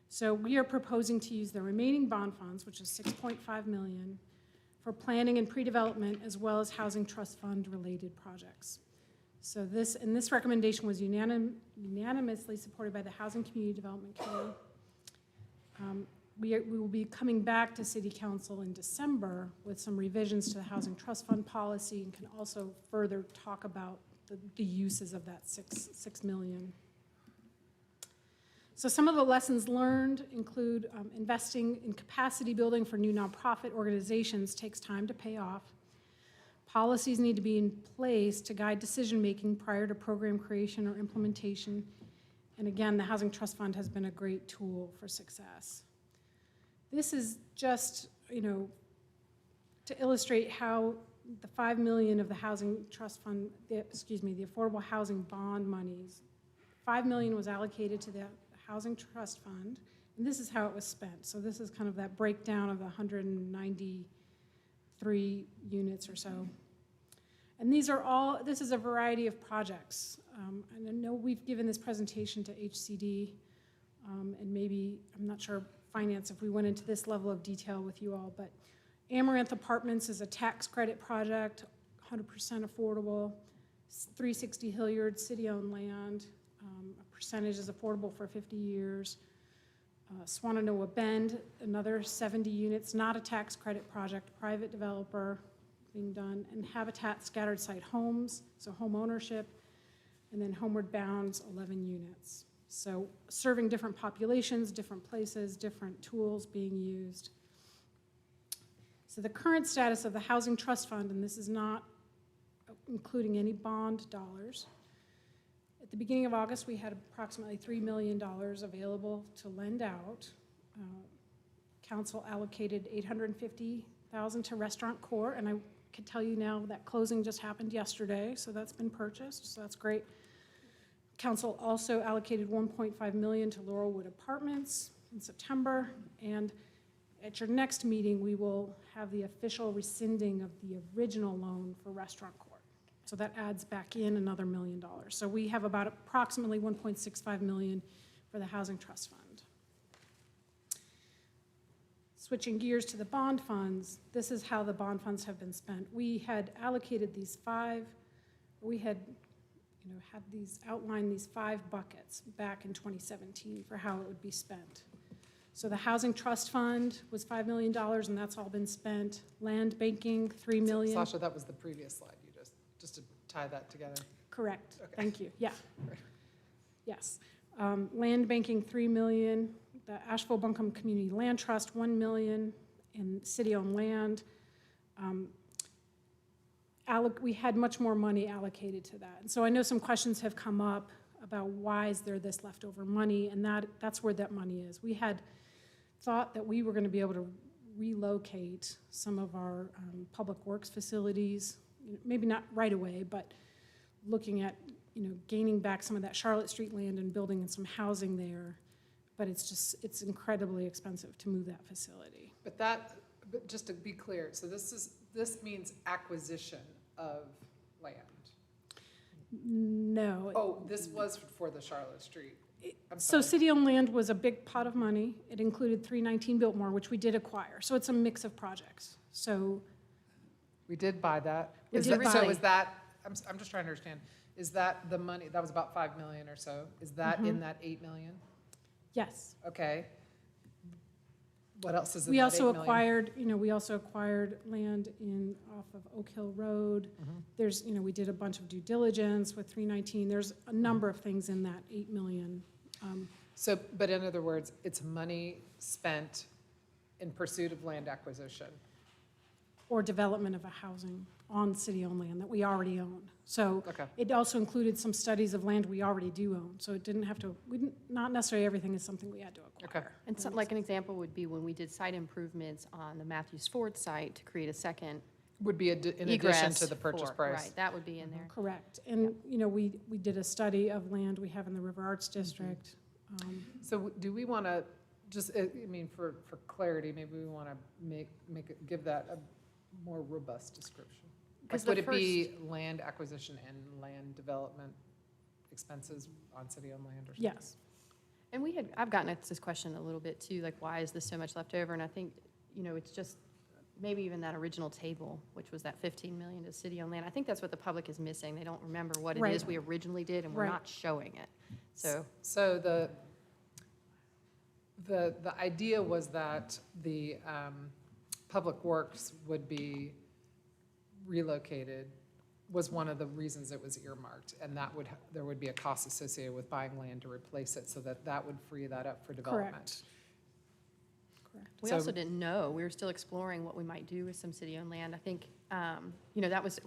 Speaker 20: So we are proposing to use the remaining bond funds, which is $6.5 million, for planning and pre-development as well as Housing Trust Fund related projects. So this recommendation was unanimously supported by the Housing Community Development Committee. We will be coming back to City Council in December with some revisions to the Housing Trust Fund policy, and can also further talk about the uses of that $6 million. So some of the lessons learned include investing in capacity building for new nonprofit organizations takes time to pay off. Policies need to be in place to guide decision-making prior to program creation or implementation. And again, the Housing Trust Fund has been a great tool for success. This is just, to illustrate how the $5 million of the Housing Trust Fund, the affordable housing bond monies, $5 million was allocated to the Housing Trust Fund, and this is how it was spent. So this is kind of that breakdown of the 193 units or so. And this is a variety of projects. And I know we've given this presentation to HCD, and maybe, I'm not sure, Finance, if we went into this level of detail with you all, but Amaranth Apartments is a tax credit project, 100% affordable. 360 Hilliard, city-owned land. A percentage is affordable for 50 years. Swananoa Bend, another 70 units, not a tax credit project, private developer being done. And Habitat Scattered Site Homes, so home ownership. And then Homeward Bound's 11 units. So serving different populations, different places, different tools being used. So the current status of the Housing Trust Fund, and this is not including any bond dollars. At the beginning of August, we had approximately $3 million available to lend out. Council allocated $850,000 to Restaurant Corps, and I can tell you now that closing just happened yesterday, so that's been purchased, so that's great. Council also allocated $1.5 million to Laurelwood Apartments in September, and at your next meeting, we will have the official rescinding of the original loan for Restaurant Corps. So that adds back in another $1 million. So we have about approximately $1.65 million for the Housing Trust Fund. Switching gears to the bond funds, this is how the bond funds have been spent. We had allocated outlined these 5 buckets back in 2017 for how it would be spent. So the Housing Trust Fund was $5 million, and that's all been spent. Land banking, $3 million.
Speaker 1: Sasha, that was the previous slide you just to tie that together.
Speaker 20: Correct.
Speaker 1: Okay.
Speaker 20: Thank you. Yeah. Yes. Land banking, $3 million. The Asheville Buncombe Community Land Trust, $1 million in city-owned land. We had much more money allocated to that. And so I know some questions have come up about why is there this leftover money, and that's where that money is. We had thought that we were going to be able to relocate some of our public works facilities, maybe not right away, but looking at gaining back some of that Charlotte Street land and building in some housing there. But it's incredibly expensive to move that facility.
Speaker 1: But just to be clear, so this means acquisition of land.
Speaker 20: No.
Speaker 1: Oh, this was for the Charlotte Street.
Speaker 20: So city-owned land was a big pot of money. It included 319 Biltmore, which we did acquire. So it's a mix of projects. So
Speaker 1: we did buy that.
Speaker 20: We did
Speaker 1: So
Speaker 20: buy.
Speaker 1: is that, I'm just trying to understand, is that the money, that was about $5 million or so, is that in that $8 million?
Speaker 20: Yes.
Speaker 1: Okay. What else is in
Speaker 20: We
Speaker 1: that
Speaker 20: also
Speaker 1: $8 million?
Speaker 20: acquired, we also acquired land off of Oak Hill Road. There's, we did a bunch of due diligence with 319. There's a number of things in that $8 million.
Speaker 1: So, but in other words, it's money spent in pursuit of land acquisition.
Speaker 20: Or development of a housing on city-owned land that we already own. So
Speaker 1: Okay.
Speaker 20: it also included some studies of land we already do own. So it didn't have to, not necessarily everything is something we had to acquire.
Speaker 1: Okay.
Speaker 2: And so, like an example would be when we did site improvements on the Matthews Ford site to create a second
Speaker 1: Would be in addition
Speaker 2: egress
Speaker 1: to the purchase
Speaker 2: for-
Speaker 1: price.
Speaker 2: Right, that would be in there.
Speaker 20: Correct. And, we did a study of land we have in the River Arts District.
Speaker 1: So do we want to just, for clarity, maybe we want to give that more robust description? Like,
Speaker 2: 'Cause
Speaker 1: would
Speaker 2: the
Speaker 1: it be land acquisition and land development expenses on city-owned land or something?
Speaker 2: Yes. And I've gotten at this question a little bit too, like, why is this so much left over? And I think, it's just, maybe even that original table, which was that 15 million to city-owned land. I think that's what the public is missing. They don't remember what it
Speaker 20: Right.
Speaker 2: is we originally did, and we're
Speaker 20: Right.
Speaker 2: not showing it. So,
Speaker 1: The idea was that the Public Works would be relocated, was one of the reasons it was earmarked, and there would be a cost associated with buying land to replace it, so that would free that up for development.
Speaker 20: Correct.
Speaker 2: we also didn't know. We were still exploring what we might do with some city-owned land. I think,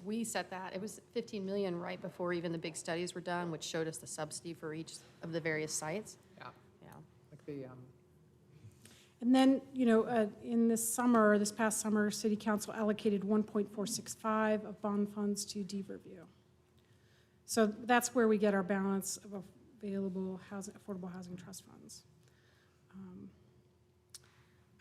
Speaker 2: we set that, it was 15 million right before even the big studies were done, which showed us the subsidy for each of the various sites.
Speaker 1: Yeah.
Speaker 2: Yeah.
Speaker 1: Like the,
Speaker 20: And then, in this past summer, City Council allocated 1.465 of bond funds to Deaverview. So that's where we get our balance of available affordable housing trust funds.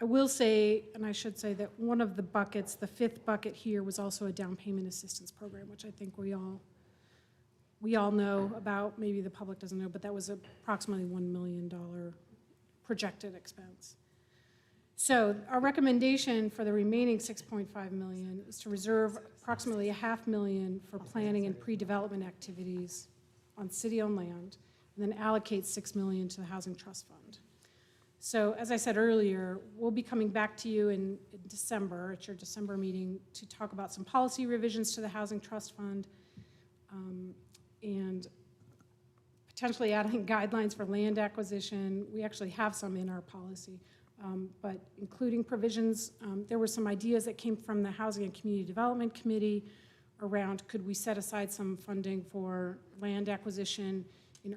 Speaker 20: I will say, and I should say, that one of the buckets, the fifth bucket here, was also a down payment assistance program, which I think we all know about. Maybe the public doesn't know, but that was approximately $1 million projected expense. So our recommendation for the remaining 6.5 million is to reserve approximately $500,000 for planning and pre-development activities on city-owned land, and then allocate $6 million to the Housing Trust Fund. So as I said earlier, we'll be coming back to you in December, at your December meeting, to talk about some policy revisions to the Housing Trust Fund, and potentially adding guidelines for land acquisition. We actually have some in our policy. But including provisions, there were some ideas that came from the Housing and Community Development Committee around, could we set aside some funding for land acquisition in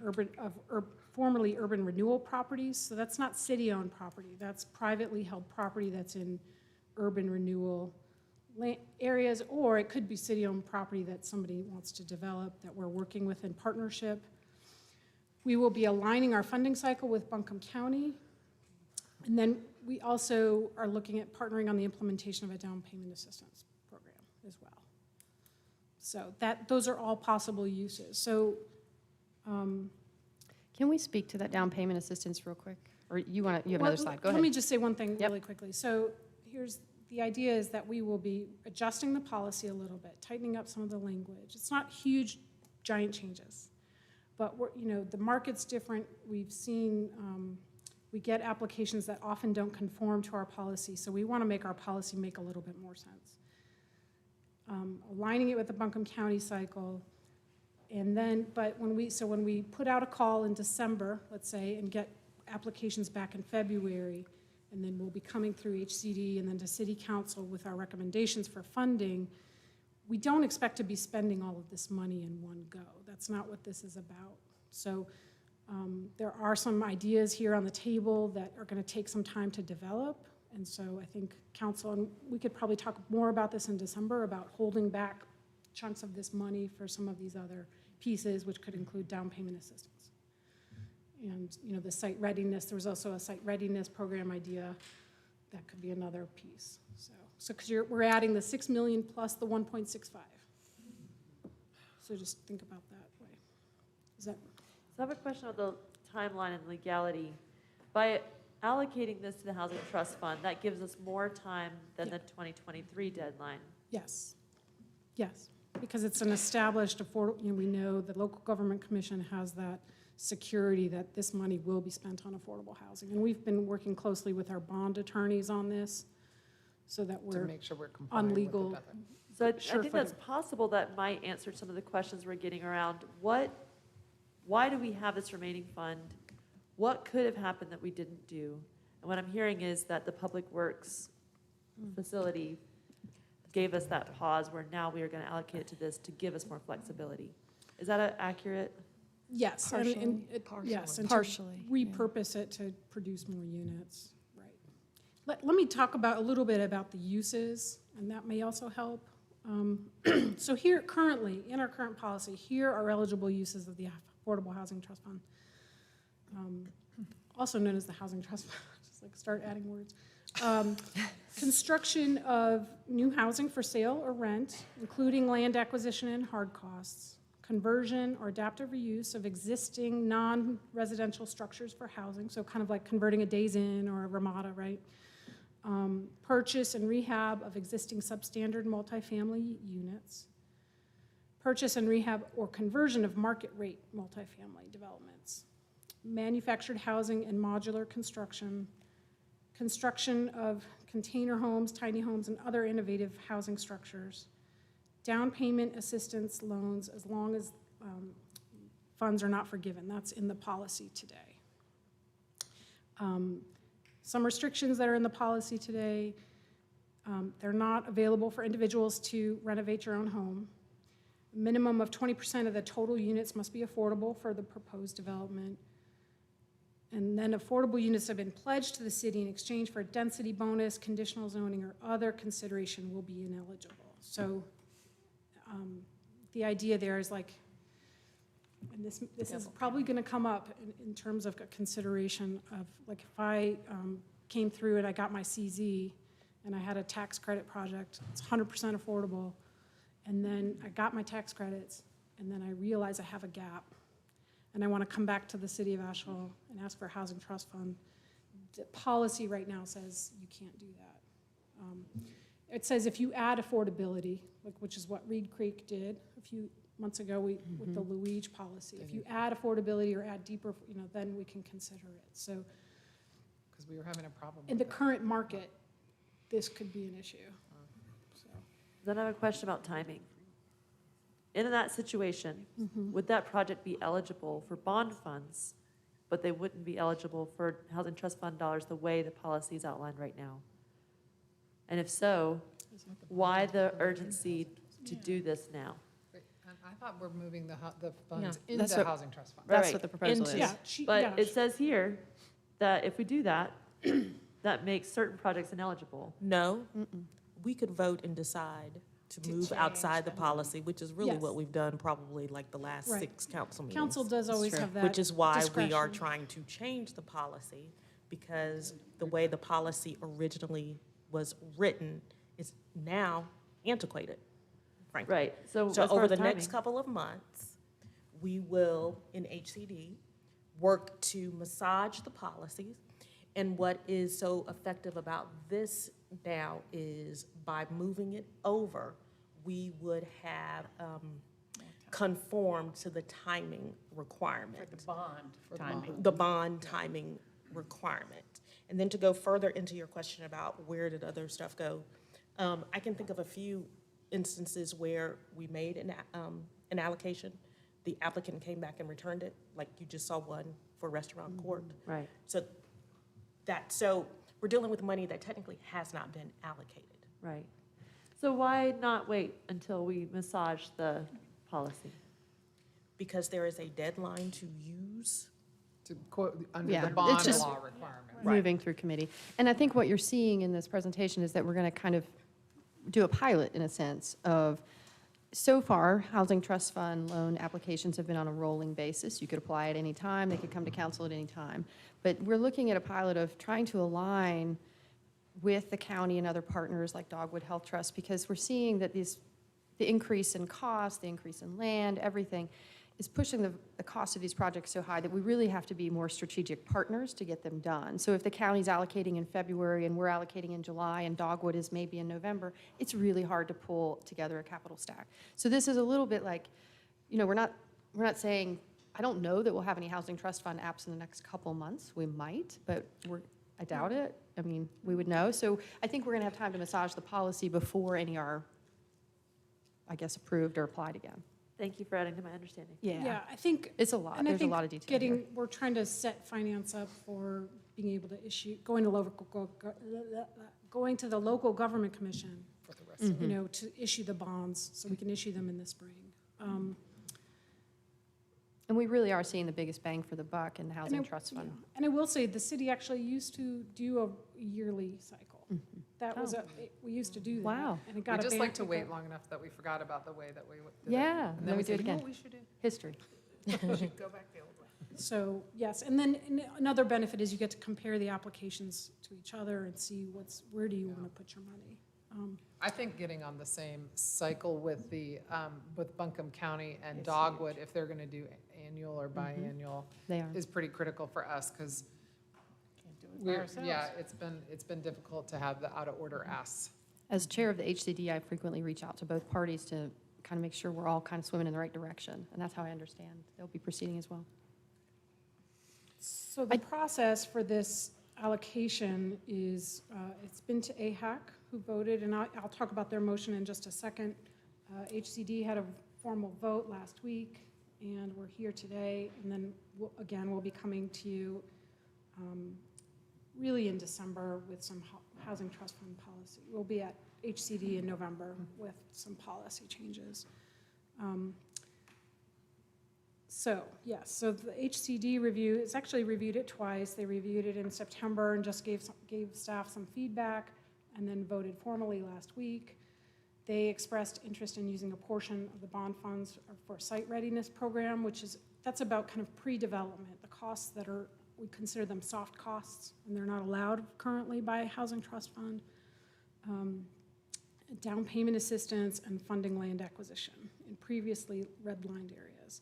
Speaker 20: formerly urban renewal properties? So that's not city-owned property, that's privately held property that's in urban renewal areas, or it could be city-owned property that somebody wants to develop that we're working with in partnership. We will be aligning our funding cycle with Buncombe County. And then we also are looking at partnering on the implementation of a down payment assistance program as well. So those are all possible uses. So,
Speaker 2: can we speak to that down payment assistance real quick? Or you have another slide, go ahead.
Speaker 20: Let me just say one thing really quickly. So the idea is that we will be adjusting the policy a little bit, tightening up some of the language. It's not huge, giant changes, but the market's different. We've seen, we get applications that often don't conform to our policy, so we want to make our policy make a little bit more sense. Aligning it with the Buncombe County cycle, and then, when we put out a call in December, let's say, and get applications back in February, and then we'll be coming through HCD and then to City Council with our recommendations for funding, we don't expect to be spending all of this money in one go. That's not what this is about. So there are some ideas here on the table that are going to take some time to develop, and so I think Council, and we could probably talk more about this in December, about holding back chunks of this money for some of these other pieces, which could include down payment assistance. And the site readiness, there was also a site readiness program idea that could be another piece. So because we're adding the 6 million plus the 1.65. So just think about that way.
Speaker 6: So I have a question about the timeline and legality. By allocating this to the Housing Trust Fund, that gives us more time than the 2023 deadline.
Speaker 20: Yes. Yes, because it's an established affordable, we know the local government commission has that security that this money will be spent on affordable housing. And we've been working closely with our bond attorneys on this so that we're
Speaker 1: to make sure we're compliant
Speaker 20: on legal.
Speaker 1: with the
Speaker 6: So I think that's possible. That might answer some of the questions we're getting around. Why do we have this remaining fund? What could have happened that we didn't do? And what I'm hearing is that the Public Works facility gave us that pause where now we are going to allocate it to this to give us more flexibility. Is that accurate?
Speaker 20: Yes.
Speaker 2: Partially.
Speaker 20: Yes, and
Speaker 2: Partially,
Speaker 20: to repurpose it to produce more units, right. Let me talk a little bit about the uses, and that may also help. So here, currently, in our current policy, here are eligible uses of the Affordable Housing Trust Fund, also known as the Housing Trust Fund, just like start adding words. Construction of new housing for sale or rent, including land acquisition and hard costs. Conversion or adaptive reuse of existing non-residential structures for housing, so kind of like converting a Days Inn or a Ramada, right? Purchase and rehab of existing substandard multifamily units. Purchase and rehab or conversion of market rate multifamily developments. Manufactured housing and modular construction. Construction of container homes, tiny homes, and other innovative housing structures. Down payment assistance loans as long as funds are not forgiven. That's in the policy today. Some restrictions that are in the policy today, they're not available for individuals to renovate your own home. Minimum of 20% of the total units must be affordable for the proposed development. And then affordable units have been pledged to the city in exchange for a density bonus, conditional zoning, or other consideration will be ineligible. So the idea there is like, and this is probably going to come up in terms of a consideration of, like, if I came through and I got my CZ and I had a tax credit project, it's 100% affordable, and then I got my tax credits, and then I realize I have a gap, and I want to come back to the city of Asheville and ask for a housing trust fund. The policy right now says you can't do that. It says if you add affordability, which is what Reed Creek did a few months ago with the Luigi policy. If you add affordability or add deeper, then we can consider it. So,
Speaker 1: because we were having a problem
Speaker 20: in the current market, this could be an issue. So.
Speaker 6: Then I have a question about timing. In that situation, would that project be eligible for bond funds, but they wouldn't be eligible for housing trust fund dollars the way the policy is outlined right now? And if so, why the urgency to do this now?
Speaker 1: I thought we're moving the funds
Speaker 2: Yeah,
Speaker 1: into
Speaker 2: that's what-
Speaker 1: housing trust fund.
Speaker 2: That's what the proposal is.
Speaker 20: Yeah,
Speaker 6: But it says here that if we do that, that makes certain projects ineligible.
Speaker 12: No, we could vote and decide to move outside the policy, which is really
Speaker 20: Yes.
Speaker 12: what we've done probably like the last
Speaker 20: Right.
Speaker 12: 6 council meetings.
Speaker 20: Council does always have that
Speaker 12: Which is why we are
Speaker 20: discretion.
Speaker 12: trying to change the policy, because the way the policy originally was written is now antiquated, frankly.
Speaker 6: Right, so as
Speaker 12: So
Speaker 6: far
Speaker 12: over
Speaker 6: as
Speaker 12: the next
Speaker 6: timing-
Speaker 12: couple of months, we will, in HCD, work to massage the policies. And what is so effective about this now is by moving it over, we would have conformed to the timing requirement.
Speaker 1: For the bond.
Speaker 12: The bond timing requirement. And then to go further into your question about where did other stuff go, I can think of a few instances where we made an allocation, the applicant came back and returned it, like you just saw one for Restaurant Court.
Speaker 6: Right.
Speaker 12: So we're dealing with money that technically has not been allocated.
Speaker 6: Right. So why not wait until we massage the policy?
Speaker 12: Because there is a deadline to use.
Speaker 1: To quote, under
Speaker 2: Yeah,
Speaker 1: the
Speaker 2: it's
Speaker 1: bond
Speaker 2: just
Speaker 1: law requirement.
Speaker 2: moving through committee. And I think what you're seeing in this presentation is that we're going to kind of do a pilot, in a sense, of, so far, housing trust fund loan applications have been on a rolling basis. You could apply at any time, they could come to council at any time. But we're looking at a pilot of trying to align with the county and other partners like Dogwood Health Trust, because we're seeing that the increase in cost, the increase in land, everything is pushing the cost of these projects so high that we really have to be more strategic partners to get them done. So if the county's allocating in February and we're allocating in July and Dogwood is maybe in November, it's really hard to pull together a capital stack. So this is a little bit like, we're not saying, I don't know that we'll have any housing trust fund apps in the next couple months. We might, but I doubt it. I mean, we would know. So I think we're going to have time to massage the policy before any are, I guess, approved or applied again.
Speaker 6: Thank you for adding to my understanding.
Speaker 20: Yeah, I think.
Speaker 2: It's a lot.
Speaker 20: And I
Speaker 2: There's a
Speaker 20: think
Speaker 2: lot of detail here.
Speaker 20: we're trying to set finance up for being able to issue, going to the local government commission,
Speaker 1: For the rest of it.
Speaker 20: to issue the bonds, so we can issue them in the spring.
Speaker 2: And we really are seeing the biggest bang for the buck in the housing
Speaker 20: And
Speaker 2: trust fund.
Speaker 20: And I will say, the city actually used to do a yearly cycle. That was, we used to do that.
Speaker 2: Wow.
Speaker 20: And it got
Speaker 1: We just
Speaker 20: abandoned.
Speaker 1: like to wait long enough that we forgot about the way that we did it.
Speaker 2: Yeah,
Speaker 1: And
Speaker 2: then
Speaker 1: then
Speaker 2: we
Speaker 1: we
Speaker 2: do it
Speaker 1: said, you know
Speaker 2: again.
Speaker 1: what we should do?
Speaker 2: History.
Speaker 1: We should go back the old way.
Speaker 20: So, yes, and then another benefit is you get to compare the applications to each other and see where do you want to put your money.
Speaker 1: I think getting on the same cycle with with Buncombe County and
Speaker 7: It's
Speaker 1: Dogwood, if they're gonna do annual or biannual,
Speaker 2: They are.
Speaker 1: is pretty critical for us, because
Speaker 7: Can't do it by ourselves.
Speaker 1: yeah, it's been difficult to have the out-of-order asks.
Speaker 2: As chair of the HCD, I frequently reach out to both parties to kind of make sure we're all kind of swimming in the right direction, and that's how I understand they'll be proceeding as well.
Speaker 20: So the process for this allocation is, it's been to AHAC, who voted, and I'll talk about their motion in just a second. HCD had a formal vote last week, and we're here today, and then, we'll be coming to you really in December with some housing trust fund policy. We'll be at HCD in November with some policy changes. So, yes, so the HCD review, it's actually reviewed it twice. They reviewed it in September and just gave staff some feedback, and then voted formally last week. They expressed interest in using a portion of the bond funds for site readiness program, that's about kind of pre-development, the costs that we consider them soft costs, and they're not allowed currently by Housing Trust Fund. Down payment assistance and funding land acquisition in previously redlined areas.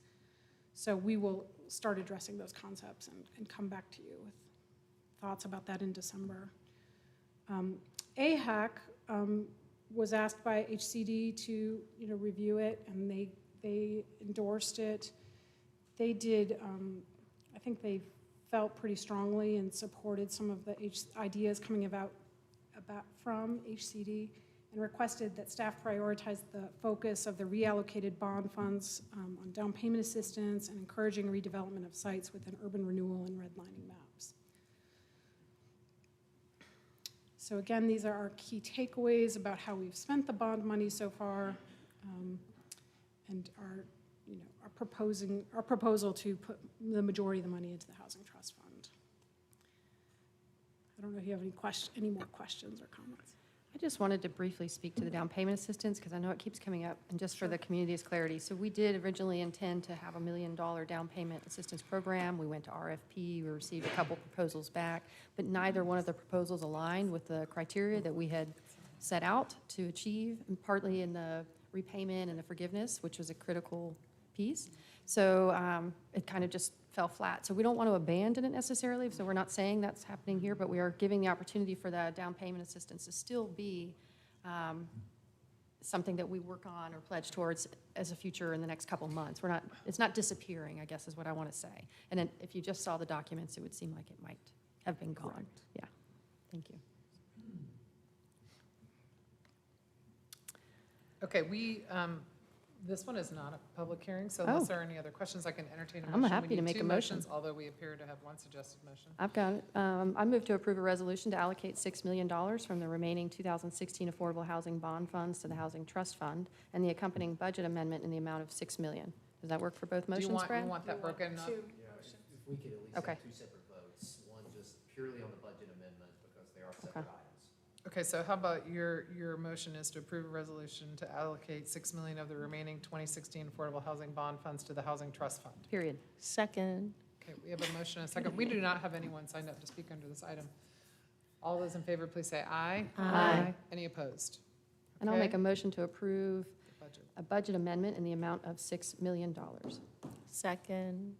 Speaker 20: So we will start addressing those concepts and come back to you with thoughts about that in December. AHAC was asked by HCD to review it, and they endorsed it. They did, I think they felt pretty strongly and supported some of the ideas coming about from HCD, and requested that staff prioritize the focus of the reallocated bond funds on down payment assistance and encouraging redevelopment of sites within urban renewal and redlining maps. So again, these are our key takeaways about how we've spent the bond money so far, and our proposal to put the majority of the money into the Housing Trust Fund. I don't know if you have any more questions or comments.
Speaker 2: I just wanted to briefly speak to the down payment assistance, because I know it keeps coming up, and just for the community's clarity. So we did originally intend to have $1 million down payment assistance program. We went to RFP, we received a couple proposals back, but neither one of the proposals aligned with the criteria that we had set out to achieve, and partly in the repayment and the forgiveness, which was a critical piece. So it kind of just fell flat. So we don't want to abandon it necessarily, so we're not saying that's happening here, but we are giving the opportunity for the down payment assistance to still be something that we work on or pledge towards as a future in the next couple months. It's not disappearing, I guess is what I want to say. And then if you just saw the documents, it would seem like it might have been gone.
Speaker 1: Correct.
Speaker 2: Yeah, thank you.
Speaker 1: Okay, this one is not a public hearing, so unless there are any other questions, I can entertain a motion.
Speaker 2: I'm happy
Speaker 1: We
Speaker 2: to
Speaker 1: need
Speaker 2: make
Speaker 1: two
Speaker 2: a motion.
Speaker 1: motions, although we appear to have one suggested motion.
Speaker 2: I've got it. I move to approve a resolution to allocate $6 million from the remaining 2016 Affordable Housing Bond Funds to the Housing Trust Fund, and the accompanying budget amendment in the amount of $6 million. Does that work for both motions, Brad?
Speaker 1: Do you want that broken up?
Speaker 21: If we could at least
Speaker 2: Okay.
Speaker 21: have two separate votes, one just purely on the budget amendment, because they are separate items.
Speaker 1: Okay, so how about your motion is to approve a resolution to allocate $6 million of the remaining 2016 Affordable Housing Bond Funds to the Housing Trust Fund?
Speaker 2: Period.
Speaker 7: Second.
Speaker 1: Okay, we have a motion and a second. We do not have anyone signed up to speak under this item. All those in favor, please say aye.
Speaker 2: Aye.
Speaker 1: Any opposed?
Speaker 2: And I'll
Speaker 1: Okay.
Speaker 2: make a motion to approve
Speaker 1: Budget.
Speaker 2: a budget amendment in the amount of $6 million.
Speaker 7: Second.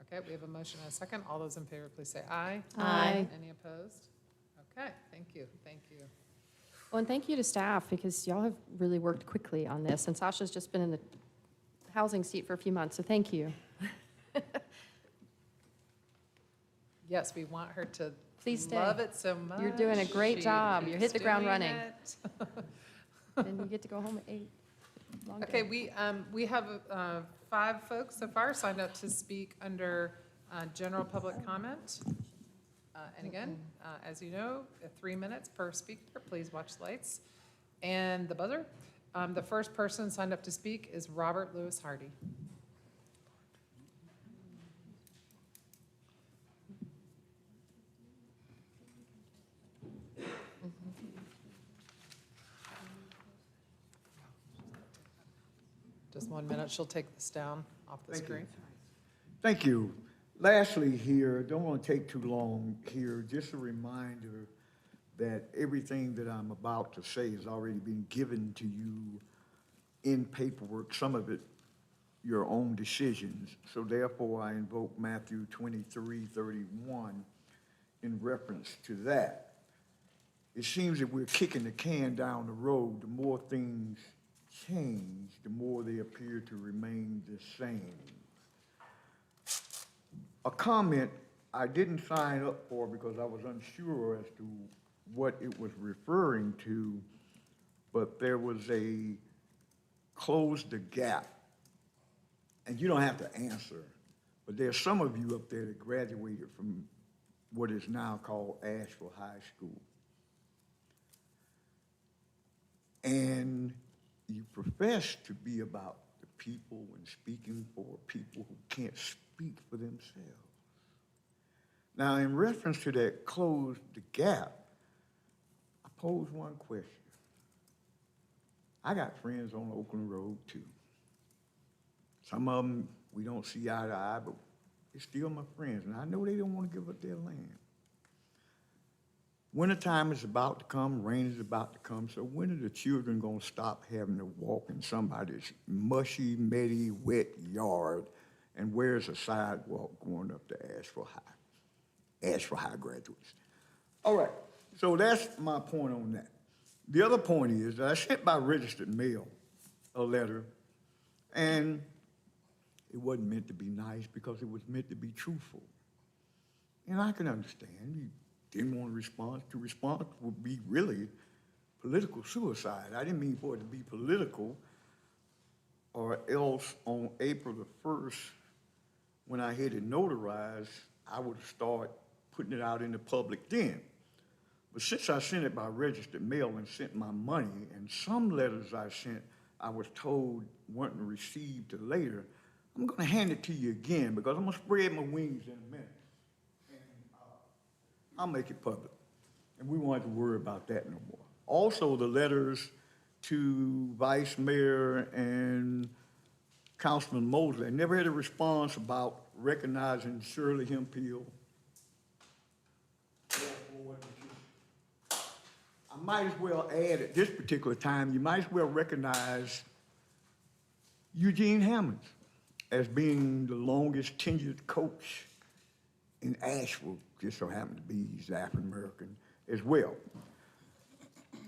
Speaker 1: Okay, we have a motion and a second. All those in favor, please say aye.
Speaker 2: Aye.
Speaker 1: Any opposed? Okay, thank you, thank you.
Speaker 2: Well, and thank you to staff, because y'all have really worked quickly on this, and Sasha's just been in the housing seat for a few months, so thank you.
Speaker 1: Yes, we want her to
Speaker 2: Please stay.
Speaker 1: love it so much.
Speaker 2: You're doing a great
Speaker 1: She
Speaker 2: job. You
Speaker 1: is
Speaker 2: hit the ground
Speaker 1: doing
Speaker 2: running.
Speaker 1: it.
Speaker 2: And you get to go home at 8. Long
Speaker 1: Okay,
Speaker 2: day.
Speaker 1: we have 5 folks so far signed up to speak under general public comment. And again, as you know, 3 minutes per speaker. Please watch the lights and the buzzer. The first person signed up to speak is Robert Lewis Hardy. Just 1 minute, she'll take this down off the screen.
Speaker 4: Thank you. Lastly here, don't want to take too long here, just a reminder that everything that I'm about to say has already been given to you in paperwork, some of it your own decisions. So therefore, I invoke Matthew 23:31 in reference to that. It seems that we're kicking the can down the road. The more things change, the more they appear to remain the same. A comment I didn't sign up for because I was unsure as to what it was referring to, but there was a close the gap. And you don't have to answer, but there's some of you up there that graduated from what is now called Asheville High School. And you profess to be about the people and speaking for people who can't speak for themselves. Now, in reference to that close the gap, I pose one question. I got friends on Oakland Road too. Some of them we don't see eye to eye, but they're still my friends, and I know they don't want to give up their land. Wintertime is about to come, rain is about to come, so when are the children gonna stop having to walk in somebody's mushy, muddy, wet yard, and where's a sidewalk going up to Asheville High? Asheville High graduates. All right, so that's my point on that. The other point is that I sent by registered mail a letter, and it wasn't meant to be nice because it was meant to be truthful. And I can understand you didn't want to respond. To respond would be really political suicide. I didn't mean for it to be political, or else on April the 1st, when I had it notarized, I would start putting it out in the public then. But since I sent it by registered mail and sent my money, and some letters I sent, I was told weren't received till later, I'm gonna hand it to you again because I'm gonna spread my wings in a minute. And I'll make it public. And we won't have to worry about that no more. Also, the letters to Vice Mayor and Councilman Mosley, I never had a response about recognizing Shirley Hemphill. I might as well add at this particular time, you might as well recognize Eugene Hammonds as being the longest tenured coach in Asheville, just so happened to be he's African-American as well.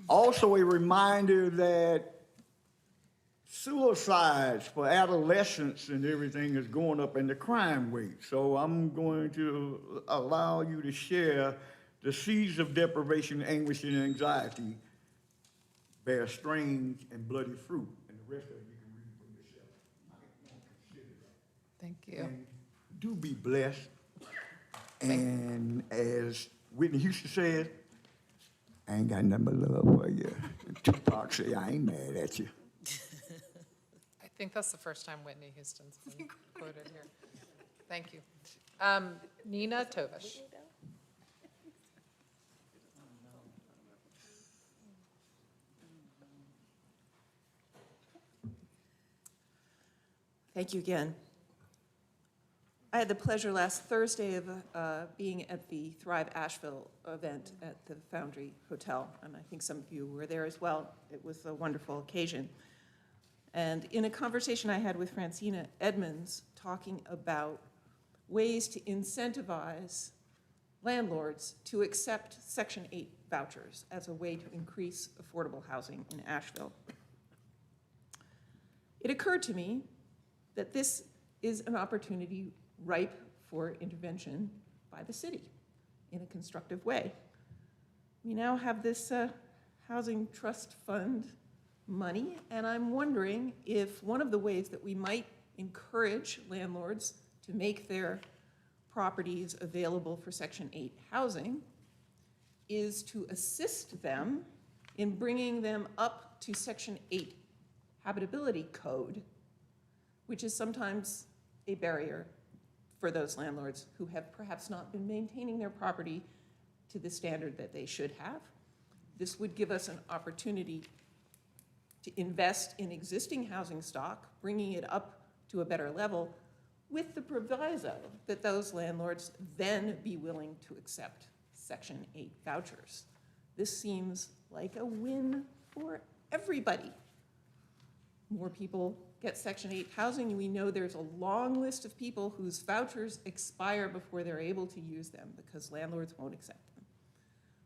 Speaker 4: Also a reminder that suicides for adolescents and everything is going up in the crime rate. So I'm going to allow you to share the seeds of deprivation, anguish, and anxiety bear strange and bloody fruit. And the rest of it you can read for yourself. I won't consider that.
Speaker 1: Thank you.
Speaker 4: And do be blessed. And as Whitney Houston said, I ain't got nothing but love for you. And Tupac said, I ain't mad at you.
Speaker 1: I think that's the first time Whitney Houston's been quoted here. Thank you. Nina Tovish.
Speaker 14: Thank you again. I had the pleasure last Thursday of being at the Thrive Asheville event at the Foundry Hotel, and I think some of you were there as well. It was a wonderful occasion. And in a conversation I had with Francina Edmonds, talking about ways to incentivize landlords to accept Section 8 vouchers as a way to increase affordable housing in Asheville, it occurred to me that this is an opportunity ripe for intervention by the city in a constructive way. We now have this housing trust fund money, and I'm wondering if one of the ways that we might encourage landlords to make their properties available for Section 8 housing is to assist them in bringing them up to Section 8 habitability code, which is sometimes a barrier for those landlords who have perhaps not been maintaining their property to the standard that they should have. This would give us an opportunity to invest in existing housing stock, bringing it up to a better level, with the proviso that those landlords then be willing to accept Section 8 vouchers. This seems like a win for everybody. More people get Section 8 housing. We know there's a long list of people whose vouchers expire before they're able to use them because landlords won't accept them.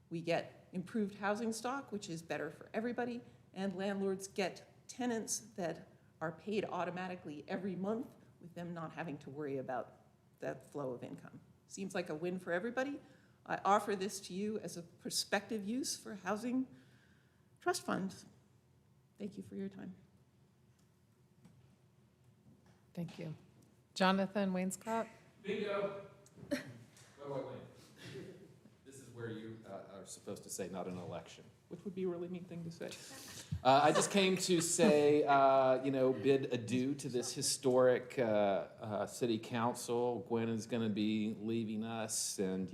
Speaker 14: We get improved housing stock, which is better for everybody, and landlords get tenants that are paid automatically every month with them not having to worry about that flow of income. Seems like a win for everybody. I offer this to you as a prospective use for housing trust funds. Thank you for your time.
Speaker 1: Thank you. Jonathan Wainscott?
Speaker 16: Bingo! Wait. This is where you are supposed to say not an election, which would be a really neat thing to say. I just came to say, bid adieu to this historic city council. Gwen is going to be leaving us, and,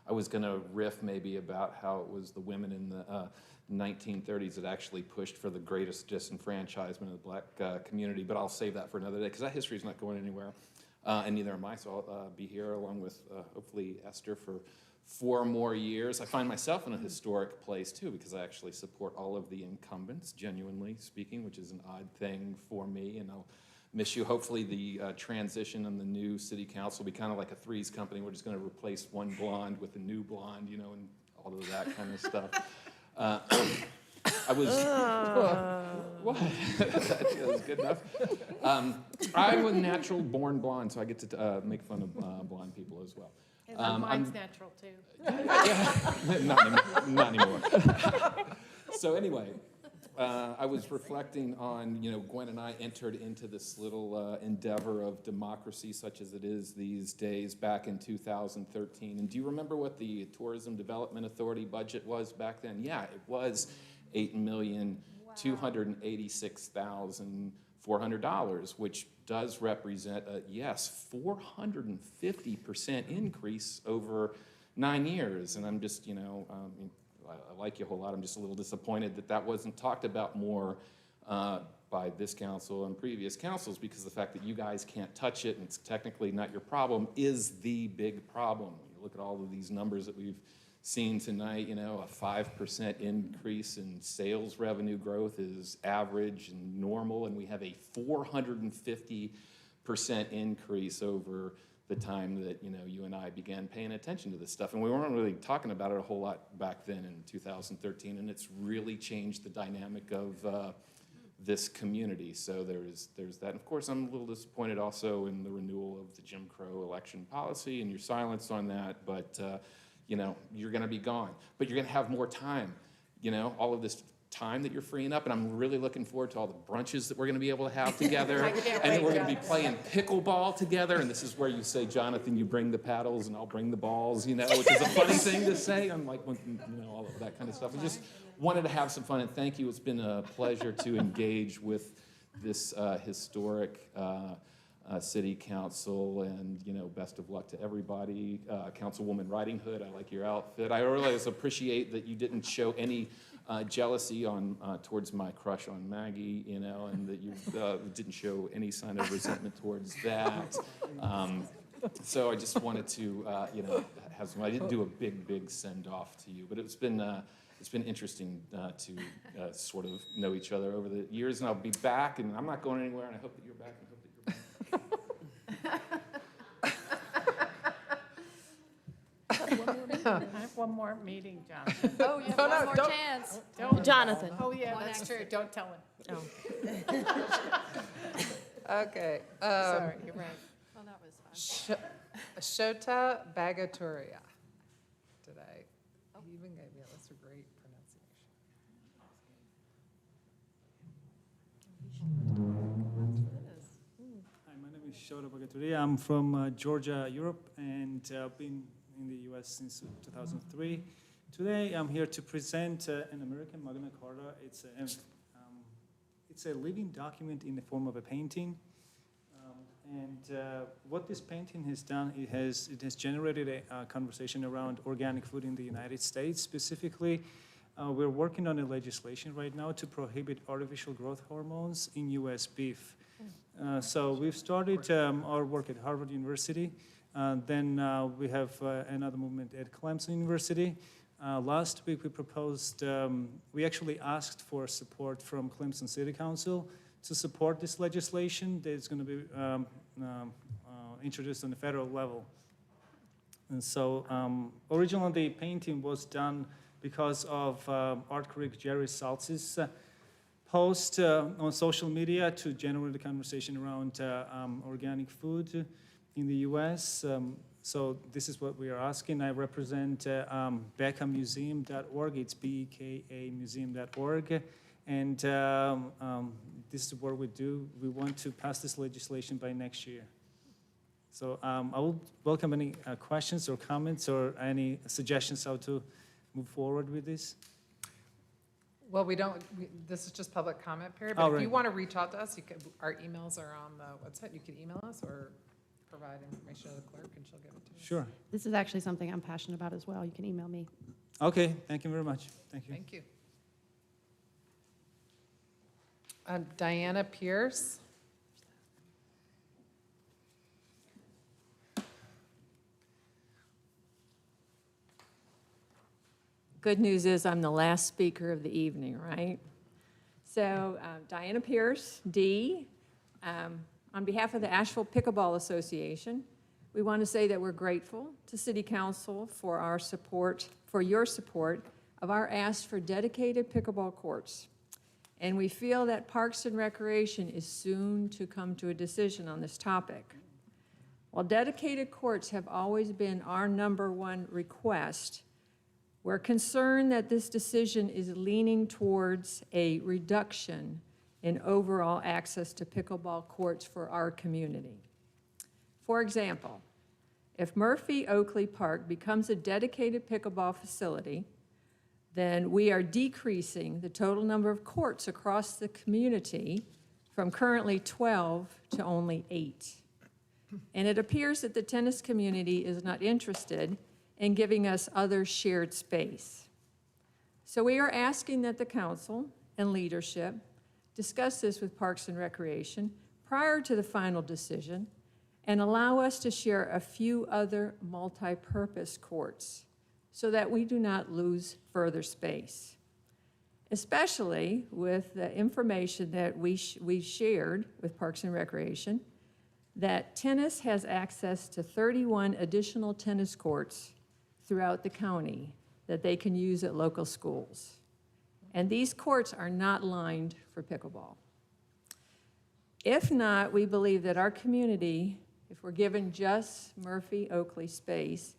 Speaker 16: I was going to riff maybe about how it was the women in the 1930s that actually pushed for the greatest disenfranchisement of the black community, but I'll save that for another day because that history is not going anywhere, and neither am I, so I'll be here along with hopefully Esther for 4 more years. I find myself in a historic place too because I actually support all of the incumbents, genuinely speaking, which is an odd thing for me, and I'll miss you. Hopefully the transition in the new city council will be kind of like a Three's Company. We're just going to replace one blonde with a new blonde, and all of that kind of stuff. I was, what? That was good enough. I'm a natural born blonde, so I get to make fun of blonde people as well.
Speaker 20: Mine's natural too.
Speaker 16: Yeah, not anymore. So anyway, I was reflecting on, Gwen and I entered into this little endeavor of democracy such as it is these days back in 2013. And do you remember what the Tourism Development Authority budget was back then? Yeah, it was $8,286,400, which does represent a, 450% increase over 9 years. And I'm just, I like you a whole lot. I'm just a little disappointed that that wasn't talked about more by this council and previous councils, because the fact that you guys can't touch it and it's technically not your problem is the big problem. When you look at all of these numbers that we've seen tonight, a 5% increase in sales revenue growth is average and normal, and we have a 450% increase over the time that you and I began paying attention to this stuff. And we weren't really talking about it a whole lot back then in 2013, and it's really changed the dynamic of this community. So there's that. And of course, I'm a little disappointed also in the renewal of the Jim Crow election policy and your silence on that, but you're gonna be gone. But you're gonna have more time, all of this time that you're freeing up, and I'm really looking forward to all the brunches that we're going to be able to have together, and then we're going to be playing pickleball together, and this is where you say, Jonathan, you bring the paddles and I'll bring the balls, which is a funny thing to say, unlike when, all of that kind of stuff. I just wanted to have some fun, and thank you. It's been a pleasure to engage with this historic city council, and best of luck to everybody. Councilwoman Riding Hood, I like your outfit. I always appreciate that you didn't show any jealousy towards my crush on Maggie, and that you didn't show any sign of resentment towards that. So I just wanted to, have some. I didn't do a big send off to you, but it's been interesting to sort of know each other over the years, and I'll be back, and I'm not going anywhere, and I hope that you're back, and I hope that you're back.
Speaker 3: I have one more meeting, Jonathan.
Speaker 2: Oh, you have one more chance.
Speaker 20: Jonathan.
Speaker 3: Oh, yeah, that's true. Don't tell him.
Speaker 1: Okay.
Speaker 3: Sorry, you're right.
Speaker 2: Oh, that was fun.
Speaker 1: Shota Bagatoria today. He even gave me that's a great pronunciation.
Speaker 18: Hi, my name is Shota Bagatoria. I'm from Georgia, Europe, and I've been in the U.S. since 2003. Today, I'm here to present an American Magna Carta. It's a living document in the form of a painting. What this painting has done, it has generated a conversation around organic food in the United States specifically. we're working on a legislation right now to prohibit artificial growth hormones in U.S. beef. So we've started our work at Harvard University. Then we have another movement at Clemson University. Last week we proposed, we actually asked for support from Clemson City Council to support this legislation that is going to be introduced on the federal level. And so originally the painting was done because of art critic Jerry Saltz's post on social media to generate the conversation around organic food in the U.S. So this is what we are asking. I represent BECAmuseum.org. It's BEKA museum.org. And this is what we do. We want to pass this legislation by next year. So I will welcome any questions or comments or any suggestions how to move forward with this.
Speaker 1: Well, this is just public comment period,
Speaker 18: Oh,
Speaker 1: but if
Speaker 18: right.
Speaker 1: you want to reach out to us, our emails are on the website. You can email us or provide information to the clerk and she'll give it to us.
Speaker 18: Sure.
Speaker 2: This is actually something I'm passionate about as well. You can email me.
Speaker 18: Okay, thank you very much. Thank you.
Speaker 1: Thank you. Diana Pierce.
Speaker 10: Good news is I'm the last speaker of the evening, right? So Diana Pierce, D. On behalf of the Asheville Pickleball Association, we want to say that we're grateful to City Council for our support, for your support of our ask for dedicated pickleball courts. And we feel that Parks and Recreation is soon to come to a decision on this topic. While dedicated courts have always been our #1 request, we're concerned that this decision is leaning towards a reduction in overall access to pickleball courts for our community. For example, if Murphy Oakley Park becomes a dedicated pickleball facility, then we are decreasing the total number of courts across the community from currently 12 to only 8. And it appears that the tennis community is not interested in giving us other shared space. So we are asking that the council and leadership discuss this with Parks and Recreation prior to the final decision and allow us to share a few other multi-purpose courts so that we do not lose further space, especially with the information that we shared with Parks and Recreation that tennis has access to 31 additional tennis courts throughout the county that they can use at local schools. And these courts are not lined for pickleball. If not, we believe that our community, if we're given just Murphy Oakley space,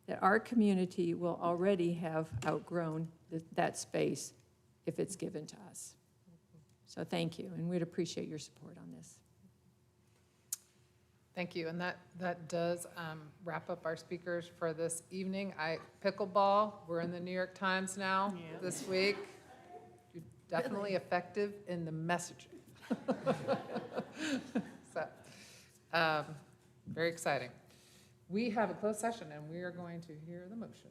Speaker 10: that our community will already have outgrown that space if it's given to us. So thank you, and we'd appreciate your support on this.
Speaker 1: Thank you, and that does wrap up our speakers for this evening. Pickleball, we're in the New York Times now this week. You're definitely effective in the messaging. So, very exciting. We have a closed session, and we are going to hear the motion.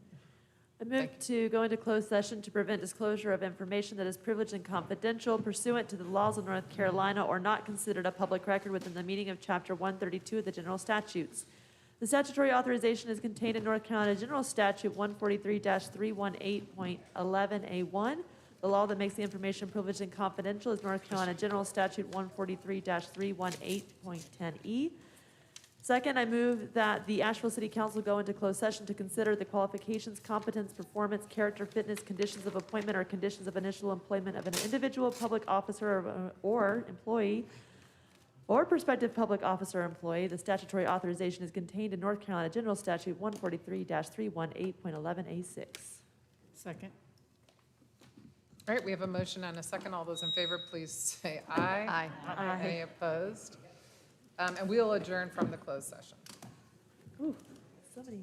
Speaker 6: I move to go into closed session to prevent disclosure of information that is privileged and confidential pursuant to the laws of North Carolina or not considered a public record within the meaning of Chapter 132 of the General Statutes. The statutory authorization is contained in North Carolina General Statute 143-318.11A1. The law that makes the information privileged and confidential is North Carolina General Statute 143-318.10E. Second, I move that the Asheville City Council go into closed session to consider the qualifications, competence, performance, character, fitness, conditions of appointment, or conditions of initial employment of an individual public officer or employee or prospective public officer or employee. The statutory authorization is contained in North Carolina General Statute 143-318.11A6.
Speaker 12: Second.
Speaker 1: All right, we have a motion and a second. All those in favor, please say aye.
Speaker 6: Aye.
Speaker 1: Any opposed? And we will adjourn from the closed session.
Speaker 6: Ooh, somebody.